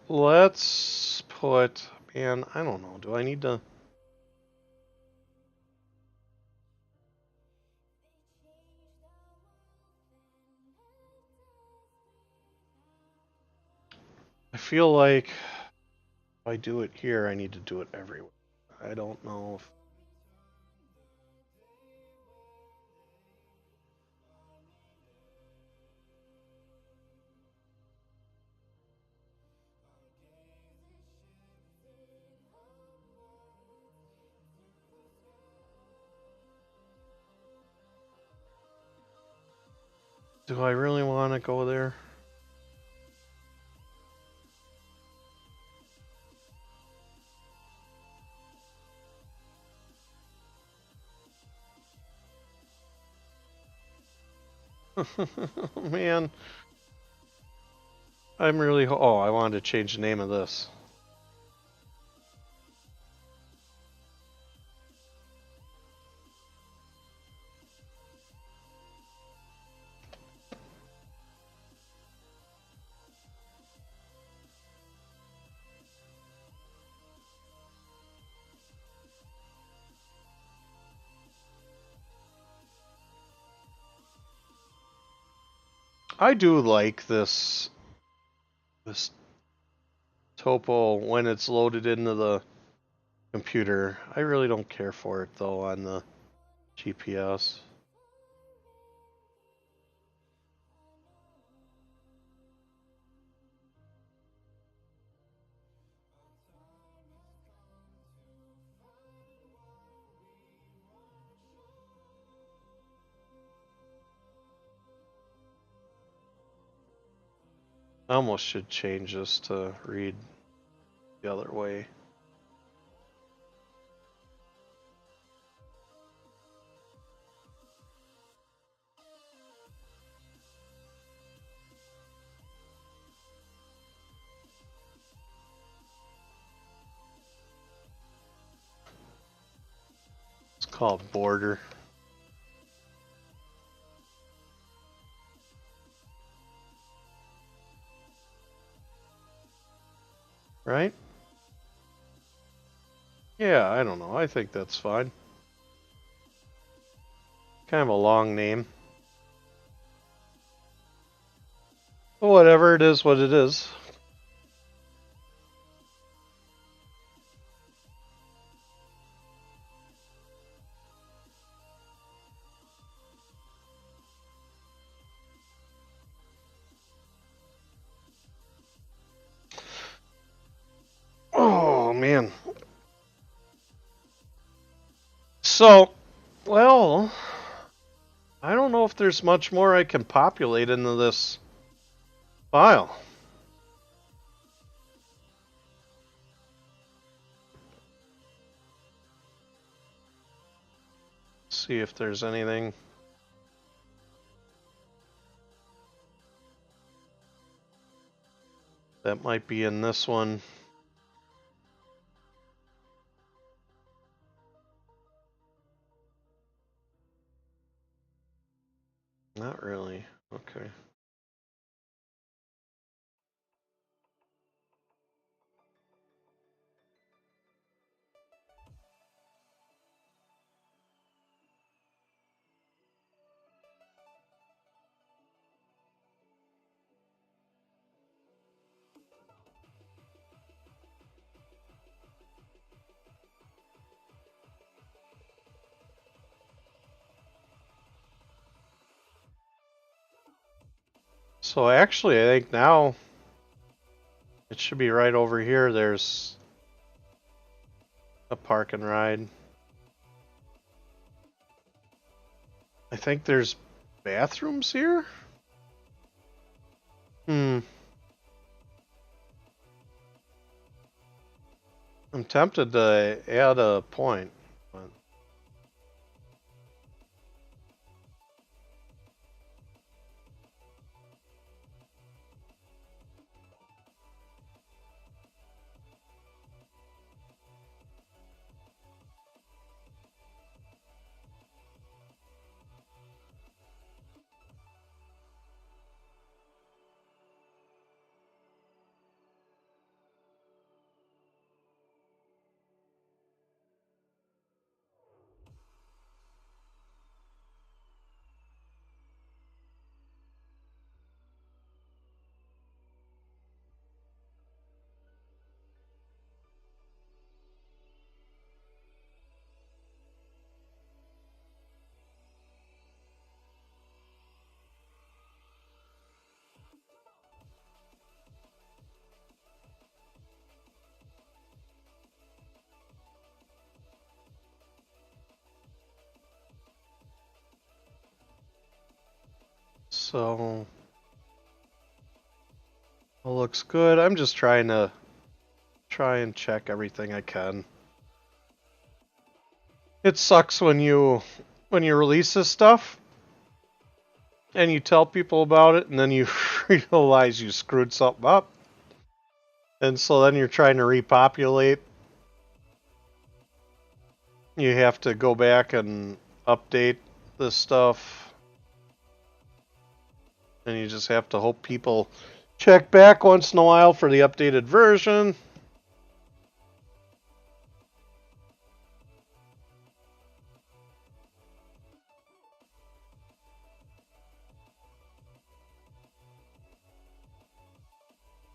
Let's put, man, I don't know. Do I need to? I feel like if I do it here, I need to do it everywhere. I don't know if. Do I really want to go there? Man, I'm really. Oh, I wanted to change the name of this. I do like this topo when it's loaded into the computer. I really don't care for it though on the GPS. I almost should change this to read the other way. It's called border. Right? Yeah, I don't know. I think that's fine. Kind of a long name. But whatever, it is what it is. Oh, man. So, well, I don't know if there's much more I can populate into this file. See if there's anything. That might be in this one. Not really. Okay. So actually, I think now it should be right over here. There's a park and ride. I think there's bathrooms here? I'm tempted to add a point. But so it looks good. I'm just trying to check everything I can. It sucks when you release this stuff and you tell people about it and then you realize you screwed something up. And so then you're trying to repopulate. You have to go back and update this stuff. And you just have to hope people check back once in a while for the updated version.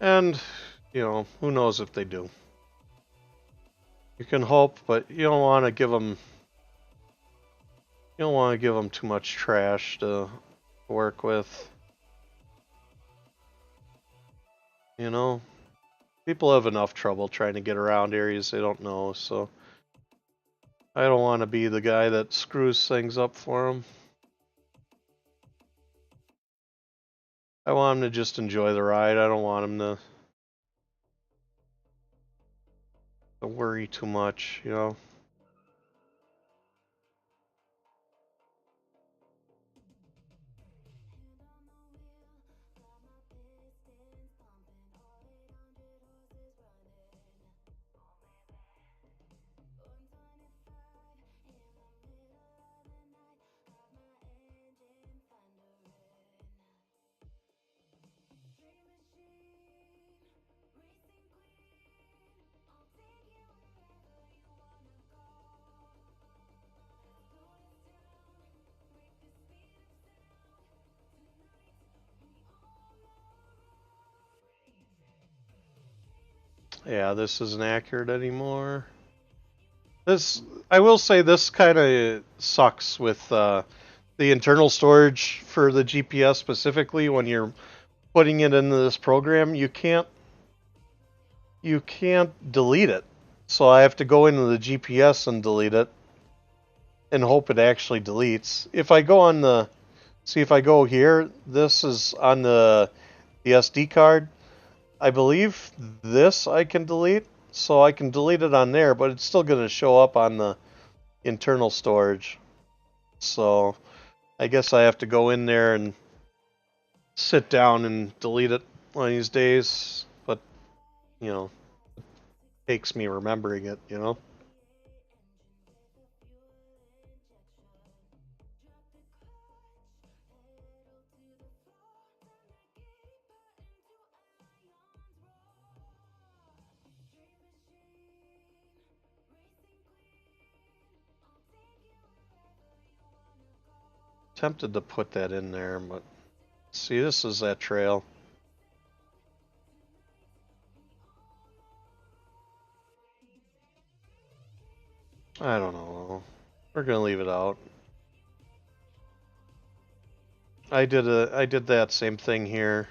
And, you know, who knows if they do. You can hope, but you don't want to give them too much trash to work with. You know, people have enough trouble trying to get around areas they don't know, so I don't want to be the guy that screws things up for them. I want them to just enjoy the ride. I don't want them to worry too much, you know. Yeah, this isn't accurate anymore. This, I will say, this kind of sucks with the internal storage for the GPS specifically. When you're putting it into this program, you can't delete it. So I have to go into the GPS and delete it and hope it actually deletes. If I go on the See, if I go here, this is on the SD card. I believe this I can delete, so I can delete it on there, but it's still going to show up on the internal storage. So I guess I have to go in there and sit down and delete it one of these days. But, you know, it takes me remembering it, you know? Tempted to put that in there, but see, this is that trail. I don't know. We're gonna leave it out. I did that same thing here.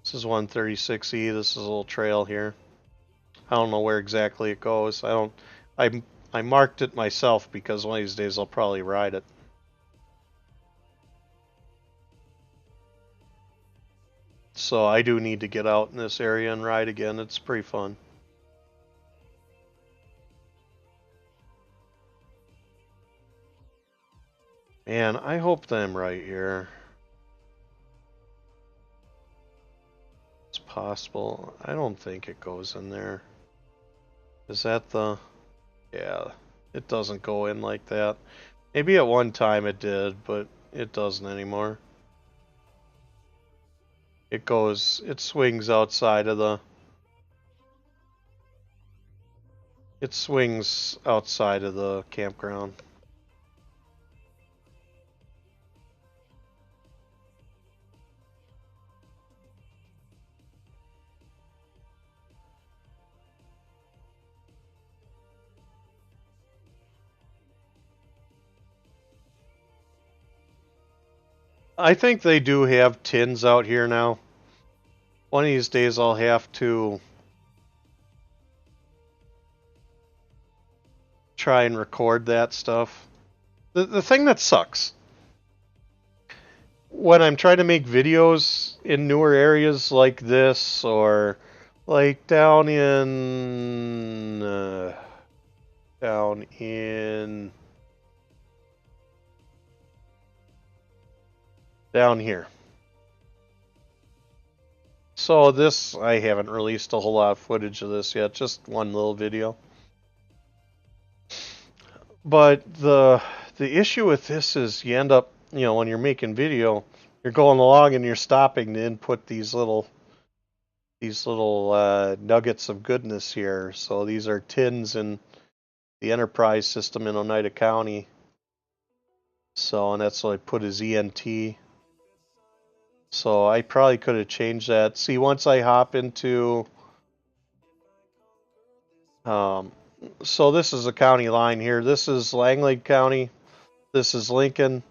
This is 136E. This is a little trail here. I don't know where exactly it goes. I marked it myself because one of these days I'll probably ride it. So I do need to get out in this area and ride again. It's pretty fun. Man, I hope that I'm right here. It's possible. I don't think it goes in there. Is that the... Yeah, it doesn't go in like that. Maybe at one time it did, but it doesn't anymore. It swings outside of the... It swings outside of the campground. I think they do have tins out here now. One of these days I'll have to try and record that stuff. The thing that sucks when I'm trying to make videos in newer areas like this, or like down in down here. So this, I haven't released a whole lot of footage of this yet, just one little video. But the issue with this is you end up, you know, when you're making video, you're going along and you're stopping to input these little nuggets of goodness here. So these are tins in the enterprise system in Oneida County. So, and that's what I put as ENT. So I probably could have changed that. See, once I hop into, so this is a county line here. This is Langley County. This is Lincoln.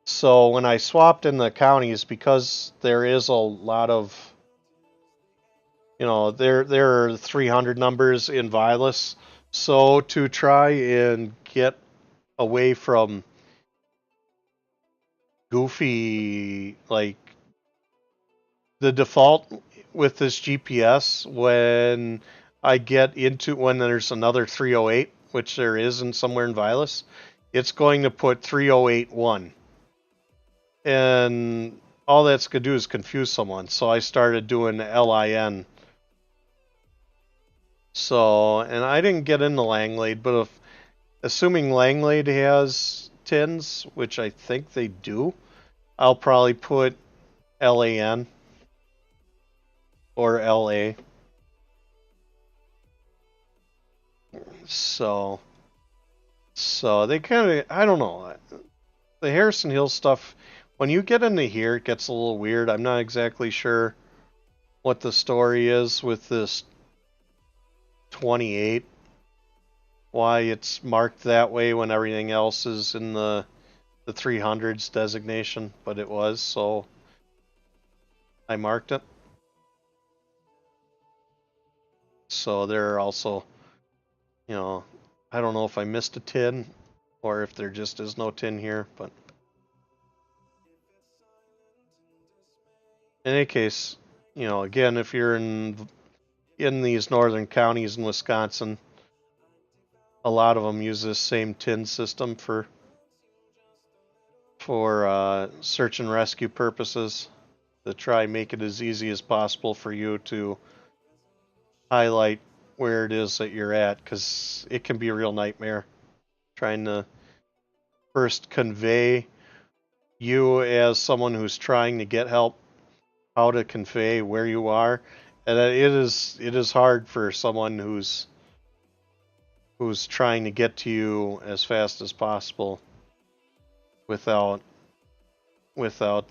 So when I swapped in the counties, because there is a lot of, you know, there are 300 numbers in Vilas. So to try and get away from goofy, like the default with this GPS, when I get into, when there's another 308, which there is in somewhere in Vilas, it's going to put 3081. And all that's going to do is confuse someone. So I started doing LIN. So, and I didn't get into Langlade, but if, assuming Langlade has tins, which I think they do, I'll probably put LAN or LA. So they kind of, I don't know. The Harrison Hill stuff, when you get into here, it gets a little weird. I'm not exactly sure what the story is with this 28. Why it's marked that way when everything else is in the 300s designation, but it was, so I marked it. So there are also, you know, I don't know if I missed a tin or if there just is no tin here, but In any case, you know, again, if you're in these northern counties in Wisconsin, a lot of them use this same tin system for search and rescue purposes, to try and make it as easy as possible for you to highlight where it is that you're at, because it can be a real nightmare trying to first convey, you as someone who's trying to get help, how to convey where you are. And it is hard for someone who's trying to get to you as fast as possible without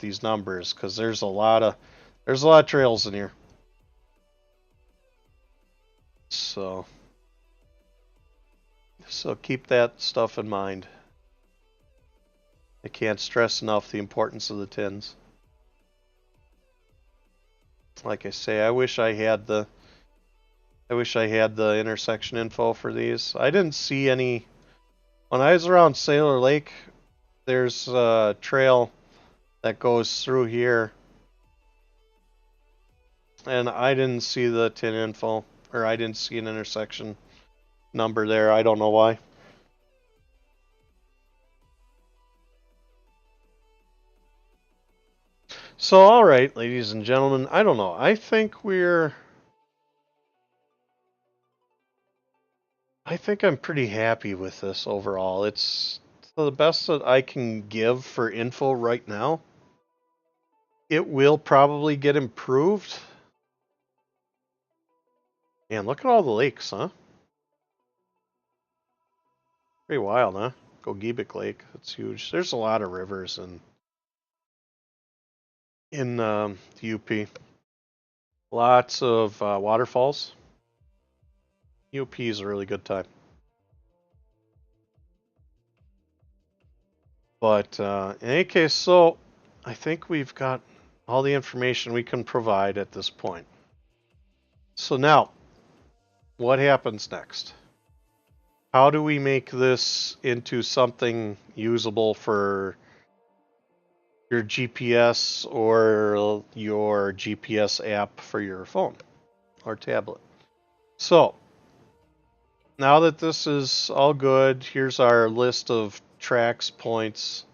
these numbers, because there's a lot of trails in here. So keep that stuff in mind. I can't stress enough the importance of the tins. Like I say, I wish I had the intersection info for these. I didn't see any when I was around Sailor Lake. There's a trail that goes through here, and I didn't see the tin info, or I didn't see an intersection number there. I don't know why. So, all right, ladies and gentlemen, I don't know. I think I'm pretty happy with this overall. It's the best that I can give for info right now. It will probably get improved. Man, look at all the lakes, huh? Pretty wild, huh? Go Gpx Lake. That's huge. There's a lot of rivers in the UP. Lots of waterfalls. UP is a really good time. But in any case, so I think we've got all the information we can provide at this point. So now, what happens next? How do we make this into something usable for your GPS or your GPS app for your phone or tablet? So, now that this is all good, here's our list of tracks, points,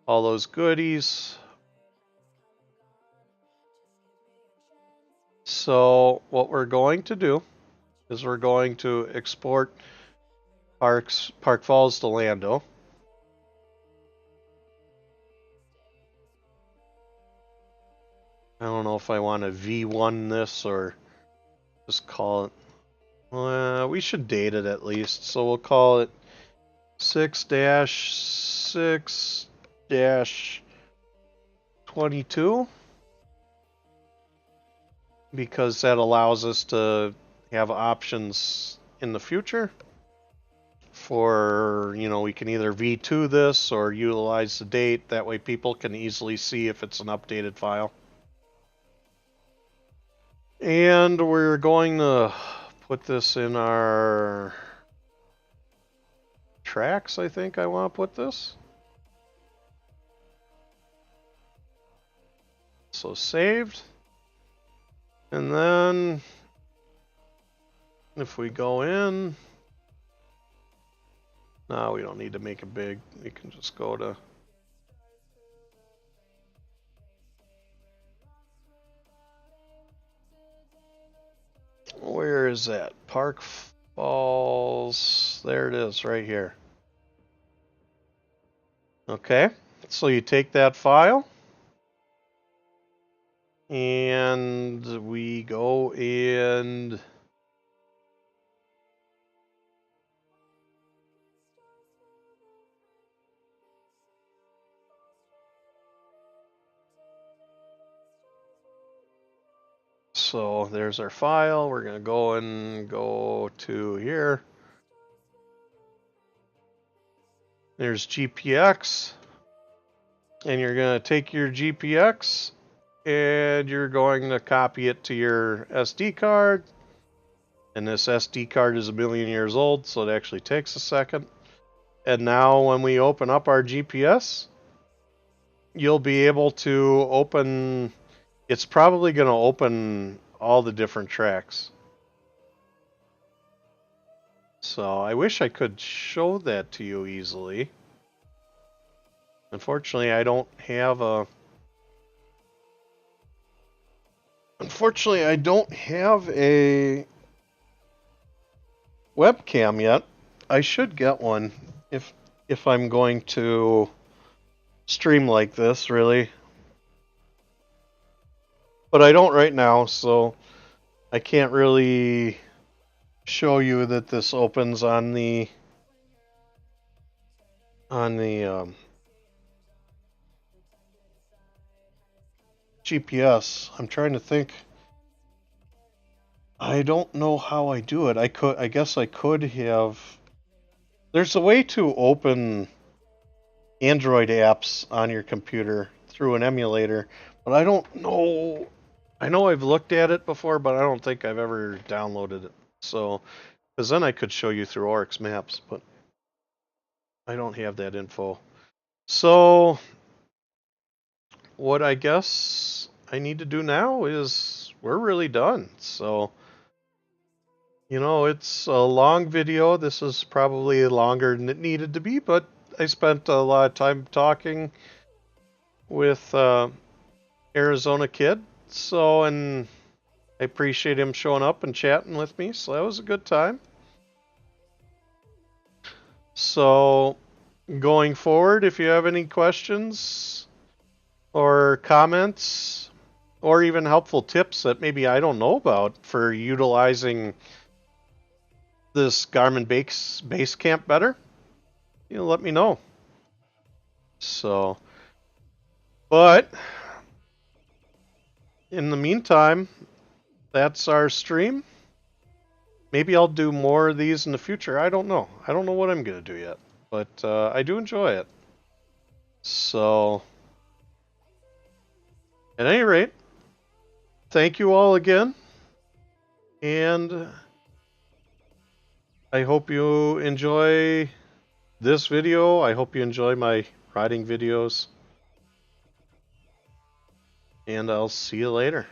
all those goodies. So what we're going to do is we're going to export Park Falls to Lando. I don't know if I want to V1 this or just call it. We should date it at least, so we'll call it 6-6-22, because that allows us to have options in the future for, you know, we can either V2 this or utilize the date. That way people can easily see if it's an updated file. And we're going to put this in our tracks. I think I want to put this. So saved. And then if we go in, no, we don't need to make it big. We can just go to where is that? Park Falls. There it is, right here. Okay, so you take that file and we go and so there's our file. We're going to go to here. There's GPX. And you're going to take your GPX and you're going to copy it to your SD card. And this SD card is 1,000,000 years old, so it actually takes a second. And now when we open up our GPS, you'll be able to open, it's probably going to open all the different tracks. So I wish I could show that to you easily. Unfortunately, I don't have a webcam yet. I should get one if I'm going to stream like this, really. But I don't right now, so I can't really show you that this opens on the GPS. I'm trying to think. I don't know how I do it. I guess I could have. There's a way to open Android apps on your computer through an emulator, but I don't know. I know I've looked at it before, but I don't think I've ever downloaded it. So, because then I could show you through Oryx Maps, but I don't have that info. So, what I guess I need to do now is we're really done. So, it's a long video. This is probably longer than it needed to be, but I spent a lot of time talking with Arizona Kid. So, and I appreciate him showing up and chatting with me. So that was a good time. So, going forward, if you have any questions or comments or even helpful tips that maybe I don't know about for utilizing this Garmin Basecamp better, let me know. So, but in the meantime, that's our stream. Maybe I'll do more of these in the future. I don't know. I don't know what I'm going to do yet, but I do enjoy it. So, at any rate, thank you all again. And I hope you enjoy this video. I hope you enjoy my riding videos. And I'll see you later.